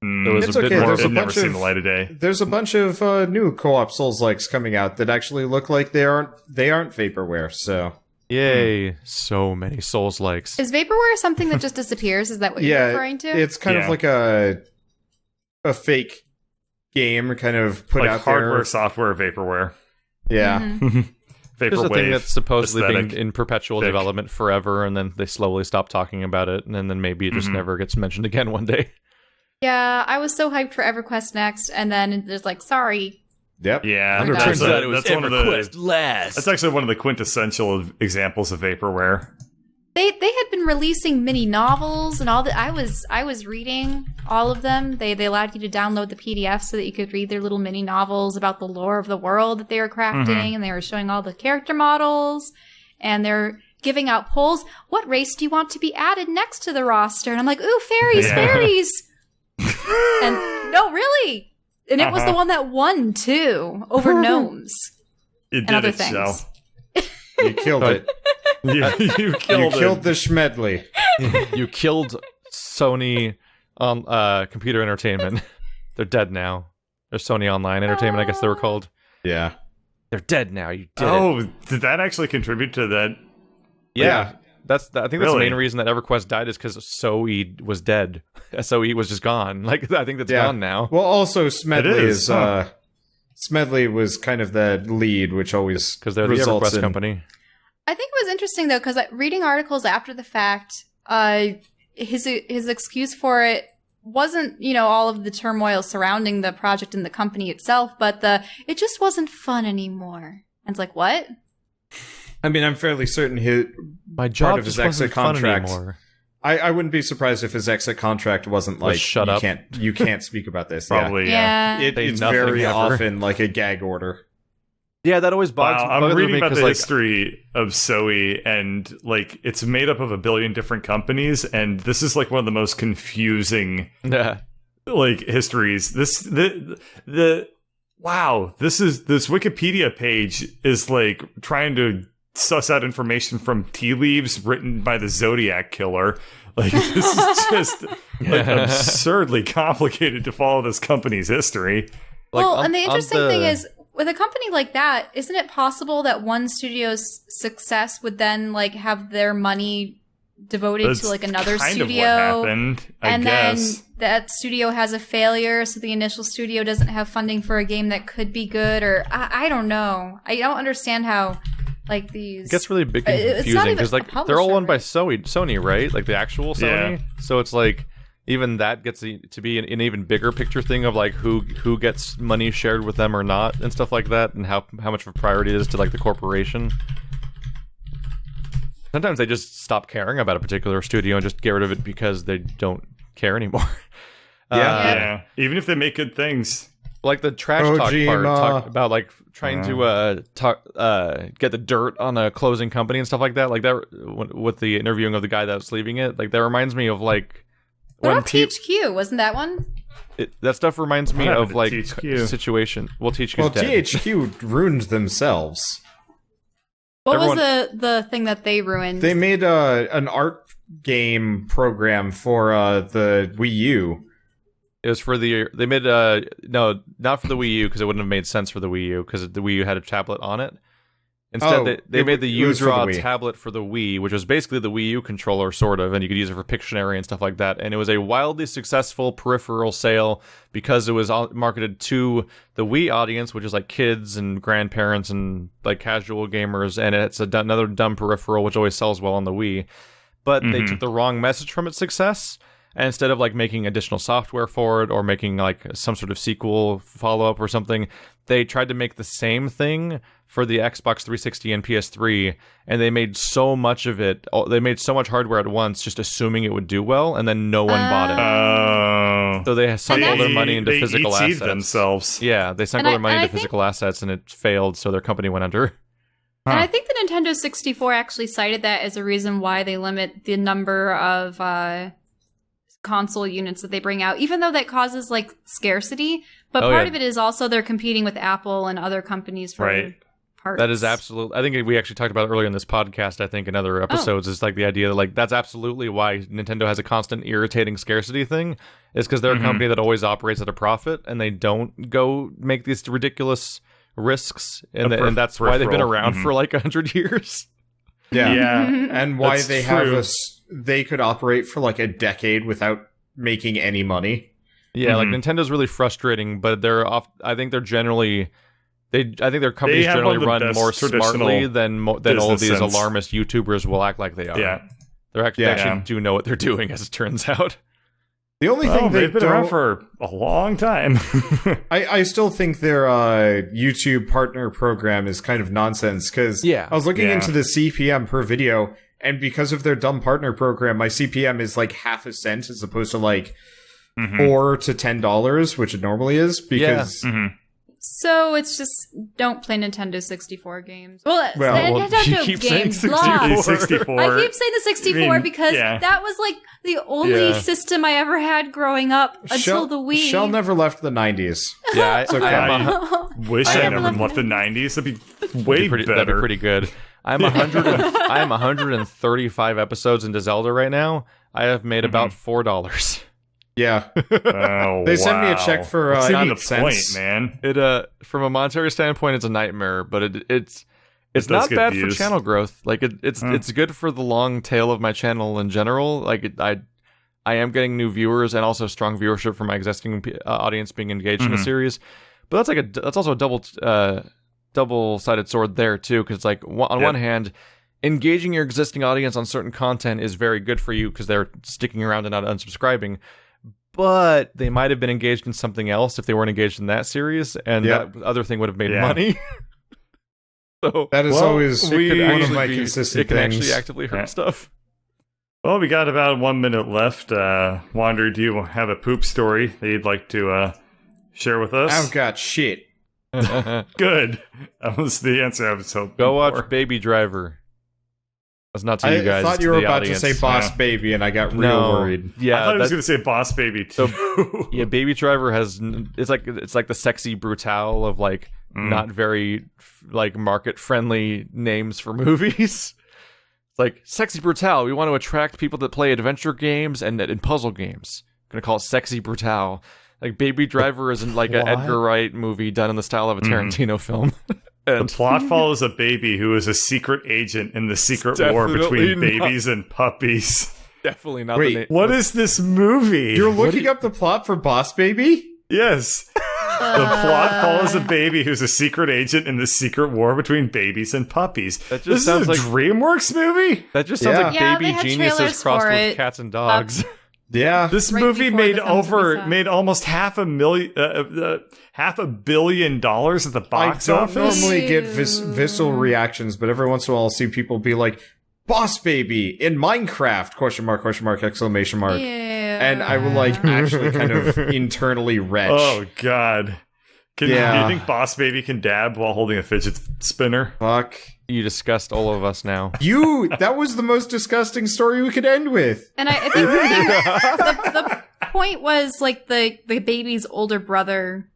It was It's a bit okay, more. there's a It'd never bunch seen of- the light of day. There's a bunch of new co-op Souls-likes coming out that actually look like they aren't vaporware. So Yay! So many Souls likes. Is vaporware something that just disappears? Is that what you're referring to? it's kind of Yeah. like a fake game, kind of put Like out hardware, there. software, vaporware. Yeah, Mhm. There's a thing Vaporwave. that's supposedly aesthetic. been in perpetual Thick. development forever, and then they slowly stop talking about it, and then maybe it just never gets mentioned again one day. Yeah, I was so hyped for EverQuest Next, and then there's like, sorry. yep. Yeah, Turns that's, out a- that's one of the. last. That's actually one of the quintessential examples of vaporware. They had been releasing mini novels and all that. I was reading all of them. They allowed you to download the PDF so that you could read their little mini novels about the lore of the world that they were crafting, and they were showing all the character models, and they're giving out polls. What race do you want to be added next to the roster? And I'm like, ooh, fairies, Yeah. fairies. And no, really. And it was the one that won too, over gnomes It and did other it, things. Shell. You killed it. You killed You killed the Schmedley. You killed Sony Computer Entertainment. They're dead now. They're Sony Online Entertainment, I guess they were called. Yeah. They're dead now. You did it. Oh, did that actually contribute to that? Yeah. I think that's the Really? main reason that EverQuest died is because SOE was dead. SOE was just gone. Like, I think that's Yeah. gone now. Well, also Smedley It is, is huh? Smedley was kind of the lead, which always Because they're the results EverQuest in company. I think it was interesting though, because reading articles after the fact, his excuse for it wasn't, all of the turmoil surrounding the project and the company itself, but it just wasn't fun anymore. And it's like, what? I mean, I'm fairly certain my job part of his just wasn't exit fun contract. anymore. I wouldn't be surprised if his exit contract wasn't like, shut up. You can't speak about this. Probably, Yeah. It's nothing very ever. often like a gag order. Yeah, that always bugs Wow, I'm reading me about the 'cause, history of Zoe, and like it's made up of a billion different companies, and this is like one of the most confusing yeah. like histories. This Wikipedia page is like trying to suss out information from tea leaves written by the Zodiac Killer. Like this is just like absurdly complicated to follow this company's history. And the interesting thing is, with a company like that, isn't it possible that one studio's success would then like have their money devoted to like another kind studio? Of what happened, I guess. Then that studio has a failure, so the initial studio doesn't have funding for a game that could be good, or I don't know. I don't understand how like these. It gets really big and It's not confusing even because like a they're all publisher, owned by right? Sony, right? Like the actual Sony. Yeah. So it's like even that gets to be an even bigger picture thing of like who gets money shared with them or not and stuff like that, and how much of a priority it is to like the corporation. Sometimes they just stop caring about a particular studio and just get rid of it because they don't care anymore. Yeah. Even if they make good things. Like the trash talk part, talk about like trying to get the dirt on a closing company and stuff like that. Like that with the interviewing of the guy that was leaving it. Like that reminds me of like What about THQ? Wasn't that one? That stuff reminds me What of like happened to THQ? situation. Well, THQ's Well, dead. THQ ruined themselves. What Everyone- was the thing that they ruined? They made an art game program for the Wii U. It was for they made no, not for the Wii U because it wouldn't have made sense for the Wii U because the Wii U had a tablet on it. Instead, they made the it was for the U-Draw Wii. tablet for the Wii, which was basically the Wii U controller, sort of, and you could use it for Pictionary and stuff like that. And it was a wildly successful peripheral sale because it was marketed to the Wii audience, which is like kids and grandparents and like casual gamers, and it's another dumb peripheral, which always sells well on the Wii. But they took the wrong message from its success. And instead of like making additional software for it or making like some sort of sequel follow-up or something, they tried to make the same thing for the Xbox 360 and PS3, and they made so much of it. They made so much hardware at once, just assuming it would do well, and then no one bought it. So they sunk all their money into physical ET'd assets. themselves. Yeah, they sunk all their money into physical assets, and it failed, so their company went under. And I think the Nintendo 64 actually cited that as a reason why they limit the number of console units that they bring out, even though that causes like scarcity. But part of it is also they're competing with Apple and other companies for parts. That is absolute. I think we actually talked about it earlier in this podcast. I think in other episodes is like the idea that like that's absolutely why Nintendo has a constant irritating scarcity thing. Is because they're a company that always operates at a profit and they don't go make these ridiculous risks, and that's why they've been around for like 100 years. Yeah. And why That's they true. have they could operate for like a decade without making any money. Yeah, like Nintendo's really frustrating, but I think they're generally. I think their companies have generally one of the run best more smartly than all of business these sense. alarmist YouTubers will act like they are. Yeah. They actually do know what they're doing, as it turns out. The only Well, thing they've been around for a long time. I still think their YouTube partner program is kind of nonsense because I was looking into the CPM per video, and because of their dumb partner program, my CPM is like half a cent as opposed to like $4 to $10, which it normally is. Because So it's just don't play Nintendo 64 games. Well, Well, Nintendo you keep saying games. blah. 64. I keep saying the 64 I mean, because yeah. that was like the only Yeah. system I ever had growing up until the Wii. Shell never left the 90s. Yeah, okay. Wish I I never never loved left the 90s. That'd be way better. That'd be pretty good. I'm 135 episodes into Zelda right now. I have made about $4. Yeah. Oh, They sent me a check for What's even 8 the cents. point, man. It from a monetary standpoint, it's a nightmare, but it's does not get bad views. for channel growth. Like it's good for the long tail of my channel in general. Like I am getting new viewers and also strong viewership from my existing audience being engaged in the series. But that's also a double-sided sword there too, because it's like on one hand, engaging your existing audience on certain content is very good for you because they're sticking around and not unsubscribing. but they might have been engaged in something else if they weren't engaged in that series, and that other thing would have made money. So that is always one of my consistent It can things. actually actively hurt stuff. Well, we got about 1 minute left. Wander, do you have a poop story that you'd like to share with us? I've got shit. Good. That was the answer I was hoping Go watch for. Baby Driver. That's not to you guys. I thought you were about audience. to say Boss Baby, and I got real worried. I Yeah, thought he was going to say Boss Baby too. So, yeah, Baby Driver has it's like the sexy brutale of like not very like market friendly names for movies. It's like sexy brutale. We want to attract people that play adventure games and puzzle games. I'm gonna call it sexy brutale. Like Baby Driver isn't like an Edgar Wright movie done in the style of a Tarantino film. The plot follows a baby who is a secret agent in the secret war between babies and puppies. Definitely not. Wait, the name. What is this movie? You're looking up the plot for Boss Baby? Yes. The plot follows a baby who's a secret agent in the secret war between babies and puppies. That just This sounds is a like DreamWorks movie? That just sounds like Yeah, they baby had geniuses trailers crossed for with it. cats and dogs. Yeah. This Right movie before made the films we saw. made almost $500 million at the box I don't office. normally get Ew. visceral reactions, but every once in a while I'll see people be like, Boss Baby in Minecraft, question mark, exclamation mark. And I will like actually kind of internally retch. Oh God! Do you Yeah. think Boss Baby can dab while holding a fidget spinner? Fuck. You disgust all of us now. That was the most disgusting story we could end with. And I think the point was like the baby's older brother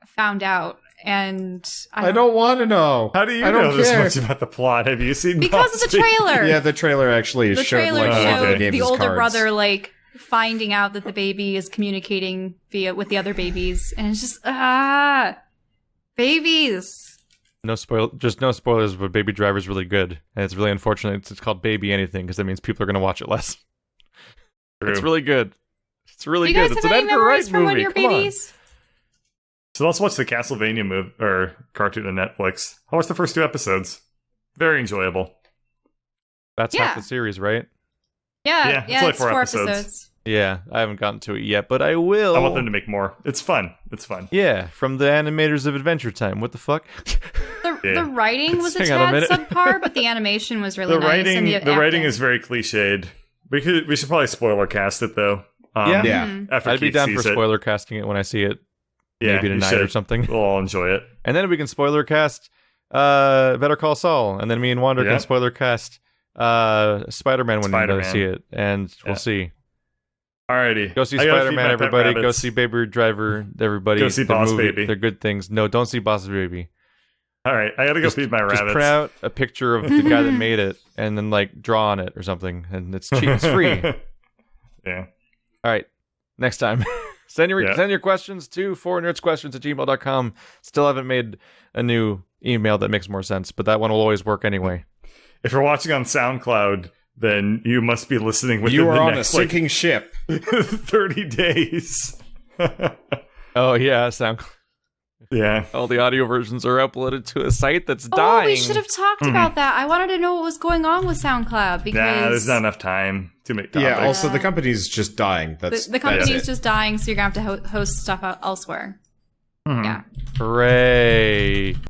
found out, and I don't want to know. How do you I don't know this care. much about the plot? Have you seen because Boss of the Baby? trailer. Yeah, the trailer actually The showed trailer like half of showed the game's the older cards. brother like finding out that the baby is communicating with the other babies, and it's just babies. No spoilers, but Baby Driver's really good, and it's really unfortunate. It's called Baby Anything because that means people are going to watch it less. True. It's really good. It's really Do you guys good. It's have an any Edgar Wright memories from when movie. you're Come on. babies? So let's watch the Castlevania movie or cartoon on Netflix. I watched the first 2 episodes. Very enjoyable. That's Yeah. half the series, right? Yeah, Yeah, it's like it's 4 4 episodes. episodes. Yeah, I haven't gotten to it yet, but I will. I want them to make more. It's fun. It's fun. Yeah, from the animators of Adventure Time. What the fuck? The writing was a Hang on a tad minute. subpar, but the animation was really The nice. writing, and the writing acting. is very cliched. We should probably spoiler cast it though. Yeah. Yeah. After I'd be Keith down for sees it. spoiler casting it when I see it. Yeah, maybe you tonight should. or something. We'll all enjoy it. And then we can spoiler cast Better Call Saul, and then me and Wander Yeah. can spoiler cast Spider-Man when we Spider-Man. see it, and we'll see. Alrighty. Go see I gotta feed Spider-Man, my pet everybody. Go rabbits. see Baby Driver, everybody. Go see They're Boss Baby. They're good things. No, don't see Boss Baby. All right, I gotta go feed my Just rabbits. print out a picture of the guy that made it, and then like draw on it or something, and it's cheap. It's free. Yeah. All right, next time. Send your Yeah. send your questions to fournerdsquestions@gmail.com. Still haven't made a new email that makes more sense, but that one will always work anyway. If you're watching on SoundCloud, then you must be listening within You are the on a next like, sinking ship. 30 days. Oh yeah, sound. Yeah. All the audio versions are uploaded to a site that's dying. Oh, we should have talked about that. I wanted to know what was going on with SoundCloud because Nah, there's not enough time to make topics. Yeah, also the company's just dying. That's the company that's is it. just dying, so you're gonna have to host stuff elsewhere. Yeah. Hooray!